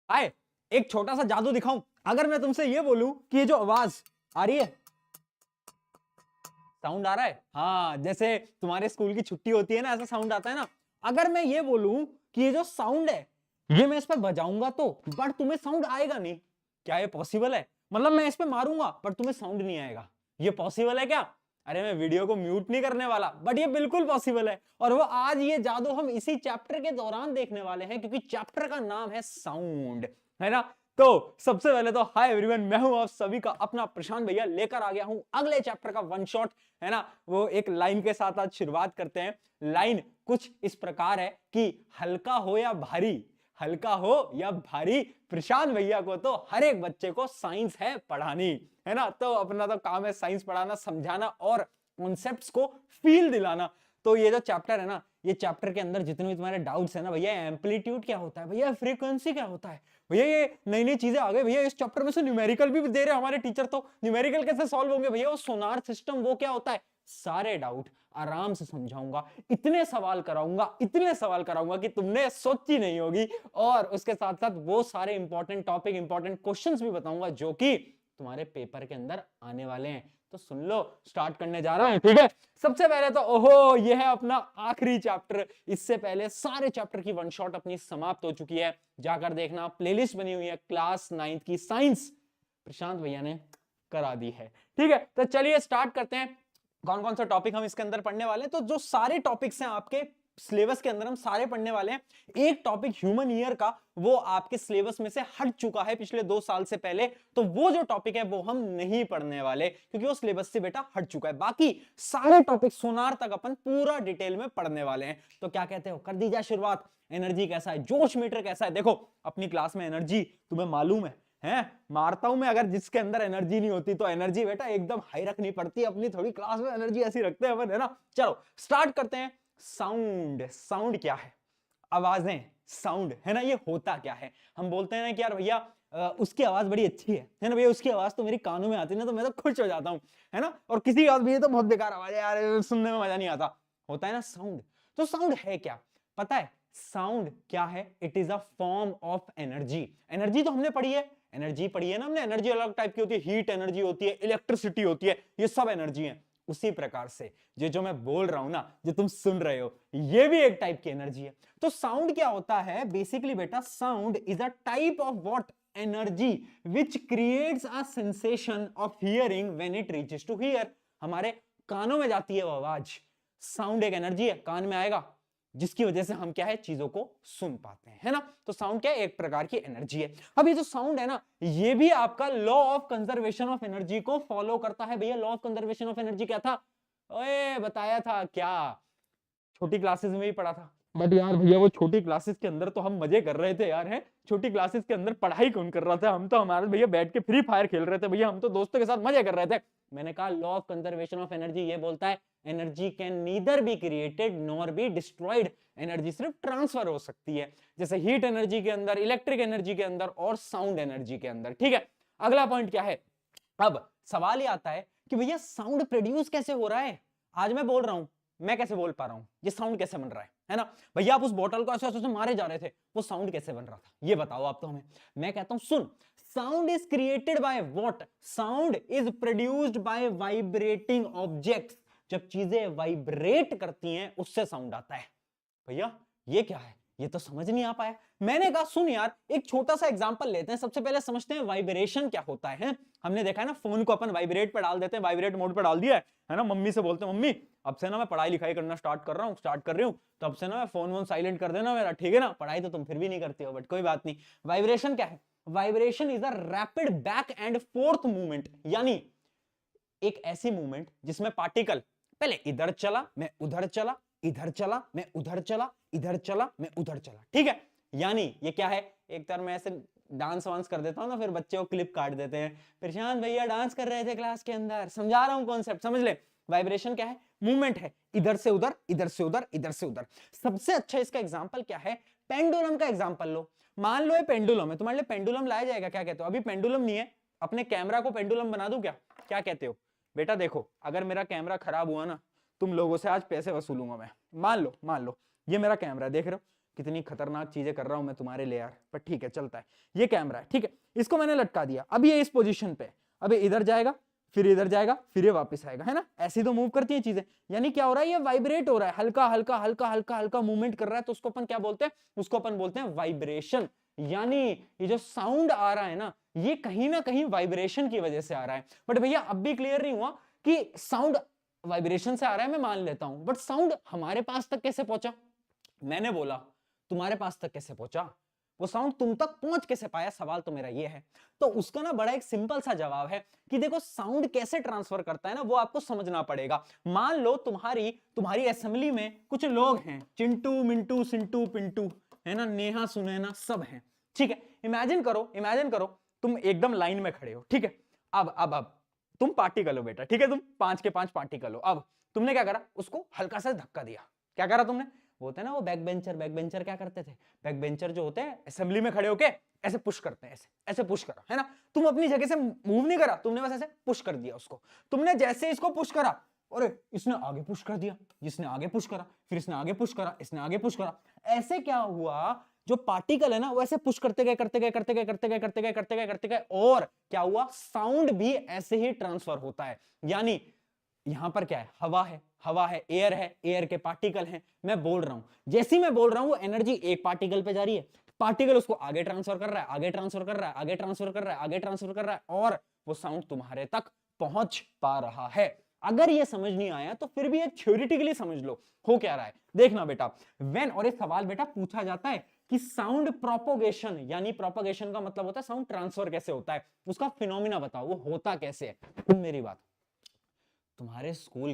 आए एक छोटा सा जादू दिखाऊं। अगर मैं तुमसे ये बोलूं कि ये जो आवाज आ रही है, साउंड आ रहा है, हाँ जैसे तुम्हारे स्कूल की छुट्टी होती है ना, ऐसा साउंड आता है ना। अगर मैं ये बोलूं कि ये जो साउंड है ये मैं इस पे बजाऊंगा तो, बट तुम्हें साउंड आएगा नहीं, क्या ये पॉसिबल है? मतलब मैं इस पे मारूंगा पर तुम्हें साउंड नहीं आएगा, ये पॉसिबल है क्या? अरे मैं वीडियो को म्यूट नहीं करने वाला, बट ये बिल्कुल पॉसिबल है। और वो आज ये जादू हम इसी चैप्टर के दौरान देखने वाले हैं, क्योंकि चैप्टर का नाम है साउंड, है ना। तो सबसे पहले तो हाय एवरीवन, मैं हूं आप सभी का अपना प्रशांत भैया, लेकर आ गया हूं अगले चैप्टर का वन शॉट, है ना। वो एक लाइन के साथ आज शुरुआत करते हैं। लाइन कुछ इस प्रकार है कि हल्का हो या भारी, हल्का हो या भारी, प्रशांत भैया को तो हर एक बच्चे को साइंस है पढ़ानी, है ना। तो अपना तो काम है साइंस पढ़ाना, समझाना और कॉन्सेप्ट्स को फील दिलाना। तो ये जो चैप्टर है ना, ये चैप्टर के अंदर जितने भी तुम्हारे डाउट्स है ना, भैया एम्पलीट्यूड क्या होता है, भैया फ्रीक्वेंसी क्या होता है, भैया ये नई नई चीजें आ गई, भैया इस चैप्टर में से न्यूमेरिकल भी दे रहे हैं हमारे टीचर, तो न्यूमेरिकल कैसे सॉल्व होंगे, भैया वो सोनार सिस्टम वो क्या होता है, सारे डाउट आराम से समझाऊंगा। इतने सवाल कराऊंगा, इतने सवाल कराऊंगा कि तुमने सोची नहीं होगी। और उसके साथ साथ वो सारे इंपॉर्टेंट टॉपिक, इंपॉर्टेंट क्वेश्चंस भी बताऊंगा जो कि तुम्हारे पेपर के अंदर आने वाले हैं। तो सुन लो, स्टार्ट करने जा रहा है, ठीक है। सबसे पहले तो ओहो, ये है अपना आखिरी चैप्टर। इससे पहले सारे चैप्टर की वन शॉट अपनी समाप्त हो चुकी है, जाकर देखना, प्लेलिस्ट बनी हुई है क्लास 9th की साइंस, प्रशांत भैया ने करा दी है, ठीक है। तो चलिए स्टार्ट करते हैं। कौन कौन सा टॉपिक हम इसके अंदर पढ़ने वाले हैं, तो जो सारे टॉपिक्स हैं आपके सिलेबस के अंदर हम सारे पढ़ने वाले हैं। एक टॉपिक ह्यूमन ईयर का, वो आपके सिलेबस में से हट चुका है पिछले 2 साल से पहले, तो वो जो टॉपिक है वो हम नहीं पढ़ने वाले, क्योंकि वो सिलेबस से बेटा हट चुका है। बाकी सारे टॉपिक सोनार तक अपन पूरा डिटेल में पढ़ने वाले हैं। तो क्या कहते हो, कर दी जाए शुरुआत। एनर्जी कैसा है, जोश मीटर कैसा है। देखो अपनी क्लास में एनर्जी तुम्हें मालूम है, मारता हूं मैं अगर जिसके अंदर एनर्जी नहीं होती, तो एनर्जी बेटा एकदम हाई रखनी पड़ती है अपनी, थोड़ी क्लास में एनर्जी ऐसी रखते हैं अपन, है ना। चलो स्टार्ट करते हैं। साउंड, साउंड क्या है, आवाजें, साउंड, है ना, ये होता क्या है। हम बोलते हैं ना कि यार भैया उसकी आवाज बड़ी अच्छी है ना भैया, उसकी आवाज तो मेरी कानों में आती है ना, तो मैं तो खुश हो जाता हूं, है ना। और किसी की आवाज भी तो बहुत बेकार आवाज है यार, सुनने में मजा नहीं आता, होता है ना साउंड। तो साउंड है क्या, पता है साउंड क्या है? It is a form of energy. Energy तो हमने पढ़ी है, एनर्जी पढ़ी है ना हमने। एनर्जी अलग टाइप की होती है, हीट एनर्जी होती है, इलेक्ट्रिसिटी होती है, ये सब एनर्जी है। उसी प्रकार से ये जो मैं बोल रहा हूं ना, जो तुम सुन रहे हो, ये भी एक टाइप की एनर्जी है। तो साउंड क्या होता है बेसिकली बेटा, sound is a type of what, energy which creates a sensation of hearing when it reaches to here. हमारे कानों में जाती है वो आवाज, साउंड एक एनर्जी है, कान में आएगा, जिसकी वजह से हम क्या है चीजों को सुन पाते हैं, है ना। तो साउंड क्या है, एक प्रकार की एनर्जी है। अब ये जो साउंड है ना, ये भी आपका law of conservation of energy को फॉलो करता है। भैया law of conservation of energy क्या था, ओए बताया था क्या, छोटी क्लासेस में भी पढ़ा था। बट यार भैया वो छोटी क्लासेस के अंदर तो हम मजे कर रहे थे यार, है छोटी क्लासेस के अंदर पढ़ाई कौन कर रहा था, हम तो हमारे भैया बैठ के फ्री फायर खेल रहे थे भैया, हम तो दोस्तों के साथ मजे कर रहे थे। मैंने कहा law of conservation of energy ये बोलता है energy can neither be created nor be destroyed. Energy सिर्फ ट्रांसफर हो सकती है, जैसे हीट एनर्जी के अंदर, इलेक्ट्रिक एनर्जी के अंदर और साउंड एनर्जी के अंदर, ठीक है। अगला पॉइंट क्या है, अब सवाल ये आता है कि भैया साउंड प्रोड्यूस कैसे हो रहा है। आज मैं बोल रहा हूं, मैं कैसे बोल पा रहा हूं, ये साउंड कैसे बन रहा है ना। भैया आप उस बोतल को ऐसे ऐसे मारे जा रहे थे, वो साउंड कैसे बन रहा था, ये बताओ आप तो हमें। मैं कहता हूं सुन, sound is created by what, sound is produced by vibrating objects. जब चीजें वाइब्रेट करती हैं उससे साउंड आता है। भैया ये क्या है, ये तो समझ नहीं आ पाया। मैंने कहा सुन यार, एक छोटा सा एग्जांपल लेते हैं, सबसे पहले समझते हैं वाइब्रेशन क्या होता है। हमने देखा है ना, फोन को अपन वाइब्रेट पे डाल देते हैं, वाइब्रेट मोड पे डाल दिया है ना। मम्मी से बोलते हैं मम्मी अब से ना मैं पढ़ाई लिखाई करना स्टार्ट कर रहा हूँ, स्टार्ट कर रही हूँ, तो अब से ना मैं फोन वोन साइलेंट कर देना मेरा, ठीक है ना। पढ़ाई तो तुम फिर भी नहीं करती हो, बट कोई बात नहीं। वाइब्रेशन क्या है, vibration is a rapid back and fourth movement, यानी एक ऐसी मूवमेंट जिसमें पार्टिकल पहले इधर चला, मैं उधर चला, इधर चला, मैं उधर चला, इधर चला, मैं उधर चला, ठीक है। यानी ये क्या है, एक तरह मैं ऐसे डांस वांस कर देता हूं ना, फिर बच्चे को क्लिप काट देते हैं, प्रशांत भैया डांस कर रहे थे क्लास के अंदर, समझा रहा हूं कॉन्सेप्ट, समझ ले। वाइब्रेशन क्या है, मूवमेंट है, इधर से उधर, इधर से उधर, इधर से उधर। सबसे अच्छा इसका एग्जांपल क्या है, पेंडुलम का एग्जांपल लो। मान लो ये पेंडुलम है, तुम्हारे लिए पेंडुलम लाया जाएगा, क्या कहते हो? अभी पेंडुलम नहीं है, अपने कैमरा को पेंडुलम बना दूं क्या, क्या कहते हो? बेटा देखो, अगर मेरा कैमरा खराब हुआ ना, तुम लोगों से आज पैसे वसूलूंगा मैं। मान लो ये मेरा कैमरा है, देख रहे हो, कितनी खतरनाक चीजें कर रहा हूं मैं तुम्हारे लिए यार, पर ठीक है चलता है। ये कैमरा है, ठीक है, इसको मैंने लटका दिया, अब ये इस पोजीशन पे, अब इधर जाएगा, फिर इधर जाएगा, फिर ये वापस आएगा, है ना, ऐसी तो मूव करती है चीजें। यानी क्या हो रहा है, ये वाइब्रेट हो रहा है, हल्का हल्का हल्का हल्का हल्का मूवमेंट कर रहा है, तो उसको अपन क्या बोलते हैं, उसको अपन बोलते हैं वाइब्रेशन। यानी ये जो साउंड आ रहा है ना, ये कहीं ना कहीं वाइब्रेशन की वजह से आ रहा है। बट भैया अब भी क्लियर नहीं हुआ कि साउंड वाइब्रेशन से आ रहा है, मैं मान लेता हूं, बट साउंड हमारे पास तक कैसे पहुंचा? मैंने बोला तुम्हारे पास तक कैसे पहुंचा, वो साउंड तुम तक पहुंच कैसे पाया, सवाल तो मेरा ये है। तो उसका ना बड़ा एक सिंपल सा जवाब है कि देखो साउंड कैसे ट्रांसफर करता है ना, वो आपको समझना पड़ेगा। मान लो तुम्हारी असेंबली में कुछ लोग हैं, चिंटू मिंटू सिंटू पिंटू, है ना, नेहा सुनैना सब हैं, ठीक है। इमेजिन करो तुम एकदम लाइन में खड़े हो, ठीक है। अब तुम पार्टी कर लो बेटा, ठीक है, तुम 5 के 5 पार्टी कर लो। अब तुमने क्या करा, उसको हल्का सा धक्का दिया। क्या करा तुमने, होते हैं ना वो बैक बेंचर क्या करते थे, बैक बेंचर जो होते हैं असेंबली में खड़े होके ऐसे पुश करते हैं, ऐसे पुश करा, है ना। तुम अपनी जगह से मूव नहीं करा, तुमने बस ऐसे पुश कर दिया उसको। तुमने जैसे इसको पुश करा, अरे इसने आगे पुश कर दिया, इसने आगे पुश करा, फिर इसने आगे पुश करा, इसने आगे पुश करा। ऐसे क्या हुआ, जो पार्टिकल है ना वो ऐसे पुश करते गए, और क्या हुआ, साउंड भी ऐसे ही ट्रांसफर होता है। यानी यहां पर क्या है, हवा है, एयर है, एयर के पार्टिकल हैं, मैं बोल रहा हूं, जैसे ही मैं बोल रहा हूं वो एनर्जी एक पार्टिकल पे जा रही है, पार्टिकल उसको आगे ट्रांसफर कर रहा है, आगे ट्रांसफर कर रहा है, आगे ट्रांसफर कर रहा है, आगे ट्रांसफर कर रहा है, और वो साउंड तुम्हारे तक पहुंच पा रहा है। अगर ये समझ नहीं आया तो फिर भी एक थ्योरेटिकली समझ लो हो क्या रहा है। देखना बेटा, व्हेन, और एक सवाल बेटा पूछा जाता है कि साउंड प्रोपोगेशन, यानी प्रोपोगेशन का मतलब होता है साउंड ट्रांसफर कैसे होता है, उसका फिनोमिना बताओ, वो होता कैसे है। तुम मेरी बात, तुम्हारे स्कूल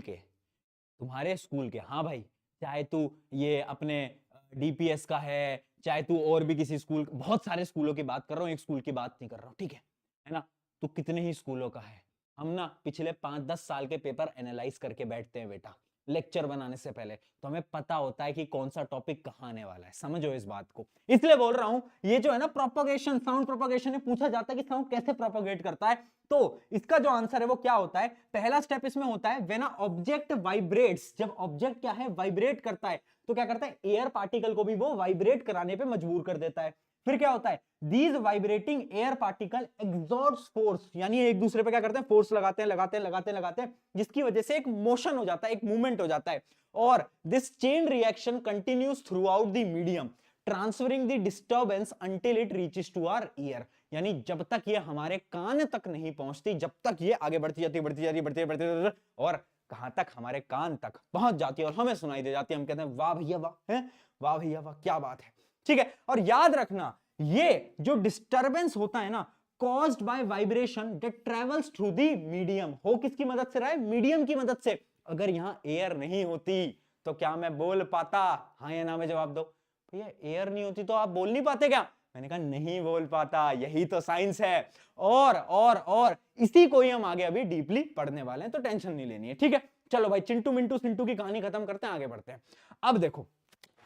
के, हाँ भाई, चाहे तू ये अपने डीपीएस का है, चाहे तू और भी किसी स्कूल, बहुत सारे स्कूलों की बात कर रहा हूँ, एक स्कूल की बात नहीं कर रहा हूँ, ठीक है ना। तू कितने ही स्कूलों का है, हम ना पिछले 5-10 साल के पेपर एनालाइज करके बैठते हैं बेटा, लेक्चर बनाने से पहले, तो हमें पता होता है कि कौन सा टॉपिक कहाँ आने वाला है, समझो इस बात को। इसलिए बोल रहा हूं, ये जो है ना प्रोपोगेशन, साउंड प्रोपोगेशन में पूछा जाता है कि साउंड कैसे प्रोपोगेट करता है, तो इसका जो आंसर है वो क्या होता है, पहला स्टेप इसमें होता है व्हेन अ ऑब्जेक्ट वाइब्रेट्स, जब ऑब्जेक्ट क्या है, वाइब्रेट करता है, तो क्या करता है, एयर पार्टिकल को भी वो वाइब्रेट कराने पे मजबूर कर देता है। फिर क्या होता है, these vibrating air particle exerts force, यानी एक दूसरे पे क्या करते हैं, फोर्स लगाते हैं, जिसकी वजह से एक मोशन हो जाता है, एक मूवमेंट हो जाता है, और this chain reaction continues throughout the medium, transferring the disturbance until it reaches to our ear. यानी जब तक ये हमारे कान तक नहीं पहुंचती, जब तक ये आगे बढ़ती जाती और कहां तक, हमारे कान तक पहुंच जाती है और हमें सुनाई दे जाती है, हम कहते हैं वाह भैया वाह, है वाह भैया वाह, क्या बात है, ठीक है। और याद रखना, ये जो डिस्टरबेंस होता है ना, caused by vibration that travels through the medium, हो किसकी मदद से रहा है, मीडियम की मदद से। अगर यहां एयर नहीं होती तो क्या मैं बोल पाता, हाँ या ना में जवाब दो। भैया एयर नहीं होती तो आप बोल नहीं पाते क्या, मैंने कहा नहीं बोल पाता, यही तो साइंस है। और इसी को ही हम आगे अभी डीपली पढ़ने वाले हैं, तो टेंशन नहीं लेनी है, ठीक है। चलो भाई, चिंटू मिंटू सिंटू की कहानी खत्म करते हैं, आगे बढ़ते हैं। अब देखो,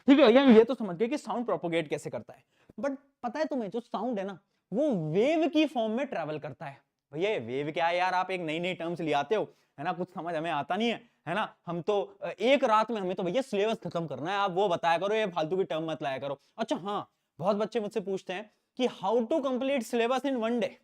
ठीक है, ये तो समझ गए कि साउंड प्रोपोगेट कैसे करता है, बट पता है तुम्हें, जो साउंड है ना वो वेव की फॉर्म में ट्रैवल करता है। भैया ये वेव क्या है यार, आप एक नई नई टर्म्स ले आते हो, है ना, कुछ समझ हमें आता नहीं है ना। हम तो एक रात में, हमें तो भैया सिलेबस खत्म करना है, आप वो बताया करो, ये फालतू की टर्म मत लाया करो। अच्छा हाँ, बहुत बच्चे मुझसे पूछते हैं कि how to complete syllabus in 1 day.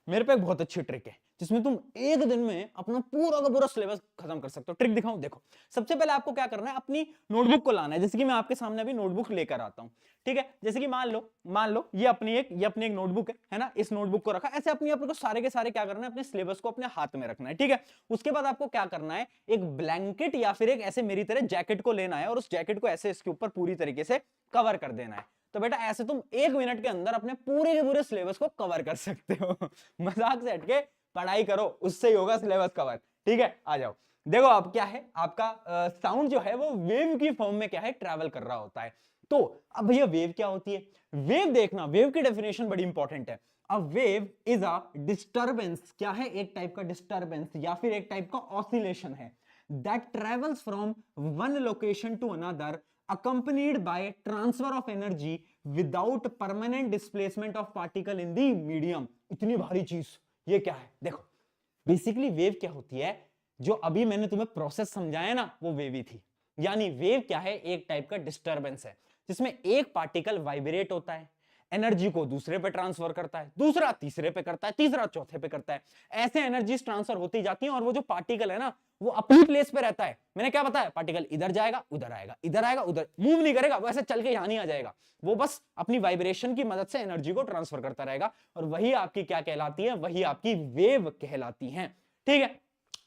मेरे पे एक बहुत अच्छी ट्रिक है जिसमें तुम एक दिन में अपना पूरा का पूरा सिलेबस खत्म कर सकते हो। ट्रिक दिखाऊं, देखो, सबसे पहले आपको क्या करना है, अपनी नोटबुक को लाना है, जैसे कि मैं आपके सामने अभी नोटबुक लेकर आता हूं, ठीक है। जैसे कि मान लो ये अपनी एक नोटबुक है ना, इस नोटबुक को रखा ऐसे, अपनी आपको सारे के सारे क्या करना है, अपने सिलेबस को अपने हाथ में रखना है, ठीक है। उसके बाद आपको क्या करना है, एक ब्लैंकेट या फिर एक ऐसे मेरी तरह जैकेट को लेना है और उस जैकेट को ऐसे इसके ऊपर पूरी तरीके से कवर कर देना है। तो बेटा ऐसे तुम 1 मिनट के अंदर अपने पूरे के पूरे सिलेबस को कवर कर सकते हो। मजाक से हटके पढ़ाई करो, उससे ही होगा सिलेबस कवर, ठीक है। आ जाओ, देखो अब क्या है, आपका साउंड जो है वो वेव की फॉर्म में क्या है, ट्रैवल कर रहा होता है। तो अब भैया वेव क्या होती है, वेव देखना, वेव की डेफिनेशन बड़ी इंपॉर्टेंट है। A wave is a disturbance, क्या है, एक टाइप का डिस्टर्बेंस या फिर एक टाइप का ऑसिलेशन है, that travels from one location to another accompanied by transfer of energy without permanent displacement of particle in the medium। इतनी भारी चीज, ये क्या है, देखो बेसिकली वेव क्या होती है, जो अभी मैंने तुम्हें प्रोसेस समझाया ना, वो वेव ही थी। यानी वेव क्या है, एक टाइप का डिस्टर्बेंस है जिसमें एक पार्टिकल वाइब्रेट होता है, एनर्जी को दूसरे पे ट्रांसफर करता है, दूसरा तीसरे पे करता है, तीसरा चौथे पे करता है। ऐसे एनर्जीज ट्रांसफर होती जाती हैं और वो जो पार्टिकल है ना वो अपनी प्लेस पे रहता है। मैंने क्या बताया, पार्टिकल इधर जाएगा उधर आएगा, इधर आएगा उधर, मूव नहीं करेगा, वो ऐसे चल के यहां नहीं आ जाएगा, वो बस अपनी वाइब्रेशन की मदद से एनर्जी को ट्रांसफर करता रहेगा। और वही आपकी क्या कहलाती है, वही आपकी वेव कहलाती है। ठीक है,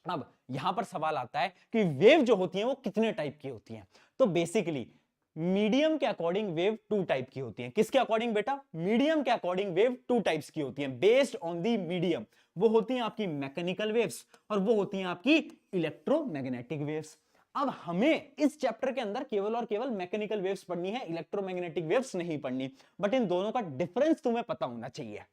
अब यहां पर सवाल आता है कि वेव जो होती है वो कितने टाइप की होती है। तो बेसिकली मीडियम के अकॉर्डिंग वेव टू टाइप की होती है। किसके अकॉर्डिंग बेटा, मीडियम के अकॉर्डिंग वेव टू टाइप्स की होती है, बेस्ड ऑन दी मीडियम। वो होती हैं आपकी मैकेनिकल वेव्स और वो होती हैं आपकी इलेक्ट्रोमैग्नेटिक वेव्स। अब हमें इस चैप्टर के अंदर केवल और केवल मैकेनिकल वेव्स पढ़नी है, इलेक्ट्रोमैग्नेटिक वेव्स नहीं पढ़नी। बट इन दोनों का डिफरेंस तुम्हें पता होना चाहिए।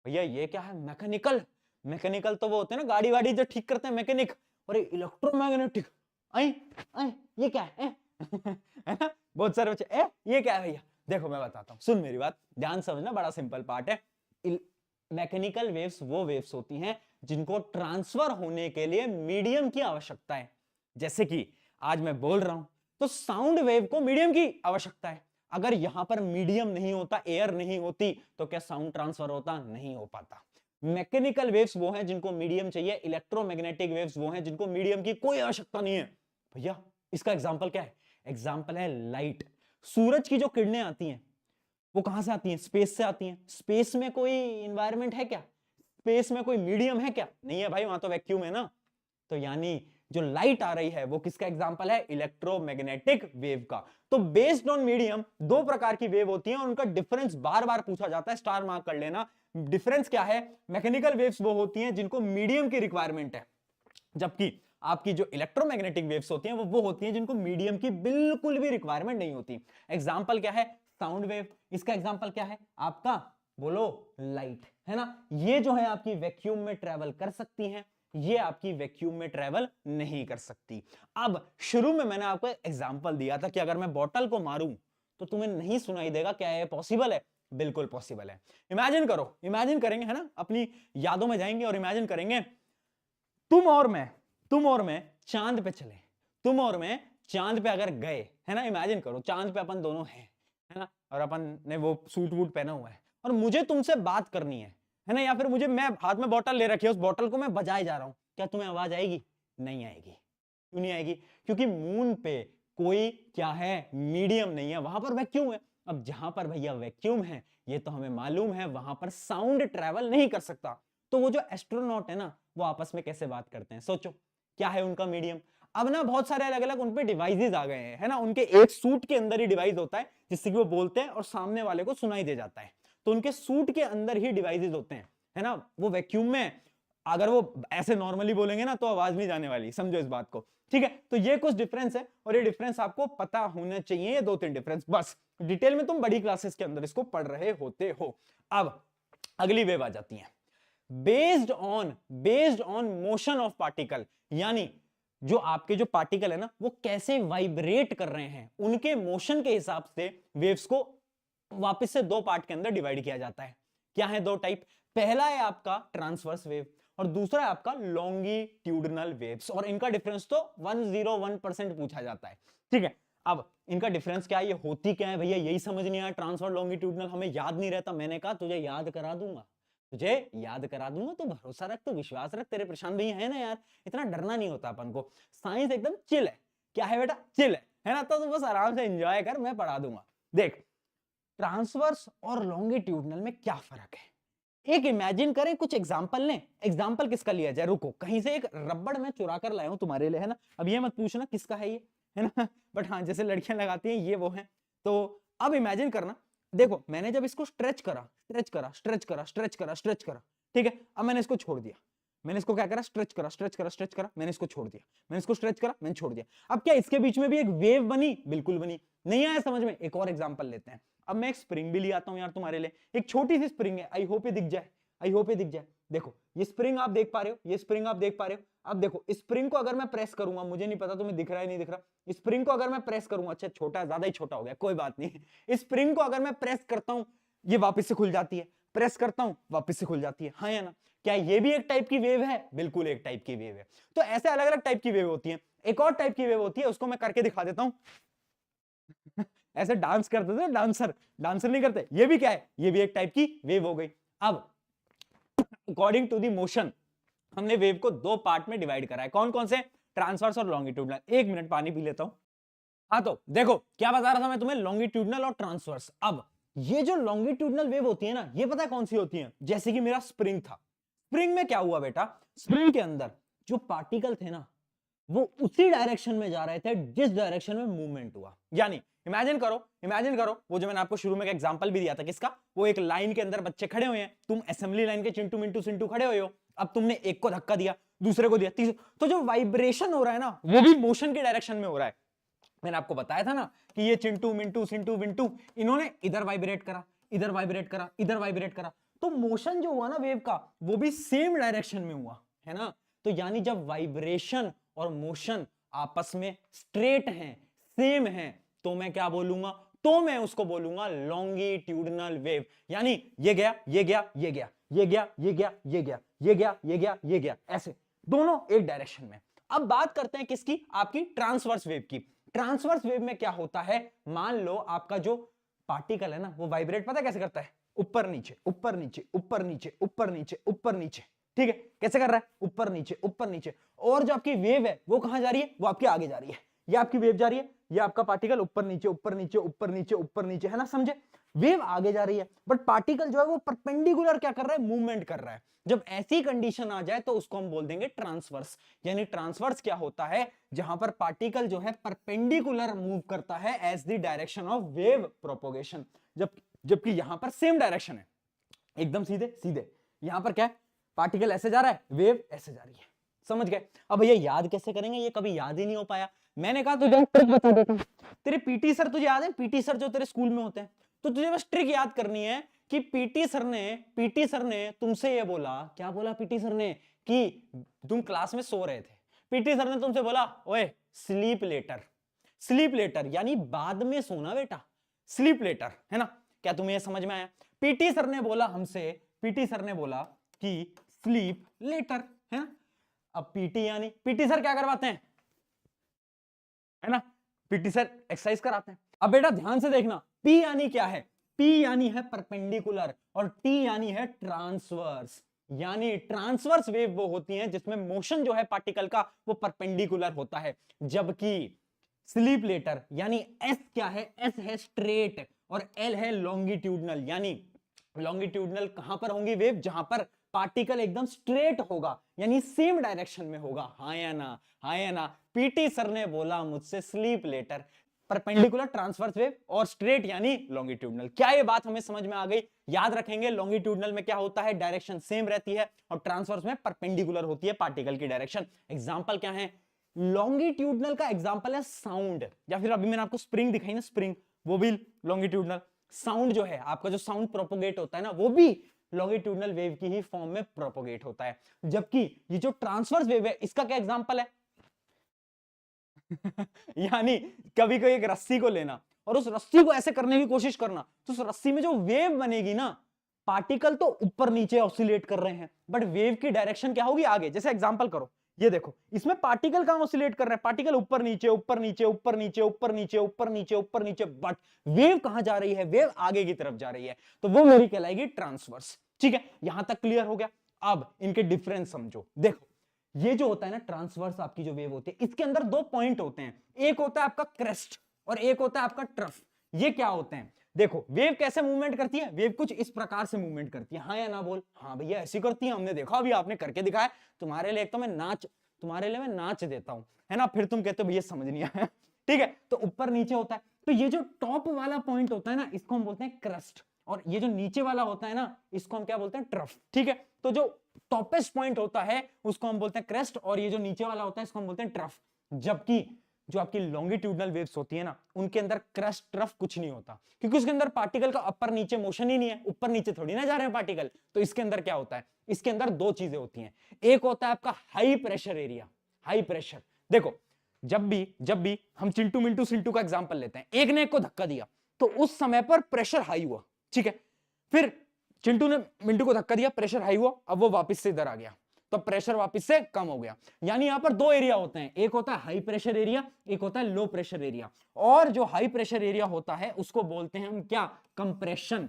भैया ये क्या है मैकेनिकल, मैकेनिकल तो वो होते हैं ना गाड़ी वाड़ी जो ठीक करते हैं मैकेनिक, और इलेक्ट्रोमैग्नेटिक आई आई ये क्या है है ना। बहुत सारे बच्चे ये क्या है भैया, देखो मैं बताता हूं, सुन मेरी बात ध्यान समझना, बड़ा सिंपल पार्ट है। मैकेनिकल वेव्स वो वेव्स होती हैं जिनको ट्रांसफर होने के लिए मीडियम की आवश्यकता है। जैसे कि आज मैं बोल रहा हूं तो साउंड वेव को मीडियम की आवश्यकता है। अगर यहां पर मीडियम नहीं होता, एयर नहीं होती, तो क्या साउंड ट्रांसफर होता, नहीं हो पाता। मैकेनिकल वेव्स वो हैं जिनको मीडियम चाहिए, इलेक्ट्रोमैग्नेटिक वेव्स वो हैं जिनको मीडियम की कोई आवश्यकता नहीं है। भैया इसका एग्जांपल क्या है, एग्जांपल है लाइट। सूरज की जो किरणें आती हैं वो कहां से आती हैं, स्पेस से आती हैं। स्पेस में कोई एनवायरनमेंट है क्या, स्पेस में कोई मीडियम है क्या, नहीं है भाई, वहां तो वैक्यूम है ना। तो यानी जो लाइट आ रही है वो किसका एग्जांपल है, इलेक्ट्रोमैग्नेटिक वेव का। तो बेस्ड ऑन मीडियम दो प्रकार की वेव होती हैं और उनका डिफरेंस बार बार पूछा जाता है, स्टार मार्क कर लेना। डिफरेंस क्या है, मैकेनिकल वेव्स वो होती हैं जिनको मीडियम की रिक्वायरमेंट है, जबकि आपकी जो इलेक्ट्रोमैग्नेटिक वेव्स होती हैं वो होती हैं जिनको मीडियम की बिल्कुल भी रिक्वायरमेंट नहीं होती। एग्जांपल क्या है, साउंड वेव, इसका एग्जांपल क्या है आपका, बोलो लाइट, है ना। ये जो है आपकी वैक्यूम में ट्रेवल कर सकती हैं, ये आपकी वैक्यूम में ट्रेवल नहीं कर सकती। अब शुरू में मैंने आपको एग्जांपल दिया था कि अगर मैं बॉटल को मारूं तो तुम्हें नहीं सुनाई देगा, क्या ये पॉसिबल है, बिल्कुल पॉसिबल है। इमेजिन करो, इमेजिन करेंगे, है ना, अपनी यादों में जाएंगे और इमेजिन करेंगे तुम और मैं चांद पे चले, तुम और मैं चांद पे अगर गए, है ना, इमेजिन करो चांद पे अपन दोनों हैं, है ना, और अपन ने वो सूट वूट पहना हुआ है और मुझे तुमसे बात करनी है ना, या फिर मैं हाथ में बॉटल ले रखी है, उस बॉटल को मैं बजाए जा रहा हूं, क्या तुम्हें आवाज आएगी, नहीं आएगी। क्यों नहीं आएगी, क्योंकि मून पे कोई क्या है, मीडियम नहीं है, वहां पर वैक्यूम है। अब जहां पर भैया वैक्यूम है ये तो हमें मालूम है, वहां पर साउंड ट्रेवल नहीं कर सकता। तो वो जो एस्ट्रोनॉट है ना वो आपस में कैसे बात करते हैं, सोचो क्या है उनका मीडियम। अब ना बहुत सारे अलग अलग उनपे डिवाइसेस आ गए हैं, है ना, उनके एक सूट के अंदर ही डिवाइस होता है जिससे कि वो बोलते हैं और सामने वाले को सुनाई दे जाता है। तो उनके सूट के अंदर ही डिवाइसेस होते हैं, है ना। वो वैक्यूम में अगर वो ऐसे नॉर्मली बोलेंगे ना तो आवाज नहीं जाने वाली, समझो इस बात को, ठीक है। तो ये कुछ डिफरेंस है और ये डिफरेंस आपको पता होना चाहिए, ये दो तीन डिफरेंस बस, डिटेल में तुम बड़ी क्लासेस के अंदर इसको पढ़ रहे होते हो। अब अगली वेव आ जाती है, based on motion of particle, यानी जो आपके जो पार्टिकल है ना वो कैसे वाइब्रेट कर रहे हैं, उनके मोशन के हिसाब से वेव्स को वापस से दो पार्ट के अंदर डिवाइड किया जाता है। क्या है दो टाइप, पहला है आपका ट्रांसवर्स वेव और दूसरा है आपका लॉन्गिट्यूडनल वेव्स, और इनका डिफरेंस तो 101% पूछा जाता है, ठीक है। अब इनका डिफरेंस क्या है, ये होती क्या है भैया, यही समझ नहीं आया, ट्रांसफर लॉन्गिट्यूडनल हमें याद नहीं रहता। मैंने कहा तुझे याद करा दूंगा, तुझे याद करा दूंगा, तो भरोसा रख, तो विश्वास रख, तेरे प्रशांत भैया है ना यार, इतना डरना नहीं होता अपन को, साइंस एकदम चिल है। क्या है बेटा, चिल है ना, तो तू बस आराम से एंजॉय कर, मैं पढ़ा दूंगा। देख ट्रांसवर्स और लॉन्गिट्यूडनल में क्या फर्क है, एक इमेजिन करें, कुछ एग्जांपल लें। एग्जांपल किसका लिया जाए, रुको कहीं से एक रबड़ में चुरा कर लाया हूं तुम्हारे लिए, है ना। अब ये मत पूछना किसका है ये, है ना, बट हाँ जैसे लड़कियां लगाती हैं ये वो है। तो अब इमेजिन करना, देखो मैंने जब इसको स्ट्रेच करा, ठीक है, अब मैंने इसको छोड़ दिया, मैंने इसको क्या करा, स्ट्रेच करा, मैंने इसको छोड़ दिया, मैंने इसको स्ट्रेच करा, मैंने छोड़ दिया। अब क्या इसके बीच में भी एक वेव बनी, बिल्कुल बनी। नहीं आया समझ में, एक और एग्जांपल लेते हैं। अब मैं एक स्प्रिंग भी ले आता हूं यार तुम्हारे लिए, एक छोटी सी स्प्रिंग है, आई होप ये दिख जाए, आई होप ये दिख जाए। देखो ये स्प्रिंग आप देख पा रहे हो, ये स्प्रिंग आप देख पा रहे हो। अब देखो स्प्रिंग को अगर मैं प्रेस करूंगा, मुझे नहीं पता तुम्हें दिख रहा है नहीं दिख रहा, स्प्रिंग को अगर मैं प्रेस करूंगा, अच्छा छोटा, ज्यादा ही छोटा हो गया, कोई बात नहीं, स्प्रिंग को अगर मैं प्रेस करता हूं ये वापस से खुल जाती है, प्रेस करता हूं वापस से खुल जाती है, हाँ या ना। क्या ये भी एक टाइप की वेव है, बिल्कुल एक टाइप की वेव है। तो ऐसे अलग अलग टाइप की वेव होती है। एक और टाइप की वेव होती है, उसको मैं करके दिखा देता हूं ऐसे डांस करते थे डांसर, डांसर नहीं करते, ये भी क्या है, ये भी एक टाइप की वेव हो गई। अब अकॉर्डिंग टू द मोशन हमने वेव को दो पार्ट में डिवाइड करा है, कौन कौन से, ट्रांसवर्स और लॉन्गिट्यूडनल। एक मिनट पानी पी लेता हूं। हाँ तो देखो क्या बता रहा था मैं तुम्हें, लॉन्गिट्यूडनल और ट्रांसवर्स। अब ये जो लॉन्गिट्यूडनल वेव होती है ना, ये पता है कौन सी होती है, जैसे कि मेरा स्प्रिंग था, स्प्रिंग में क्या हुआ बेटा, स्प्रिंग के अंदर जो पार्टिकल थे ना वो उसी डायरेक्शन में जा रहे थे जिस डायरेक्शन में मूवमेंट हुआ। यानी इमेजिन करो वो जो मैंने आपको शुरू में एक एग्जांपल भी दिया था, किसका, वो एक लाइन के अंदर बच्चे खड़े हुए हैं, तुम असेंबली लाइन के चिंटू मिंटू सिंटू खड़े हुए हो, अब तुमने एक को धक्का दिया, दूसरे को दिया, तीसरे, तो जो वाइब्रेशन हो रहा है ना वो भी मोशन के डायरेक्शन में हो रहा है। मैंने आपको बताया था ना कि ये चिंटू मिंटू सिंटू विंटू इन्होंने इधर वाइब्रेट करा, इधर वाइब्रेट करा, इधर वाइब्रेट करा, तो मोशन जो हुआ ना वेव का वो भी सेम डायरेक्शन में हुआ है ना। तो यानी जब वाइब्रेशन और मोशन आपस में स्ट्रेट हैं, सेम हैं, तो मैं क्या बोलूंगा, तो मैं उसको बोलूंगा लॉन्गिट्यूडनल वेव। यानी ये गया, ये गया, ये गया, ये गया, ये गया, ये गया, ये गया, ये गया, ये गया, ऐसे दोनों एक डायरेक्शन में। अब बात करते हैं किसकी, आपकी ट्रांसवर्स वेव की। ट्रांसवर्स वेव में क्या होता है, मान लो आपका जो पार्टिकल है ना वो वाइब्रेट पता है कैसे करता है, ऊपर नीचे, ऊपर नीचे, ऊपर नीचे, ऊपर नीचे, ऊपर नीचे, ठीक है, कैसे कर रहा है, ऊपर नीचे, ऊपर नीचे। और जो आपकी वेव है वो कहां जा रही है, वो आपके आगे जा रही है, ये आपकी वेव जा रही है, ये आपका पार्टिकल ऊपर नीचे, ऊपर नीचे, ऊपर नीचे, ऊपर नीचे, है ना, समझे, वेव आगे जा रही है, बट पार्टिकल जो है वो परपेंडिकुलर क्या कर रहा है, मूवमेंट कर रहा है। जब ऐसी कंडीशन आ जाए तो उसको हम बोल देंगे ट्रांसवर्स। यानी ट्रांसवर्स क्या होता है, जहां पर पार्टिकल जो है परपेंडिकुलर मूव करता है as the direction of wave propagation, जबकि यहां पर सेम डायरेक्शन है, एकदम सीधे सीधे। यहां पर क्या है, पार्टिकल ऐसे जा रहा है, वेव ऐसे जा रही है, समझ गए। अब भैया याद कैसे करेंगे, ये कभी याद ही नहीं हो पाया। मैंने कहा तुझे ट्रिक बता देता हूं। तेरे पीटी सर तुझे याद है, पीटी सर जो तेरे स्कूल में होते हैं, तो तुझे बस ट्रिक याद करनी है कि पीटी सर ने तुमसे ये बोला, क्या बोला पीटी सर ने, कि तुम क्लास में सो रहे थे, पीटी सर ने तुमसे बोला ओए स्लीप लेटर, स्लीप लेटर यानी बाद में सोना बेटा, स्लीप लेटर, है ना। क्या तुम्हें समझ में आया, पीटी सर ने बोला हमसे, पीटी सर ने बोला कि स्लीप लेटर, है ना। अब पीटी यानी पीटी सर क्या करवाते हैं, है ना, पीटी सर एक्सरसाइज कराते हैं। अब बेटा ध्यान से देखना, पी यानी क्या है, पी यानी है परपेंडिकुलर और टी यानी है ट्रांसवर्स। यानी ट्रांसवर्स वेव वो होती हैं जिसमें मोशन जो है पार्टिकल का वो परपेंडिकुलर होता है, जबकि स्लीप लेटर यानी एस क्या है, एस है स्ट्रेट और एल है लॉन्गिट्यूडनल। यानी लॉन्गिट्यूडनल कहां पर होंगी वेव, जहां पर पार्टिकल एकदम स्ट्रेट होगा, यानी सेम डायरेक्शन में होगा। हाँ या ना, हाँ या ना। पीटी सर ने बोला मुझसे sleep later, perpendicular, transverse wave और स्ट्रेट यानी लॉन्गिट्यूडनल। क्या ये बात हमें समझ में आ गई, याद रखेंगे लॉन्गिट्यूडनल में क्या होता है, डायरेक्शन सेम रहती है और ट्रांसवर्स में परपेंडिकुलर होती है पार्टिकल की डायरेक्शन। एग्जांपल क्या है, लॉन्गिट्यूडनल का एग्जांपल है साउंड, या फिर अभी मैंने आपको स्प्रिंग दिखाई ना, स्प्रिंग वो भी लॉन्गिट्यूडनल। साउंड जो है आपका, जो साउंड प्रोपोगेट होता है ना, वो भी लॉन्गिट्यूडनल वेव की ही फॉर्म में प्रोपोगेट होता है। जबकि ये जो ट्रांसवर्स वेव है इसका क्या एग्जांपल है यानी कभी कोई एक रस्सी को लेना और उस रस्सी को ऐसे करने की कोशिश करना, तो उस रस्सी में जो वेव बनेगी ना, पार्टिकल तो ऊपर नीचे ऑसिलेट कर रहे हैं बट वेव की डायरेक्शन क्या होगी, आगे। जैसे एग्जांपल करो, ये देखो, इसमें पार्टिकल कहां ऑसिलेट कर रहे हैं, पार्टिकल ऊपर नीचे, ऊपर नीचे, ऊपर नीचे, ऊपर नीचे, ऊपर नीचे, ऊपर नीचे, बट वेव कहां जा रही है, वेव आगे की तरफ जा रही है, तो वो मेरी कहलाएगी ट्रांसवर्स। ठीक है, यहां तक क्लियर हो गया। अब इनके डिफरेंस समझो। देखो ये जो होता है ना ट्रांसवर्स आपकी जो वेव होती है, इसके अंदर दो पॉइंट होते हैं, एक होता है आपका क्रेस्ट और एक होता है आपका ट्रफ। ये क्या होते हैं, देखो वेव कैसे मूवमेंट करती है, वेव कुछ इस प्रकार से मूवमेंट करती है। हाँ या ना बोल, हाँ भैया ऐसी करती है, हमने देखा, अभी आपने करके दिखाया, तुम्हारे लिए एक तो मैं नाच देता हूं, है ना, फिर तुम कहते हो भैया समझ नहीं आया ठीक है, तो ऊपर नीचे होता है, तो ये जो टॉप वाला पॉइंट होता है ना, इसको हम बोलते हैं क्रस्ट, और ये जो नीचे वाला होता है ना, इसको हम क्या बोलते हैं, ट्रफ। ठीक है, तो जो टॉपेस्ट पॉइंट होता है उसको हम बोलते हैं क्रेस्ट और ये जो नीचे वाला होता है इसको हम बोलते हैं ट्रफ। जबकि जो आपकी लॉन्गिट्यूडनल वेव्स होती है ना, उनके अंदर क्रस्ट ट्रफ कुछ नहीं होता, क्योंकि उसके अंदर पार्टिकल का अपर नीचे मोशन ही नहीं है, ऊपर नीचे थोड़ी ना जा रहे हैं पार्टिकल। तो इसके अंदर क्या होता है, इसके अंदर दो चीजें होती हैं, एक होता है आपका high pressure area, high pressure. देखो जब भी हम चिंटू मिंटू सिंटू का एग्जांपल लेते हैं, एक ने एक को धक्का दिया तो उस समय पर प्रेशर हाई हुआ, ठीक है, फिर चिंटू ने मिंटू को धक्का दिया, प्रेशर हाई हुआ, अब वो वापस से इधर आ गया, तो प्रेशर वापस से कम हो गया। यानी यहां पर दो एरिया होते हैं, एक होता है हाई प्रेशर एरिया, एक होता है लो प्रेशर एरिया। और जो हाई प्रेशर एरिया होता है उसको बोलते हैं हम क्या, कंप्रेशन।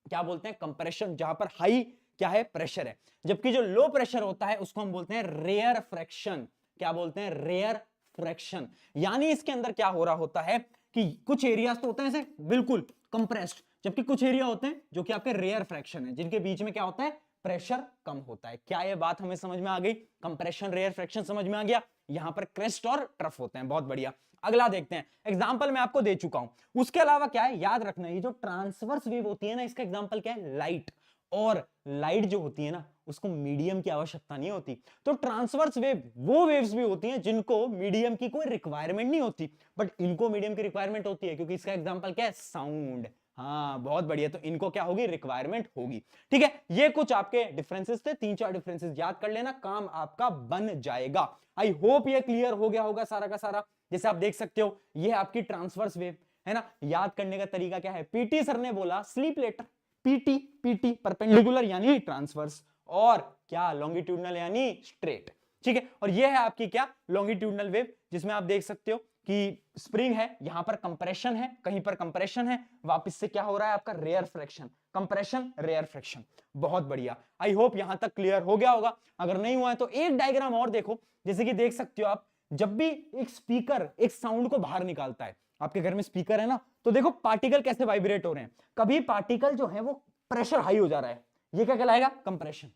क्या बोलते हैं, कंप्रेशन, जहां पर हाई क्या है, प्रेशर है। जबकि जो लो प्रेशर होता है उसको हम बोलते हैं रेयर फ्रैक्शन। क्या बोलते हैं, रेयर फ्रैक्शन। यानी इसके अंदर क्या हो रहा होता है कि कुछ एरियाज तो होते हैं ऐसे बिल्कुल कंप्रेस्ड, जबकि कुछ एरिया होते हैं जो कि आपके रेयर फ्रैक्शन है, जिनके बीच में क्या होता है, प्रेशर कम होता है। क्या ये बात हमें समझ में आ गई, कंप्रेशन रेयर फ्रैक्शन समझ में आ गया। यहां पर क्रेस्ट और ट्रफ होते हैं, बहुत बढ़िया। अगला देखते हैं, एग्जांपल मैं आपको दे चुका हूं। उसके अलावा क्या है, याद रखना, ये जो ट्रांसवर्स वेव होती है ना, इसका एग्जांपल क्या है, लाइट। और लाइट जो होती है ना, उसको मीडियम की आवश्यकता नहीं होती। तो ट्रांसवर्स वेव वो वेव्स भी होती हैं जिनको मीडियम की कोई रिक्वायरमेंट नहीं होती, बट इनको मीडियम की रिक्वायरमेंट होती है, क्योंकि इसका एग्जांपल क्या है, साउंड। हाँ बहुत बढ़िया, तो इनको क्या होगी, रिक्वायरमेंट होगी। ठीक है, ये कुछ आपके डिफरेंसेस थे, 3-4 डिफरेंसेस याद कर लेना, काम आपका बन जाएगा। आई होप ये क्लियर हो गया होगा सारा का सारा। जैसे आप देख सकते हो, ये आपकी ट्रांसवर्स वेव है ना। याद करने का तरीका क्या है, पीटी सर ने बोला sleep later, PT PT perpendicular यानी ट्रांसवर्स, और क्या लॉन्गिट्यूडनल यानी स्ट्रेट। ठीक है, और ये है आपकी क्या, लॉन्गिट्यूडनल वेव, जिसमें आप देख सकते हो कि स्प्रिंग है, यहां पर कंप्रेशन है, कहीं पर कंप्रेशन है, वापस से क्या हो रहा है आपका, rarefaction, compression rarefaction. बहुत बढ़िया, आई होप यहां तक क्लियर हो गया होगा। अगर नहीं हुआ है तो एक डायग्राम और देखो। जैसे कि देख सकते हो आप, जब भी एक स्पीकर एक साउंड को बाहर निकालता है, आपके घर में स्पीकर है ना, तो देखो पार्टिकल कैसे वाइब्रेट हो रहे हैं। कभी पार्टिकल जो है वो प्रेशर हाई हो जा रहा है, ये क्या कहलाएगा, कंप्रेशन।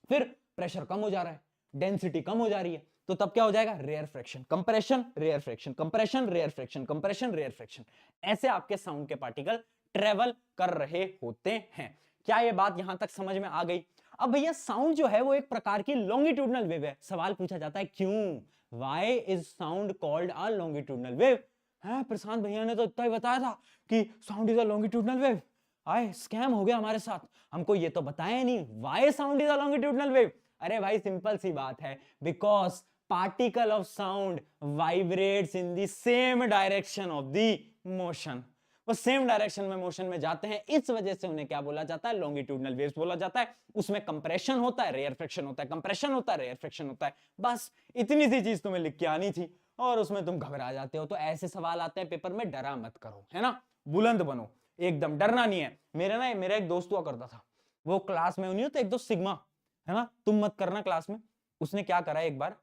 फिर प्रेशर कम हो जा रहा है, डेंसिटी कम हो जा रही है, तो तब क्या हो जाएगा, rarefaction, compression rarefaction, compression rarefaction, compression rarefaction. ऐसे आपके साउंड के पार्टिकल ट्रेवल कर रहे होते हैं। क्या ये बात यहां तक समझ में आ गई। अब भैया साउंड जो है वो एक प्रकार की लॉन्गिट्यूडनल वेव है। सवाल पूछा जाता है क्यों, why is sound called a longitudinal wave. है प्रशांत भैया ने तो इतना ही बताया था कि sound is a longitudinal wave. आए स्कैम हो गया हमारे साथ, हमको ये तो बताया नहीं why sound is a longitudinal wave. अरे भाई सिंपल सी बात है, because particle of sound vibrates in the same direction of the motion. वो सेम डायरेक्शन में मोशन में जाते हैं, इस वजह से उन्हें क्या बोला जाता है, लॉन्गिट्यूडनल वेव्स बोला जाता है। उसमें कंप्रेशन होता है, रेयर फ्रैक्शन होता है, कंप्रेशन होता है, रेयर फ्रैक्शन होता है। बस इतनी सी चीज तुम्हें लिख के आनी थी, और उसमें तुम घबरा जाते हो। तो ऐसे सवाल आते हैं पेपर में, डरा मत करो, है ना, बुलंद बनो, एकदम डरना नहीं है। मेरा एक दोस्त हुआ करता था, वो क्लास में नहीं होता एक दोस्त सिग्मा, है ना, तुम मत करना क्लास में। उसने क्या करा, एक बार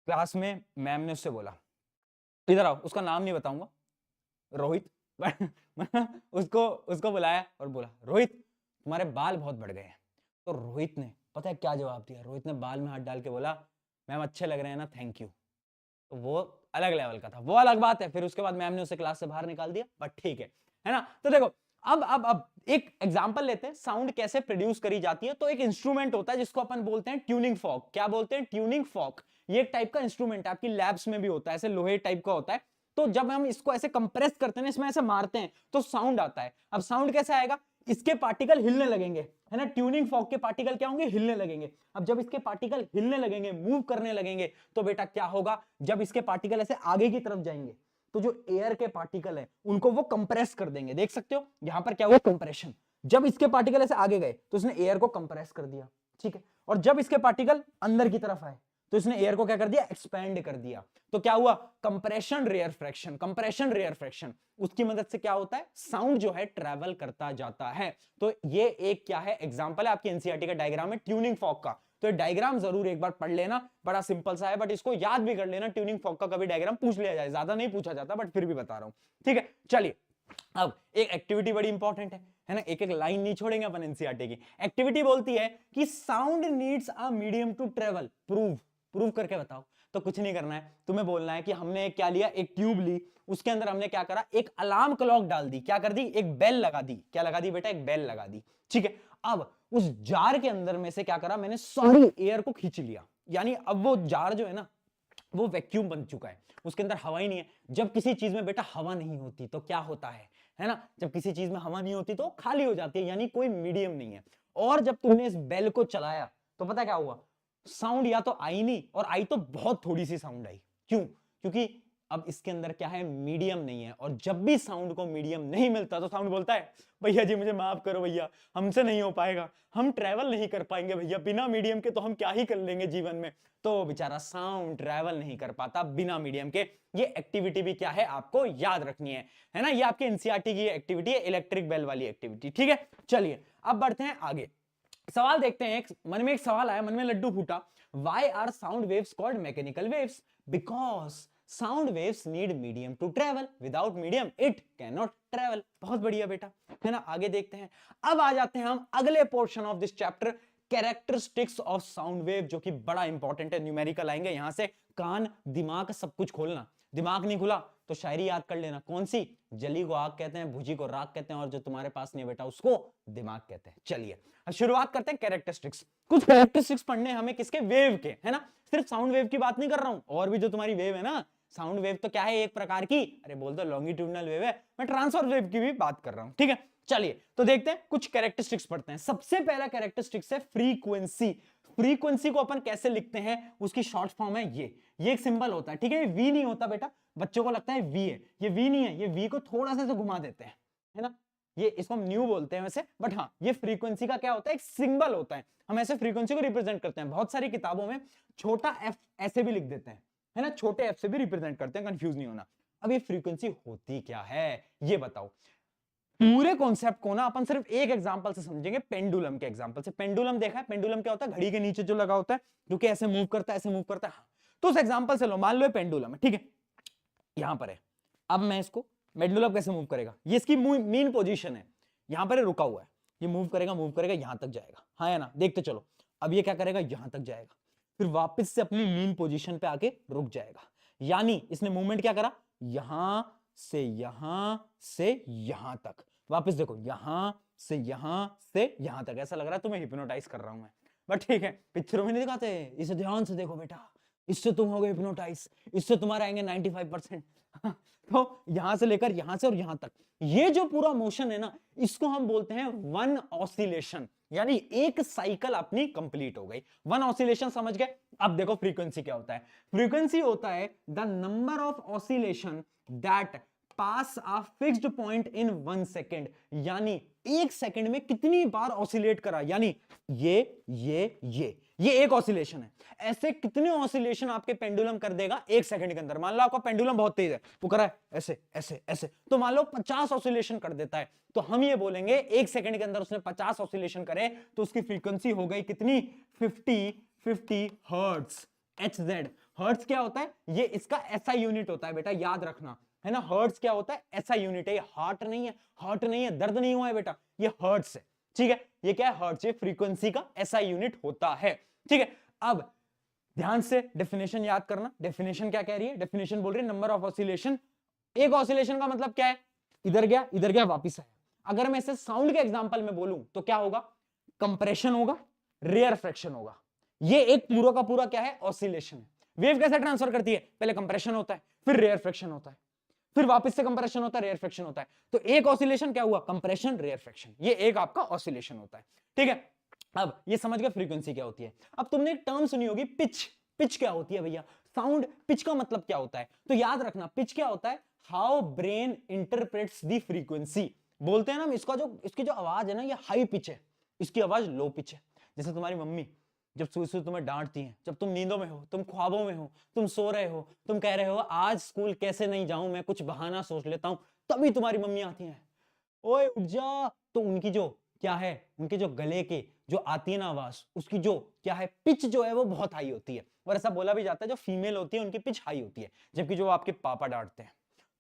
क्लास में मैम ने उससे बोला, इधर आओ, उसका नाम नहीं बताऊंगा, रोहित। उसको उसको बुलाया और बोला, रोहित तुम्हारे बाल बहुत बढ़ गए हैं। तो रोहित ने पता है क्या जवाब दिया, रोहित ने बाल में हाथ डाल के बोला, मैम अच्छे लग रहे हैं ना, थैंक यू। तो वो अलग लेवल का था, वो अलग बात है। फिर उसके बाद मैम ने उसे क्लास से बाहर निकाल दिया, बट ठीक है ना। तो देखो अब एक एग्जांपल लेते हैं, साउंड कैसे प्रोड्यूस करी जाती है। तो एक इंस्ट्रूमेंट होता है जिसको अपन बोलते हैं ट्यूनिंग फॉर्क। क्या बोलते हैं, ट्यूनिंग फॉर्क। ये एक टाइप का इंस्ट्रूमेंट है, आपकी लैब्स में भी होता है, ऐसे लोहे टाइप का होता है। तो जब हम इसको ऐसे कंप्रेस करते हैं, इसमें ऐसे मारते हैं तो साउंड आता है। अब साउंड कैसे आएगा, इसके पार्टिकल हिलने लगेंगे, है ना, ट्यूनिंग फॉर्क के पार्टिकल क्या होंगे, हिलने लगेंगे। अब जब इसके पार्टिकल हिलने लगेंगे, मूव करने लगेंगे, तो बेटा क्या होगा, जब इसके पार्टिकल ऐसे आगे की तरफ जाएंगे तो जो एयर के पार्टिकल है उनको वो कंप्रेस कर देंगे। देख सकते हो यहां पर क्या हुआ, कंप्रेशन। जब इसके पार्टिकल ऐसे आगे गए तो इसने एयर को कंप्रेस कर दिया, ठीक है। और जब इसके पार्टिकल अंदर की तरफ आए तो इसने एयर को क्या कर दिया, एक्सपैंड कर दिया। तो क्या हुआ, compression rarefaction, compression rarefaction. उसकी मदद से क्या होता है, साउंड जो है ट्रैवल करता जाता है। तो ये एक क्या है, एग्जांपल है आपकी एनसीईआरटी का डायग्राम है ट्यूनिंग फॉर्क का। तो डायग्राम जरूर एक बार पढ़ लेना, बड़ा सिंपल सा है, बट इसको याद भी कर लेना। ट्यूनिंग फॉर्क का कभी डायग्राम पूछ लिया जाए, ज्यादा नहीं पूछा जाता, बट फिर भी बता रहा हूं, ठीक है। चलिए अब एक एक्टिविटी बड़ी इंपॉर्टेंट है ना, एक एक लाइन नहीं छोड़ेंगे अपन एनसीईआरटी की। एक्टिविटी बोलती है कि sound needs a medium to travel, prove करके बताओ। तो कुछ नहीं करना है, तुम्हें बोलना है कि हमने क्या लिया, एक ट्यूब ली, उसके अंदर हमने क्या करा, एक अलार्म क्लॉक डाल दी, क्या कर दी, एक बेल लगा दी। क्या लगा दी बेटा, एक बेल लगा दी, ठीक है। अब उस जार के अंदर में से क्या करा, मैंने सारी एयर को खींच लिया। यानी अब वो जार जो है ना, वो वैक्यूम बन चुका है, उसके अंदर हवा ही नहीं है। जब किसी चीज में बेटा हवा नहीं होती तो क्या होता है ना, जब किसी चीज में हवा नहीं होती तो खाली हो जाती है, यानी कोई मीडियम नहीं है। और जब तुमने इस बेल को चलाया तो पता क्या हुआ, साउंड या तो आई नहीं, और आई तो बहुत थोड़ी सी साउंड आई। क्यों, क्योंकि अब इसके अंदर क्या है, मीडियम नहीं है, और जब भी साउंड को मीडियम नहीं मिलता तो साउंड बोलता है भैया जी मुझे माफ करो भैया, हमसे नहीं हो पाएगा, हम ट्रैवल नहीं कर पाएंगे भैया, बिना मीडियम के तो हम क्या ही कर लेंगे जीवन में। तो बेचारा साउंड ट्रैवल नहीं कर पाता बिना मीडियम के। ये एक्टिविटी भी क्या है आपको याद रखनी है ना, ये आपके एनसीईआरटी की एक्टिविटी है, इलेक्ट्रिक बेल वाली एक्टिविटी, ठीक है। चलिए अब बढ़ते हैं आगे, सवाल देखते हैं। मन में एक सवाल आया, मन में लड्डू फूटा, why are sound waves called mechanical waves? Because sound waves need medium to travel, without medium it can not travel. बहुत बढ़िया बेटा, है ना। आगे देखते हैं, अब आ जाते हैं हम अगले portion of this chapter, characteristics of sound wave, जो कि बड़ा इंपॉर्टेंट है। न्यूमेरिकल आएंगे यहां से, कान दिमाग सब कुछ खोलना, दिमाग नहीं खुला तो शायरी याद कर लेना, कौन सी, जली को आग कहते हैं, भुजी को राख कहते हैं, और जो तुम्हारे पास नहीं है बेटा उसको दिमाग कहते हैं। चलिए अब शुरुआत करते हैं कैरेक्टरिस्टिक्स। कुछ कैरेक्टरिस्टिक्स पढ़ने हमें किसके, वेव के, है ना। सिर्फ साउंड वेव की बात नहीं कर रहा हूं, और भी जो तुम्हारी वेव है ना, साउंड वेव तो क्या है, एक प्रकार की, अरे बोल दो लॉन्गिट्यूडनल वेव है, मैं ट्रांसवर्स वेव की भी बात कर रहा हूं, ठीक है। चलिए तो देखते हैं, कुछ कैरेक्टरिस्टिक्स पढ़ते हैं। सबसे पहला कैरेक्टरिस्टिक्स है फ्रीक्वेंसी। फ्रीक्वेंसी को अपन कैसे लिखते हैं, उसकी शॉर्ट फॉर्म है ये एक सिंबल होता है, ठीक है। वी नहीं होता बेटा, बच्चों को लगता है वी है, ये वी नहीं है, ये वी को थोड़ा सा तो घुमा देते हैं, है ना, ये इसको हम न्यू बोलते हैं वैसे, बट हाँ ये फ्रीक्वेंसी का क्या होता है, एक सिंबल होता है, हम ऐसे फ्रीक्वेंसी को रिप्रेजेंट करते हैं। बहुत सारी किताबों में छोटा एफ ऐसे भी लिख देते हैं, है ना, छोटे एफ से भी रिप्रेजेंट करते हैं, कंफ्यूज नहीं होना। अब ये फ्रीक्वेंसी होती क्या है ये बताओ। पूरे कॉन्सेप्ट को ना अपन सिर्फ एक एग्जांपल से समझेंगे, पेंडुलम के एग्जांपल से। पेंडुलम देखा है, पेंडुलम क्या होता है, घड़ी के नीचे जो लगा होता है, जो कि ऐसे मूव करता है, ऐसे मूव करता है। तो उस एग्जांपल से लो, मान लो पेंडुलम है, ठीक है, यहां पर है। अब मैं इसको, पेंडुलम कैसे मूव करेगा, ये इसकी मेन पोजीशन है, यहां पर रुका हुआ है, ये मूव करेगा यहां तक जाएगा, हाँ है ना, देखते चलो। अब ये क्या करेगा, यहां तक जाएगा, फिर वापस से अपनी मेन पोजीशन पे आके रुक जाएगा। यानी इसने मूवमेंट क्या करा, यहां से यहां तक, वापस देखो, यहां से यहां तक। ऐसा लग रहा है तुम्हें हिप्नोटाइज कर रहा हूं मैं, बट ठीक है, पिक्चरों में नहीं दिखाते, इसे ध्यान से देखो बेटा, इससे तुम हो गए हिप्नोटाइज, इससे तुम्हारा आएंगे 95%। तो यहां से लेकर यहां से और यहां तक, ये जो पूरा मोशन है ना, इसको हम बोलते हैं वन ऑसिलेशन, यानी एक साइकिल अपनी कंप्लीट हो गई। वन ऑसिलेशन समझ गए। अब देखो फ्रीक्वेंसी क्या होता है, फ्रीक्वेंसी होता है the number of oscillation that pass a fixed point in 1 second, यानी एक सेकंड में कितनी बार ऑसिलेट करा, यानी ये एक ऑसिलेशन है। ऐसे कितने ऑसिलेशन आपके पेंडुलम कर देगा एक सेकंड के अंदर। मान लो आपका पेंडुलम बहुत तेज है, वो कर रहा है ऐसे ऐसे ऐसे, तो मान लो 50 ऑसिलेशन कर देता है, तो हम ये बोलेंगे एक सेकंड के अंदर उसने 50 ऑसिलेशन करे, तो उसकी फ्रीक्वेंसी हो गई कितनी, 50 हर्ट्ज। HZ, हर्ट्ज क्या होता है, ये इसका SI यूनिट होता है बेटा, याद रखना, है ना। हर्ट्ज क्या होता है, SI यूनिट है, ये हार्ट नहीं है, दर्द नहीं हुआ है बेटा, ये हर्ट्ज है, ठीक है। ये क्या है, हर्ट्ज, ये फ्रीक्वेंसी का SI यूनिट होता है, ठीक है। अब ध्यान से डेफिनेशन याद करना, डेफिनेशन क्या कह रही है, डेफिनेशन बोल रही है नंबर ऑफ ऑसिलेशन। एक ऑसिलेशन का मतलब क्या है, इधर गया वापिस आया। अगर मैं इसे साउंड के एग्जांपल में बोलूं तो क्या होगा, कंप्रेशन होगा, रेयर फ्रैक्शन होगा। ये एक पूरा का पूरा क्या है, ऑसिलेशन है। वेव कैसे ट्रांसफर करती है, पहले कंप्रेशन होता है, फिर रेयर फ्रैक्शन होता है, फिर वापस से कंप्रेशन होता है, रेयर फ्रैक्शन होता है। तो एक ऑसिलेशन क्या हुआ, कंप्रेशन रेयर फ्रैक्शन, ये एक आपका ऑसिलेशन होता है, ठीक है। अब ये समझ गए फ्रीक्वेंसी क्या होती है। अब तुमने एक टर्म सुनी होगी, पिच। पिच क्या होती है भैया, साउंड पिच का मतलब क्या होता है, तो याद रखना पिच क्या होता है, how brain interprets the frequency. बोलते हैं ना, इसकी जो आवाज है ना, ये हाई पिच है, इसकी आवाज लो पिच है। जैसे तुम्हारी मम्मी जब सुबह तुम्हें डांटती हैं, जब तुम नींदों में हो, तुम ख्वाबों में हो, तुम सो रहे हो, तुम कह रहे हो आज स्कूल कैसे नहीं जाऊं, मैं कुछ बहाना सोच लेता हूं, तभी तुम्हारी मम्मी आती है, ओए उठ जा। तो उनकी जो क्या है, उनके जो गले के जो आती है ना आवाज, उसकी जो क्या है, पिच जो है वो बहुत हाई होती है। और ऐसा बोला भी जाता है जो फीमेल होती है उनकी पिच हाई होती है, जबकि जो आपके पापा डांटते हैं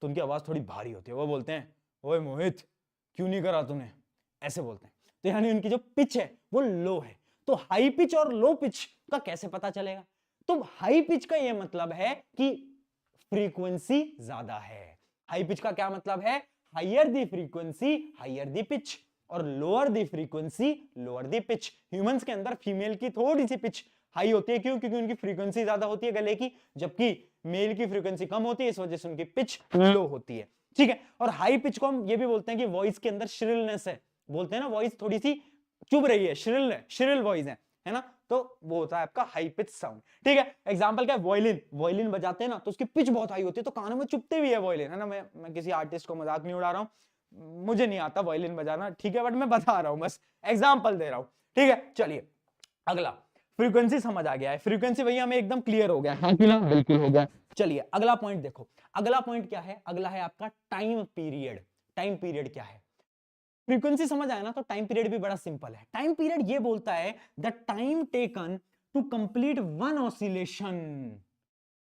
तो उनकी आवाज थोड़ी भारी होती है, वो बोलते हैं ओए मोहित क्यों नहीं करा तूने, ऐसे बोलते हैं। तो यानी उनकी जो पिच है वो लो है। तो हाई पिच और लो पिच का कैसे पता चलेगा, तो हाई पिच का ये मतलब है कि फ्रीक्वेंसी ज्यादा है। हाई पिच का क्या मतलब है, higher the frequency higher the pitch, और lower the frequency lower the pitch. Humans के अंदर फीमेल की थोड़ी सी पिच हाई होती है, क्यों, क्योंकि उनकी फ्रीक्वेंसी ज्यादा होती है गले की, जबकि मेल की फ्रीक्वेंसी कम होती है, इस वजह से उनकी पिच लो होती है, ठीक है। और हाई पिच को हम ये भी बोलते हैं कि वॉइस के अंदर श्रिलनेस है, बोलते हैं ना वॉइस थोड़ी सी चुभ रही है, श्रिल वॉइस है है ना, तो वो होता है आपका हाई पिच साउंड। ठीक है, एग्जांपल क्या है, वायलिन, वायलिन बजाते हैं ना तो उसकी पिच बहुत हाई होती है तो कानों में चुभते भी है वायलिन, है ना। मैं किसी आर्टिस्ट को मजाक नहीं उड़ा रहा हूं, मुझे नहीं आता वायलिन बजाना, ठीक है, बट मैं बता रहा हूं, बस एग्जाम्पल दे रहा हूं। ठीक है, चलिए अगला, फ्रीक्वेंसी समझ आ गया है, फ्रीक्वेंसी भैया हमें एकदम क्लियर हो गया है, हाँ कि ना, बिल्कुल हो गया। चलिए अगला पॉइंट देखो, अगला पॉइंट क्या है, अगला है आपका टाइम पीरियड। टाइम पीरियड क्या है, फ्रीक्वेंसी समझ आया ना, तो टाइम पीरियड भी बड़ा सिंपल है। टाइम पीरियड ये बोलता है the time taken to complete one oscillation,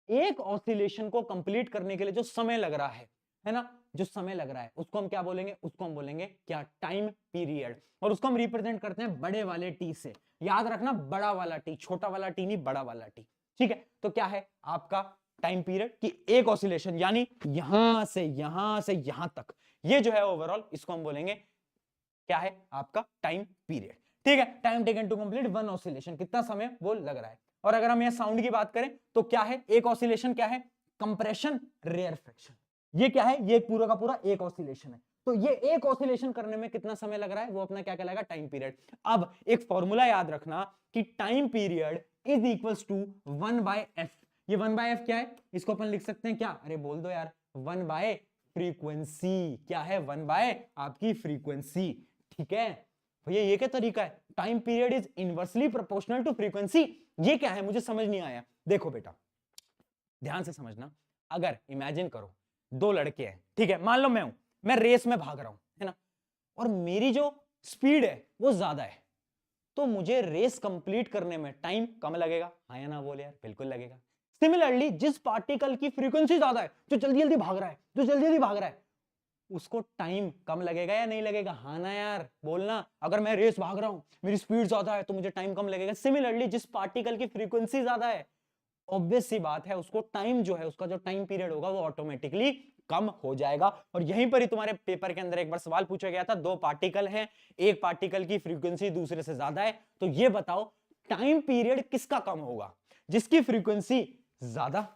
एक ऑसिलेशन को कंप्लीट करने के लिए जो समय लग रहा है ना, जो समय लग रहा है उसको हम क्या बोलेंगे, उसको हम बोलेंगे क्या, टाइम पीरियड। और उसको हम रिप्रेजेंट करते हैं बड़े वाले टी से, याद रखना बड़ा वाला टी, छोटा वाला टी नहीं, बड़ा वाला टी। ठीक है, तो क्या है आपका टाइम पीरियड कि एक ऑसिलेशन, यानी यहां से यहां तक, ये जो है ओवरऑल, इसको हम बोलेंगे क्या है आपका टाइम पीरियड। ठीक है, time taken to complete one oscillation, कितना समय वो लग रहा है। और अगर हम यहां साउंड की बात करें तो क्या है, एक ऑसिलेशन क्या है, कंप्रेशन रेयरफेक्शन, ये क्या है, ये पूरा का पूरा एक ऑसिलेशन है। तो ये एक ऑसिलेशन करने में कितना समय लग रहा है, वो अपना क्या कहलाएगा, टाइम पीरियड। अब एक फॉर्मूला याद रखना कि time period is equals to 1/f। ये 1/f क्या है, इसको अपन लिख सकते हैं क्या, अरे बोल दो यार, 1 फ्रीक्वेंसी। क्या है, 1 आपकी फ्रीक्वेंसी। ठीक है भैया, ये क्या तरीका है, time period is inversely proportional to frequency, ये क्या है, मुझे समझ नहीं आया। देखो बेटा ध्यान से समझना, अगर इमेजिन करो दो लड़के हैं, ठीक है, मान लो मैं रेस में भाग रहा हूं, है ना, और मेरी जो स्पीड है वो ज्यादा है, तो मुझे रेस कंप्लीट करने में टाइम कम लगेगा, हाँ या ना बोले यार, बिल्कुल लगेगा। सिमिलरली जिस पार्टिकल की फ्रीक्वेंसी ज्यादा है, जो जल्दी जल्दी भाग रहा है, जो जल्दी जल्दी भाग रहा है, उसको टाइम कम लगेगा या नहीं लगेगा, हाँ ना यार बोलना। अगर मैं रेस भाग रहा हूं, मेरी स्पीड ज्यादा है, तो मुझे टाइम कम लगेगा। सिमिलरली जिस पार्टिकल की फ्रीक्वेंसी ज्यादा है, ऑब्वियस सी बात है, उसको टाइम जो है, उसका जो टाइम पीरियड होगा वो ऑटोमेटिकली कम हो जाएगा। और यहीं पर ही तुम्हारे पेपर के अंदर एक बार सवाल पूछा गया था, दो पार्टिकल हैं, एक पार्टिकल की फ्रीक्वेंसी दूसरे से ज्यादा है, तो ये बताओ टाइम पीरियड किसका कम होगा, जिसकी फ्रीक्वेंसी ज्यादा,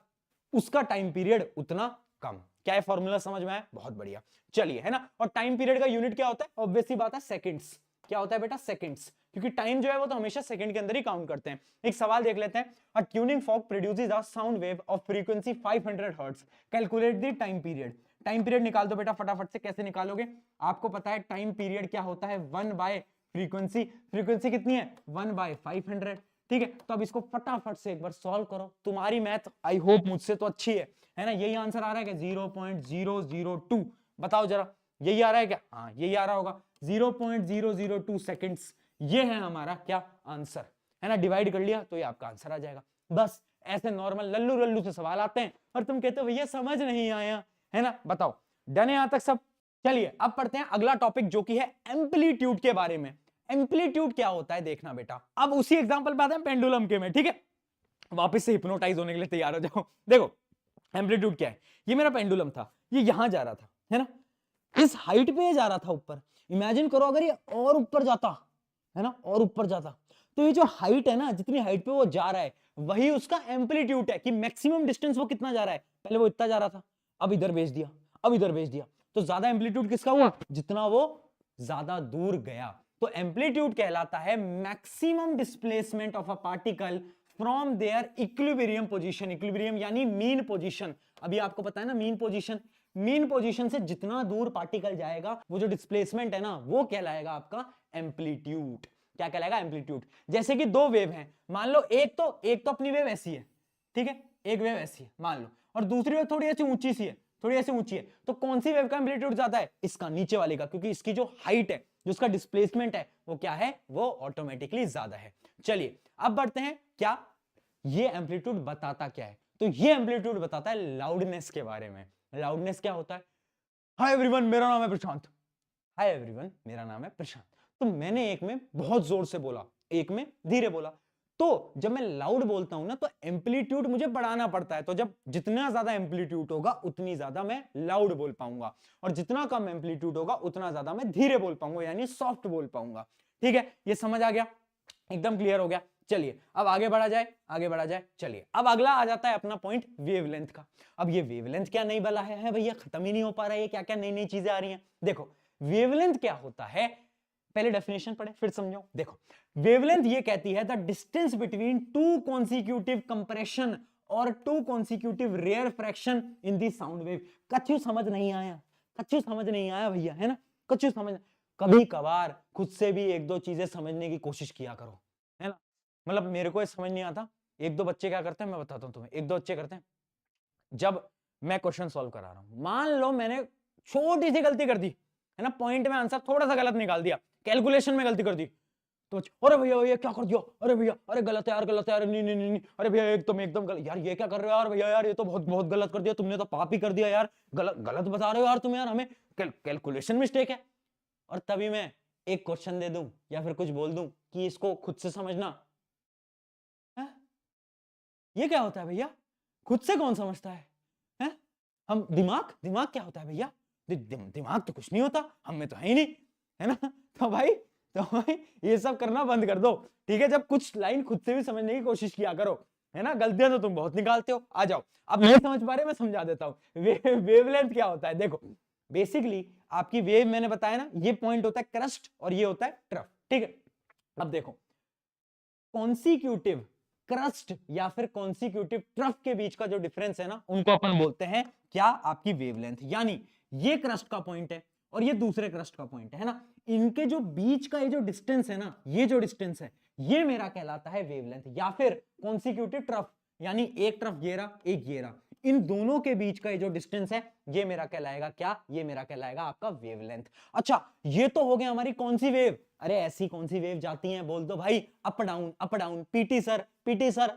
उसका टाइम पीरियड उतना कम। क्या है फॉर्मूला समझ में आया, बहुत बढ़िया। चलिए, है ना, और टाइम पीरियड का यूनिट क्या होता है, ऑब्वियस सी बात है सेकंड्स। क्या होता है बेटा, सेकंड्स, क्योंकि टाइम जो है वो तो हमेशा सेकंड के अंदर ही काउंट करते हैं। एक सवाल देख लेते हैं, a tuning fork produces a sound wave of frequency 500 hertz, calculate the time period. Time period निकाल दो बेटा फटाफट से, कैसे निकालोगे, आपको पता है टाइम पीरियड क्या होता है, 1/फ्रीक्वेंसी, फ्रीक्वेंसी कितनी है 1/500। ठीक है, तो अब इसको फटाफट से एक बार सॉल्व करो, तुम्हारी मैथ आई होप मुझसे तो अच्छी है ना। यही आंसर आ रहा है क्या, 0.002, बताओ जरा, यही आ रहा है क्या, हाँ यही आ रहा होगा, 0.002 सेकेंड्स, ये है हमारा क्या आंसर, है ना। डिवाइड कर लिया तो ये आपका आंसर आ जाएगा। बस ऐसे नॉर्मल लल्लू लल्लू से सवाल आते हैं और तुम कहते हो भैया समझ नहीं आया, है ना। बताओ डन है यहां तक सब। चलिए अब पढ़ते हैं अगला टॉपिक जो कि है एम्पलीट्यूड के बारे में। एम्पलीट्यूड क्या होता है देखना बेटा, अब उसी एग्जांपल पे आते हैं पेंडुलम के में, ठीक है, वापस से हिप्नोटाइज होने के लिए तैयार हो जाओ। देखो एम्पलीट्यूड क्या है, ये मेरा पेंडुलम था, ये यहां जा रहा था, है ना, इस हाइट पे जा रहा था ऊपर। इमेजिन करो अगर ये और ऊपर जाता, है ना, और ऊपर जाता, तो ये जो हाइट है ना, जितनी हाइट पे वो जा रहा है वही उसका एम्पलीट्यूड है, कि मैक्सिमम डिस्टेंस वो कितना जा रहा है। पहले वो इतना जा रहा था, अब इधर भेज दिया, अब इधर भेज दिया, तो ज्यादा एम्पलीट्यूड किसका हुआ, जितना वो ज्यादा दूर गया। तो एम्पलीट्यूड कहलाता है maximum displacement of a particle from their equilibrium position. Equilibrium यानी मीन पोजीशन, अभी आपको पता है ना मीन पोजीशन, मीन पोजीशन से जितना दूर पार्टिकल जाएगा वो जो डिस्प्लेसमेंट है ना वो कहलाएगा आपका एम्पलीट्यूड। क्या कहलाएगा, एम्पलीट्यूड। जैसे कि दो वेव हैं, मान लो एक तो अपनी वेव ऐसी है, ठीक है, एक वेव ऐसी है मान लो, और दूसरी वेव थोड़ी ऐसी ऊंची सी है, थोड़ी ऐसी ऊंची है, तो कौन सी वेव का एम्पलीट्यूड ज्यादा है, इसका, नीचे वाले का, क्योंकि इसकी जो हाइट है, जो उसका डिस्प्लेसमेंट है वो क्या है, वो ऑटोमेटिकली ज्यादा है। चलिए अब बढ़ते हैं, क्या ये एम्पलीट्यूड बताता क्या है, तो ये एम्पलीट्यूड बताता है लाउडनेस के बारे में। लाउडनेस क्या होता है, हाय एवरीवन मेरा नाम है प्रशांत, हाय एवरीवन मेरा नाम है प्रशांत, तो मैंने एक में बहुत जोर से बोला, एक में धीरे बोला, तो जब मैं लाउड बोलता हूं ना तो एम्पलीट्यूड मुझे बढ़ाना पड़ता है, तो जब जितना ज्यादा एम्पलीट्यूड होगा उतनी ज्यादा मैं लाउड बोल पाऊंगा, और जितना कम एम्पलीट्यूड होगा उतना ज्यादा मैं धीरे बोल पाऊंगा, यानी सॉफ्ट बोल पाऊंगा। ठीक है, ये समझ आ गया, एकदम क्लियर हो गया। चलिए अब आगे बढ़ा जाए, आगे बढ़ा जाए। चलिए अब अगला आ जाता है अपना पॉइंट वेवलेंथ का। अब ये वेवलेंथ क्या नहीं बला है भैया, खत्म ही नहीं हो पा रहा है, ये क्या क्या नई नई चीजें आ रही हैं। देखो वेवलेंथ क्या होता है, पहले डेफिनेशन पढ़े फिर समझो। देखो वेवलेंथ ये कहती है the distance between two consecutive compression और two consecutive rarefaction in the sound wave. कछु समझ नहीं आया, कछु समझ नहीं आया भैया, है ना, कछु समझ। कभी कभार खुद से भी एक दो चीजें समझने की कोशिश किया करो, है ना। मतलब मेरे को समझ नहीं आता, एक दो बच्चे क्या करते हैं मैं बताता हूं तुम्हें। एक दो बच्चे करते हैं, जब मैं क्वेश्चन सॉल्व करा रहा हूं, मान लो मैंने छोटी सी गलती कर दी, है ना, पॉइंट में आंसर थोड़ा सा गलत निकाल दिया, कैलकुलेशन में गलती कर दी, तो अरे भैया ये क्या कर दिया, अरे भैया अरे गलत है यार, गलत है यार, नहीं नहीं नहीं, अरे भैया एकदम गलत यार, ये क्या कर रहे हो यार भैया, यार ये तो बहुत बहुत गलत कर दिया तुमने, तो पाप ही कर दिया यार, गलत गलत बता रहे हो यार तुम यार, हमें कैलकुलेशन मिस्टेक है। और तभी मैं एक क्वेश्चन दे दूं या फिर कुछ बोल दूं कि इसको खुद से समझना है? ये क्या होता है भैया, खुद से कौन समझता है? हम दिमाग, दिमाग क्या होता है भैया? दिमाग तो कुछ नहीं होता, हम में तो है ही नहीं, है ना। तो भाई ये सब करना बंद कर दो, ठीक है। जब कुछ लाइन खुद से भी समझने की कोशिश किया करो, है ना। गलतियां तो तुम बहुत निकालते हो। आ जाओ, अब नहीं समझ पा रहे मैं समझा देता हूं। वेवलेंथ क्या होता है? देखो बेसिकली आपकी वेव, मैंने बताया ना, ये पॉइंट होता है क्रस्ट और ये होता है ट्रफ, ठीक है। अब देखो कॉन्सिक्यूटिव क्रस्ट या फिर कॉन्सिक्यूटिव ट्रफ के बीच का जो डिफरेंस है ना, उनको अपन बोलते हैं क्या? आपकी वेवलेंथ। यानी ये क्रस्ट का पॉइंट है और ये दूसरे क्रस्ट का पॉइंट है ना, इनके जो बीच का ये जो डिस्टेंस है ना, ये जो डिस्टेंस है ये मेरा कहलाता है वेवलेंथ। या फिर कॉन्सिक्यूटिव ट्रफ, यानी एक ट्रफ ये रहा एक ये रहा, इन दोनों के बीच का ये जो डिस्टेंस है ये मेरा कहलाएगा क्या? ये मेरा कहलाएगा आपका वेवलेंथ। अच्छा ये तो हो गया हमारी कौन सी वेव। अरे ऐसी कौन सी वेव जाती हैं बोल दो भाई? Up down up down. PT sir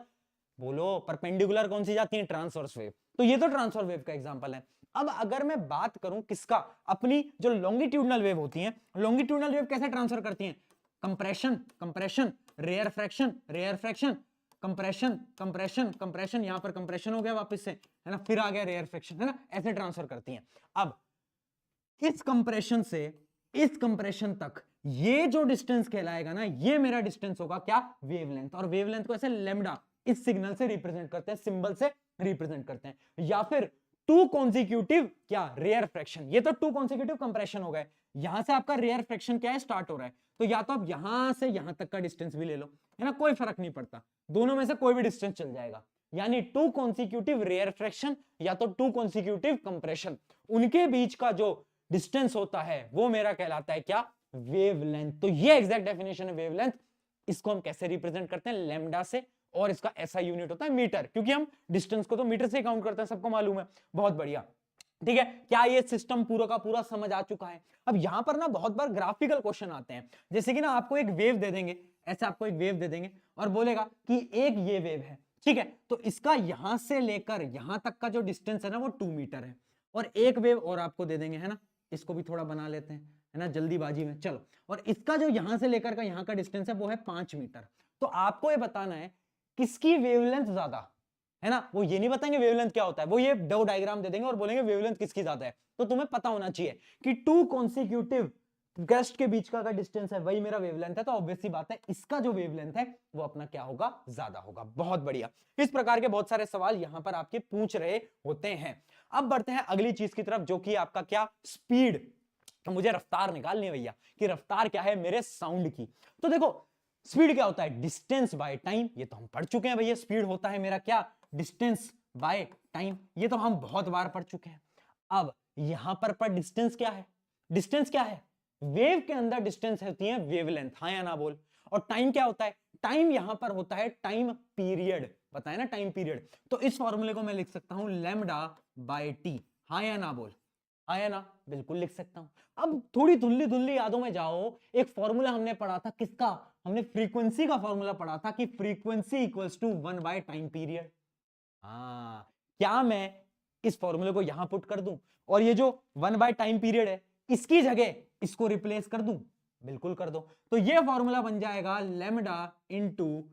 बोलो परपेंडिकुलर कौन सी जाती है? Transverse wave. तो ये तो ट्रांसवर्स वेव का एग्जांपल है। अब अगर मैं बात करूं किसका, अपनी जो लॉन्गिट्यूडनल वेव होती है, लॉन्गिट्यूडनल वेव कैसे ट्रांसफर करती हैं? Compression compression, rarefaction rarefaction, compression compression compression, यहां पर कंप्रेशन हो गया वापस से, है ना, फिर आ गया रेयर फ्रैक्शन, है ना, ऐसे ट्रांसफर करती हैं। अब इस कंप्रेशन से इस कंप्रेशन तक ये जो डिस्टेंस कहलाएगा ना, ये मेरा डिस्टेंस होगा क्या? वेवलेंथ। और वेवलेंथ को ऐसे लैम्डा इस सिग्नल से रिप्रेजेंट करते हैं, सिंबल से रिप्रेजेंट करते हैं। या फिर टू कॉन्सिक्यूटिव क्या? Rarefaction. ये तो टू कॉन्सिक्यूटिव कंप्रेशन हो गए, यहां से आपका रेयर फ्रैक्शन क्या है? स्टार्ट हो रहा है। तो या तो आप यहां से यहां तक का डिस्टेंस भी ले लो, है ना, कोई फर्क नहीं पड़ता, दोनों में से कोई भी डिस्टेंस चल जाएगा। यानी टू कॉन्सिक्यूटिव रेयर फ्रैक्शन या तो टू कॉन्सिक्यूटिव कंप्रेशन, उनके बीच का जो डिस्टेंस होता है वो मेरा कहलाता है क्या? वेवलेंथ। तो ये एग्जैक्ट डेफिनेशन है वेवलेंथ। इसको हम कैसे रिप्रेजेंट करते हैं? लैम्डा से, और इसका ऐसा यूनिट होता है मीटर, क्योंकि हम डिस्टेंस को तो मीटर से काउंट करते हैं, सबको मालूम है। बहुत बढ़िया, ठीक है। क्या ये सिस्टम पूरा का पूरा समझ आ चुका है? अब यहां पर ना बहुत बार ग्राफिकल क्वेश्चन आते हैं, जैसे कि ना आपको एक वेव दे देंगे, ऐसे आपको एक वेव दे देंगे और बोलेगा कि एक ये वेव है, ठीक है, तो इसका यहां से लेकर यहां तक का जो डिस्टेंस है ना वो 2 मीटर है। और एक वेव और आपको दे देंगे, है ना, इसको भी थोड़ा बना लेते हैं, है ना, जल्दीबाजी में, चलो। और इसका जो यहां से लेकर का यहां का डिस्टेंस है वो है 5 मीटर। तो आपको ये बताना है किसकी वेवलेंथ ज्यादा है ना। वो ये नहीं बताएंगे वेवलेंथ क्या होता है, वो ये दो डायग्राम दे देंगे और बोलेंगे वेवलेंथ किसकी ज्यादा है। तो तुम्हें पता होना चाहिए कि टू कॉन्सिक्यूटिव क्रस्ट के बीच का डिस्टेंस है वही मेरा वेवलेंथ है। तो ऑब्वियस सी बात है इसका जो वेवलेंथ है वो अपना क्या होगा? ज्यादा होगा। बहुत बढ़िया। इस प्रकार के बहुत सारे सवाल यहां पर आपके पूछ रहे होते हैं। अब बढ़ते हैं अगली चीज की तरफ, जो कि आपका क्या? स्पीड। तो मुझे रफ्तार निकालनी है भैया कि रफ्तार क्या है मेरे साउंड की। तो देखो स्पीड क्या होता है? Distance by time. ये तो हम पढ़ चुके हैं भैया, स्पीड होता है मेरा क्या? Distance by time. ये तो हम बहुत बार पढ़ चुके हैं। अब यहां पर डिस्टेंस क्या है? डिस्टेंस क्या है? वेव के अंदर डिस्टेंस होती है वेवलेंथ, हाँ या ना बोल। और टाइम क्या होता है? टाइम यहां पर होता है टाइम पीरियड, पता है ना, टाइम पीरियड। तो इस फॉर्मूले को मैं लिख सकता हूं लैम्डा बाय टी, हाँ या ना बोल? हाँ या ना? बिल्कुल लिख सकता हूं। अब थोड़ी धुल्ली धुल्ली यादों में जाओ, एक फॉर्मूला हमने पढ़ा था, किसका? हमने फ्रीक्वेंसी का फॉर्मूला पढ़ा था कि frequency equals to 1 by time period. हाँ, क्या मैं इस फॉर्मूले को यहां पुट कर दूं और ये जो 1 बाय टाइम पीरियड है इसकी जगह इसको रिप्लेस कर दूं? बिल्कुल कर दो। तो ये फॉर्मूला बन जाएगा लैम्डा इनटू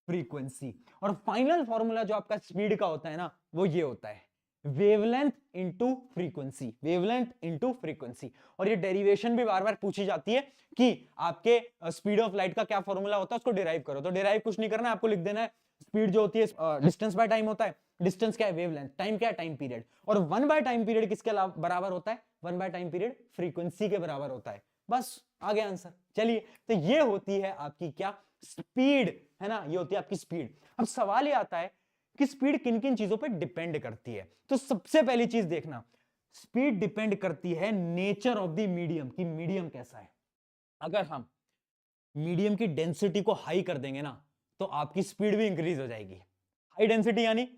फ्रीक्वेंसी। और फाइनल फॉर्मूला जो आपका स्पीड का होता है ना, वो ये होता है wavelength into frequency, wavelength into frequency. और ये डेरिवेशन भी बार बार पूछी जाती है कि आपके स्पीड ऑफ लाइट का क्या फॉर्मूला होता है, उसको डिराइव करो। तो डिराइव कुछ नहीं करना है, आपको लिख देना है स्पीड जो होती है डिस्टेंस बाय टाइम होता है, डिस्टेंस क्या है? वेवलेंथ, टाइम क्या है? Time period. और 1 बाय टाइम पीरियड किसके बराबर होता है? 1 बाय टाइम पीरियड फ्रीक्वेंसी के बराबर होता है। बस आ गया आंसर। चलिए, तो ये होती है आपकी क्या स्पीड, है ना, ये होती है आपकी स्पीड। अब सवाल ये आता है कि स्पीड किन किन चीजों पे डिपेंड करती है। तो सबसे पहली चीज देखना, स्पीड डिपेंड करती है नेचर ऑफ द मीडियम, कि मीडियम कैसा है। अगर हम मीडियम की डेंसिटी को हाई कर देंगे ना, तो आपकी स्पीड भी इंक्रीज हो जाएगी। हाई डेंसिटी यानी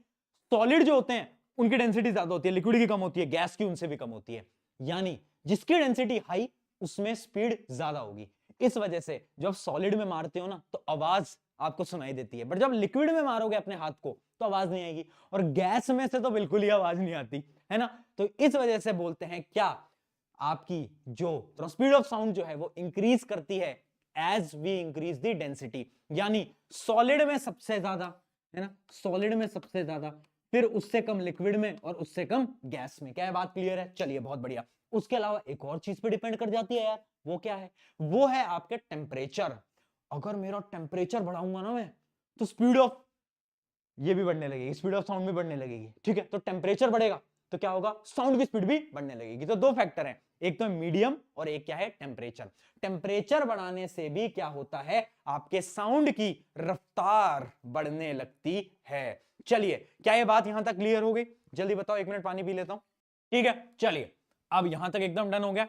सॉलिड जो होते हैं उनकी डेंसिटी ज्यादा होती है, लिक्विड की कम होती है, गैस की उनसे भी कम होती है। यानी जिसकी डेंसिटी हाई उसमें स्पीड ज्यादा होगी। इस वजह से जब सॉलिड में मारते हो ना तो आवाज आपको सुनाई देती है, बट जब लिक्विड में मारोगे अपने हाथ को तो आवाज नहीं आएगी, और गैस में से तो बिल्कुल ही आवाज नहीं आती, है ना। तो इस वजह से बोलते हैं क्या, आपकी जो स्पीड ऑफ साउंड जो है वो इंक्रीज करती है as we increase the density. यानी सॉलिड में सबसे ज्यादा, है ना, सॉलिड में सबसे ज्यादा, फिर उससे कम लिक्विड में, और उससे कम गैस में। क्या है, बात क्लियर है? चलिए, बहुत बढ़िया। उसके अलावा एक और चीज पे डिपेंड कर जाती है यार, वो क्या है? वो है आपके टेम्परेचर। अगर मेरा टेम्परेचर बढ़ाऊंगा ना मैं, तो स्पीड ऑफ ये भी बढ़ने लगेगी, स्पीड ऑफ साउंड भी बढ़ने लगेगी, ठीक है। तो टेम्परेचर बढ़ेगा तो क्या होगा, साउंड की स्पीड भी बढ़ने लगेगी। तो दो फैक्टर हैं, एक तो मीडियम और एक क्या है, टेम्परेचर। टेम्परेचर बढ़ाने से भी क्या होता है, आपके साउंड की रफ्तार बढ़ने लगती है। चलिए, क्या ये बात यहां तक क्लियर हो गई? जल्दी बताओ, 1 मिनट पानी पी लेता हूं, ठीक है। चलिए, अब यहां तक एकदम डन हो गया।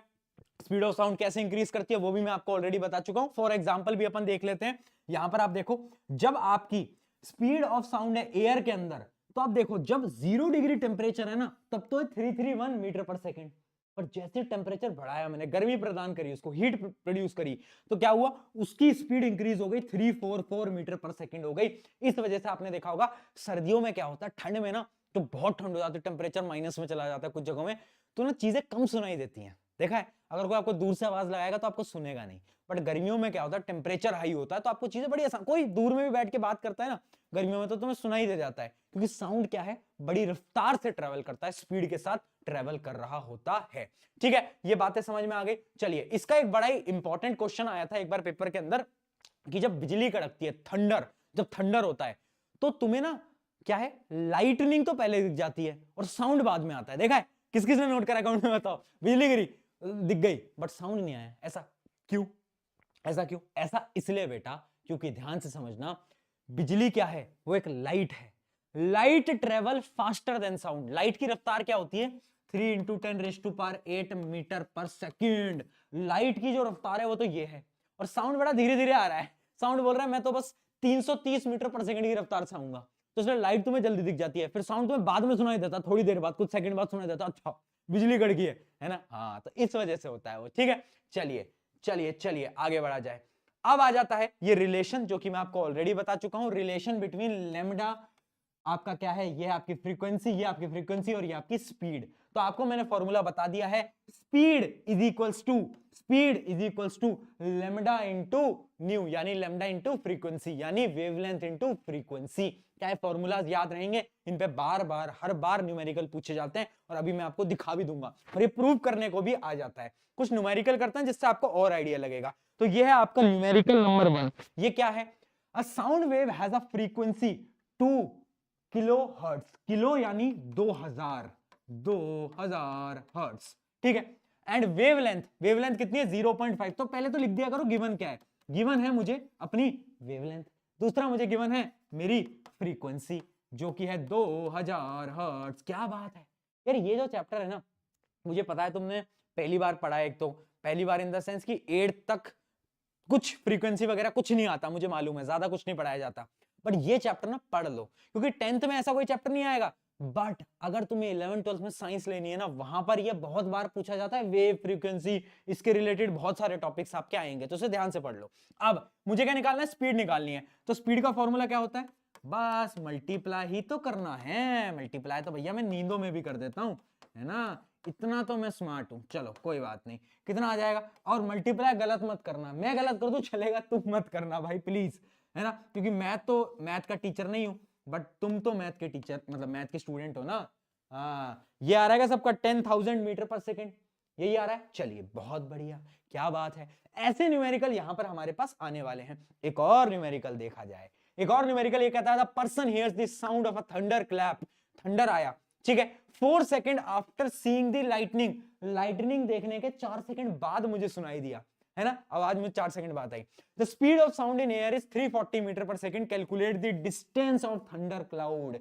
स्पीड ऑफ साउंड कैसे इंक्रीज करती है वो भी मैं आपको ऑलरेडी बता चुका हूं। फॉर एग्जांपल भी अपन देख लेते हैं। यहां पर आप देखो, जब आपकी स्पीड ऑफ साउंड है एयर के अंदर, तो आप देखो जब 0 डिग्री टेम्परेचर है ना, तब तो 331 मीटर पर सेकेंड। पर जैसे टेम्परेचर बढ़ाया, मैंने गर्मी प्रदान करी, उसको हीट प्रोड्यूस करी, तो क्या हुआ, उसकी स्पीड इंक्रीज हो गई, 344 मीटर पर सेकेंड हो गई। इस वजह से आपने देखा होगा सर्दियों में क्या होता है, ठंड में ना तो बहुत ठंड हो जाती है, टेम्परेचर माइनस में चला जाता है कुछ जगहों में, तो ना चीजें कम सुनाई देती हैं। देखा है, अगर कोई आपको दूर से आवाज लगाएगा तो आपको सुनेगा नहीं। बट गर्मियों में क्या होता है, टेम्परेचर हाई होता है तो आपको चीजें बड़ी आसान, कोई दूर में भी बैठ के बात करता है ना गर्मियों में, तो तुम्हें सुनाई दे जाता है, क्योंकि साउंड क्या है, बड़ी रफ्तार से ट्रेवल करता है, स्पीड के साथ ट्रेवल कर रहा होता है। ठीक है, ये बातें समझ में आ गई। चलिए, इसका एक बड़ा ही इंपॉर्टेंट क्वेश्चन आया था एक बार पेपर के अंदर, कि जब बिजली कड़कती है, थंडर, जब थंडर होता है, तो तुम्हें ना क्या है, लाइटनिंग तो पहले दिख जाती है और साउंड बाद में आता है। देखा है, किस किसने नोट करा अकाउंट में, बताओ। बिजली गिरी, दिख गई, बट साउंड नहीं आया। ऐसा क्यों? ऐसा क्यों? ऐसा इसलिए बेटा, क्योंकि ध्यान से समझना, बिजली क्या है, वो एक लाइट है। Light travel faster than sound. Light की रफ्तार क्या होती है, 3 × 10⁸ मीटर पर सेकेंड। लाइट की जो रफ्तार है वो तो ये है, और साउंड बड़ा धीरे धीरे आ रहा है। साउंड बोल रहा है मैं तो बस 330 मीटर पर सेकंड की रफ्तार से आऊंगा, तो इसलिए लाइट तुम्हें जल्दी दिख जाती है, फिर साउंड तुम्हें बाद में सुनाई देता, थोड़ी देर बाद, कुछ सेकंड बाद सुनाई देता, अच्छा बिजली कड़की है ना। हाँ, तो इस वजह से होता है वो, ठीक है। चलिए चलिए चलिए, आगे बढ़ा जाए। अब आ जाता है ये रिलेशन, जो कि मैं आपको ऑलरेडी बता चुका हूं, रिलेशन बिटवीन लैम्डा, आपका क्या है, ये आपकी फ्रीक्वेंसी, ये आपकी फ्रीक्वेंसी, और ये आपकी स्पीड। तो आपको मैंने फॉर्मूला बता दिया है, speed is equals to lambda into nu, यानी लैम्डा इंटू फ्रीक्वेंसी, यानी वेवलेंथ इंटू फ्रीक्वेंसी। क्या है, फॉर्मूलाज याद रहेंगे, इन पे बार बार हर बार न्यूमेरिकल पूछे जाते हैं, और अभी मैं आपको दिखा भी दूंगा, और ये प्रूव करने को भी आ जाता है। कुछ न्यूमेरिकल करते हैं जिससे आपको और आइडिया लगेगा। तो ये है आपका न्यूमेरिकल नंबर 1। ये क्या है, अ sound wave has a frequency 2 kilo hertz. Kilo यानी 2000 हर्ट्ज, ठीक है। एंड वेवलेंथ कितनी है, 0.5। तो पहले तो लिख दिया करो गिवन क्या है। गिवन है मुझे अपनी वेवलेंथ, दूसरा मुझे गिवन है मेरी फ्रीक्वेंसी, जो कि है 2000 हर्ट्ज। क्या बात है यार, ये जो चैप्टर है ना, मुझे पता है तुमने पहली बार पढ़ा है, एक तो पहली बार इन द सेंस कि 8 तक कुछ फ्रीक्वेंसी वगैरह कुछ नहीं आता, मुझे मालूम है, ज्यादा कुछ नहीं पढ़ाया जाता, बट ये चैप्टर ना पढ़ लो, क्योंकि 10th में ऐसा कोई चैप्टर नहीं आएगा। बट अगर तुम्हें 11th 12th में साइंस लेनी है ना, वहां पर ये बहुत बार पूछा जाता है, वेव फ्रीक्वेंसी, इसके रिलेटेड बहुत सारे टॉपिक्स आपके आएंगे, तो उसे ध्यान से पढ़ लो। अब मुझे क्या निकालना है, स्पीड निकालनी है। तो स्पीड का फॉर्मूला क्या होता है, बस मल्टीप्लाई ही तो करना है। मल्टीप्लाई तो भैया मैं नींदों में भी कर देता हूं, है ना, इतना तो मैं स्मार्ट हूं। चलो कोई बात नहीं, कितना आ जाएगा। और मल्टीप्लाई गलत मत करना, मैं गलत कर दूं चलेगा, तुम मत करना भाई प्लीज, है ना, क्योंकि मैं तो मैथ का टीचर नहीं हूं, बट तुम तो मैथ के टीचर, मतलब मैथ के स्टूडेंट हो ना। हाँ, ये आ रहा है सबका 10,000 मीटर पर सेकेंड, यही आ रहा है। चलिए बहुत बढ़िया, क्या बात है। ऐसे न्यूमेरिकल यहां पर हमारे पास आने वाले हैं। एक और न्यूमेरिकल देखा जाए, एक और न्यूमेरिकल ये कहता है, the person hears the sound of a thunder clap. Thunder आया, ठीक है, 4 second after seeing the lightning. Lightning देखने के 4 सेकेंड बाद मुझे सुनाई दिया, है ना। आवाज मुझे 4 सेकंड बाद आई। The speed of sound in air is 340 metre पर second, calculate the distance of thunder cloud.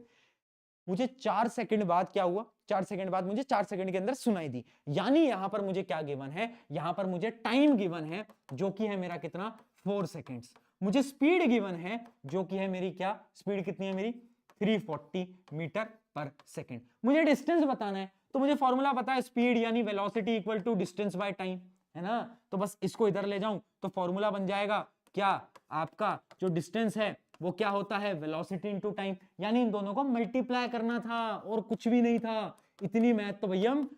मुझे 4 सेकंड बाद क्या हुआ, 4 सेकंड बाद मुझे 4 सेकंड के अंदर सुनाई दी। यानी यहां पर मुझे क्या गिवन है, यहां पर मुझे टाइम गिवन है जो कि है मेरा कितना 4 सेकंड्स। मुझे स्पीड गिवन है जो कि है मेरी क्या, स्पीड कितनी है मेरी 340 मीटर पर सेकंड। मुझे डिस्टेंस बताना है तो मुझे फॉर्मूला पता है, स्पीड यानी velocity equal to distance by time, है ना। तो बस इसको इधर ले जाऊं तो फॉर्मूला बन जाएगा क्या, आपका जो डिस्टेंस है वो क्या होता है, वेलोसिटी इनटू टाइम। यानी इन दोनों को मल्टीप्लाई करना था और कुछ भी नहीं था। इतनी मैथ तो भैया हम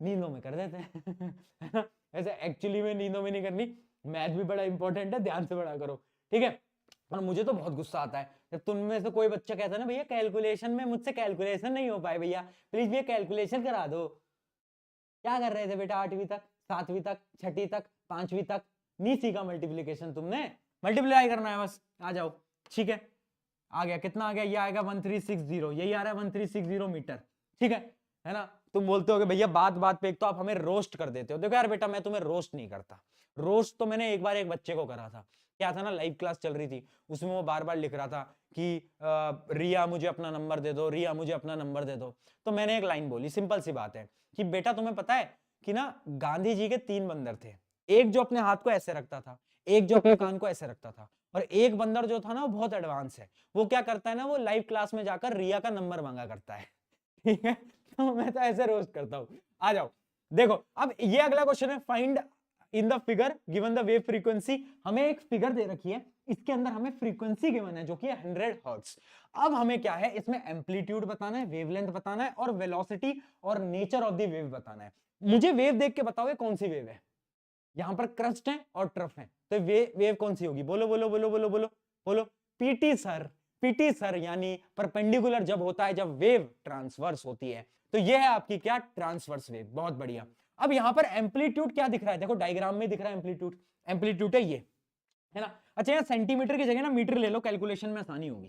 नींदों में कर देते हैं ऐसे एक्चुअली में नींदों में नहीं करनी, मैथ भी बड़ा इंपॉर्टेंट है, ध्यान से पढ़ा करो, ठीक है। और मुझे तो बहुत गुस्सा आता है जब तुम में से कोई बच्चा कहता है ना, भैया कैलकुलेशन में मुझसे कैलकुलेशन नहीं हो पाए, भैया प्लीज भैया कैलकुलेशन करा दो। क्या कर रहे थे बेटा 8वीं तक, 7वीं तक, 6वीं तक, 5वीं तक नहीं सीखा मल्टीप्लिकेशन तुमने, मल्टीप्लाई करना है बस, आ जाओ, ठीक है। आ गया, कितना आ गया, ये आएगा 1360, यही आ रहा है 1360 मीटर, ठीक है ना। तुम बोलते हो कि भैया बात बात पे एक तो आप हमें रोस्ट कर देते हो। देखो यार बेटा, मैं तुम्हें रोस्ट नहीं करता, रोस्ट तो मैंने एक बार एक बच्चे को करा था। क्या था ना, लाइव क्लास चल रही थी, उसमें वो बार बार लिख रहा था कि रिया मुझे अपना नंबर दे दो, रिया मुझे अपना नंबर दे दो। तो मैंने एक लाइन बोली, सिंपल सी बात है कि बेटा तुम्हें पता है कि ना गांधी जी के 3 बंदर थे, एक जो अपने हाथ को ऐसे रखता था, एक जो अपने कान को ऐसे रखता था, और एक बंदर जो था ना वो बहुत एडवांस है। वो क्या करता है ना, वो लाइव क्लास में जाकर रिया का नंबर मांगा करता है, ठीक है। तो मैं तो ऐसे रोस्ट करता हूं। आ जाओ, देखो अब ये अगला क्वेश्चन है, find in the figure given the wave frequency. हमें एक फिगर दे रखी है, इसके अंदर हमें फ्रीक्वेंसी गिवन है जो कि है 100 हर्ट्ज। अब हमें क्या है, इसमें एम्पलीट्यूड बताना है, वेवलेंथ बताना है, और वेलोसिटी और नेचर ऑफ द वेव बताना है। मुझे वेव देख के बताओ कौन सी वेव है। यहां पर क्रस्ट है और ट्रफ है, तो वेव कौन सी होगी, बोलो बोलो बोलो बोलो बोलो बोलो। पीटी सर, पीटी सर यानी परपेंडिकुलर जब होता है, जब वेव ट्रांसवर्स होती है, तो ये है आपकी क्या, ट्रांसवर्स वेव। बहुत बढ़िया। अब यहां पर एम्पलीट्यूड क्या दिख रहा है, देखो डायग्राम में दिख रहा है एम्पलीट्यूड, एम्पलीट्यूड है ये, है ना। अच्छा यहाँ सेंटीमीटर की जगह ना मीटर ले लो, कैलकुलेशन में आसानी होगी,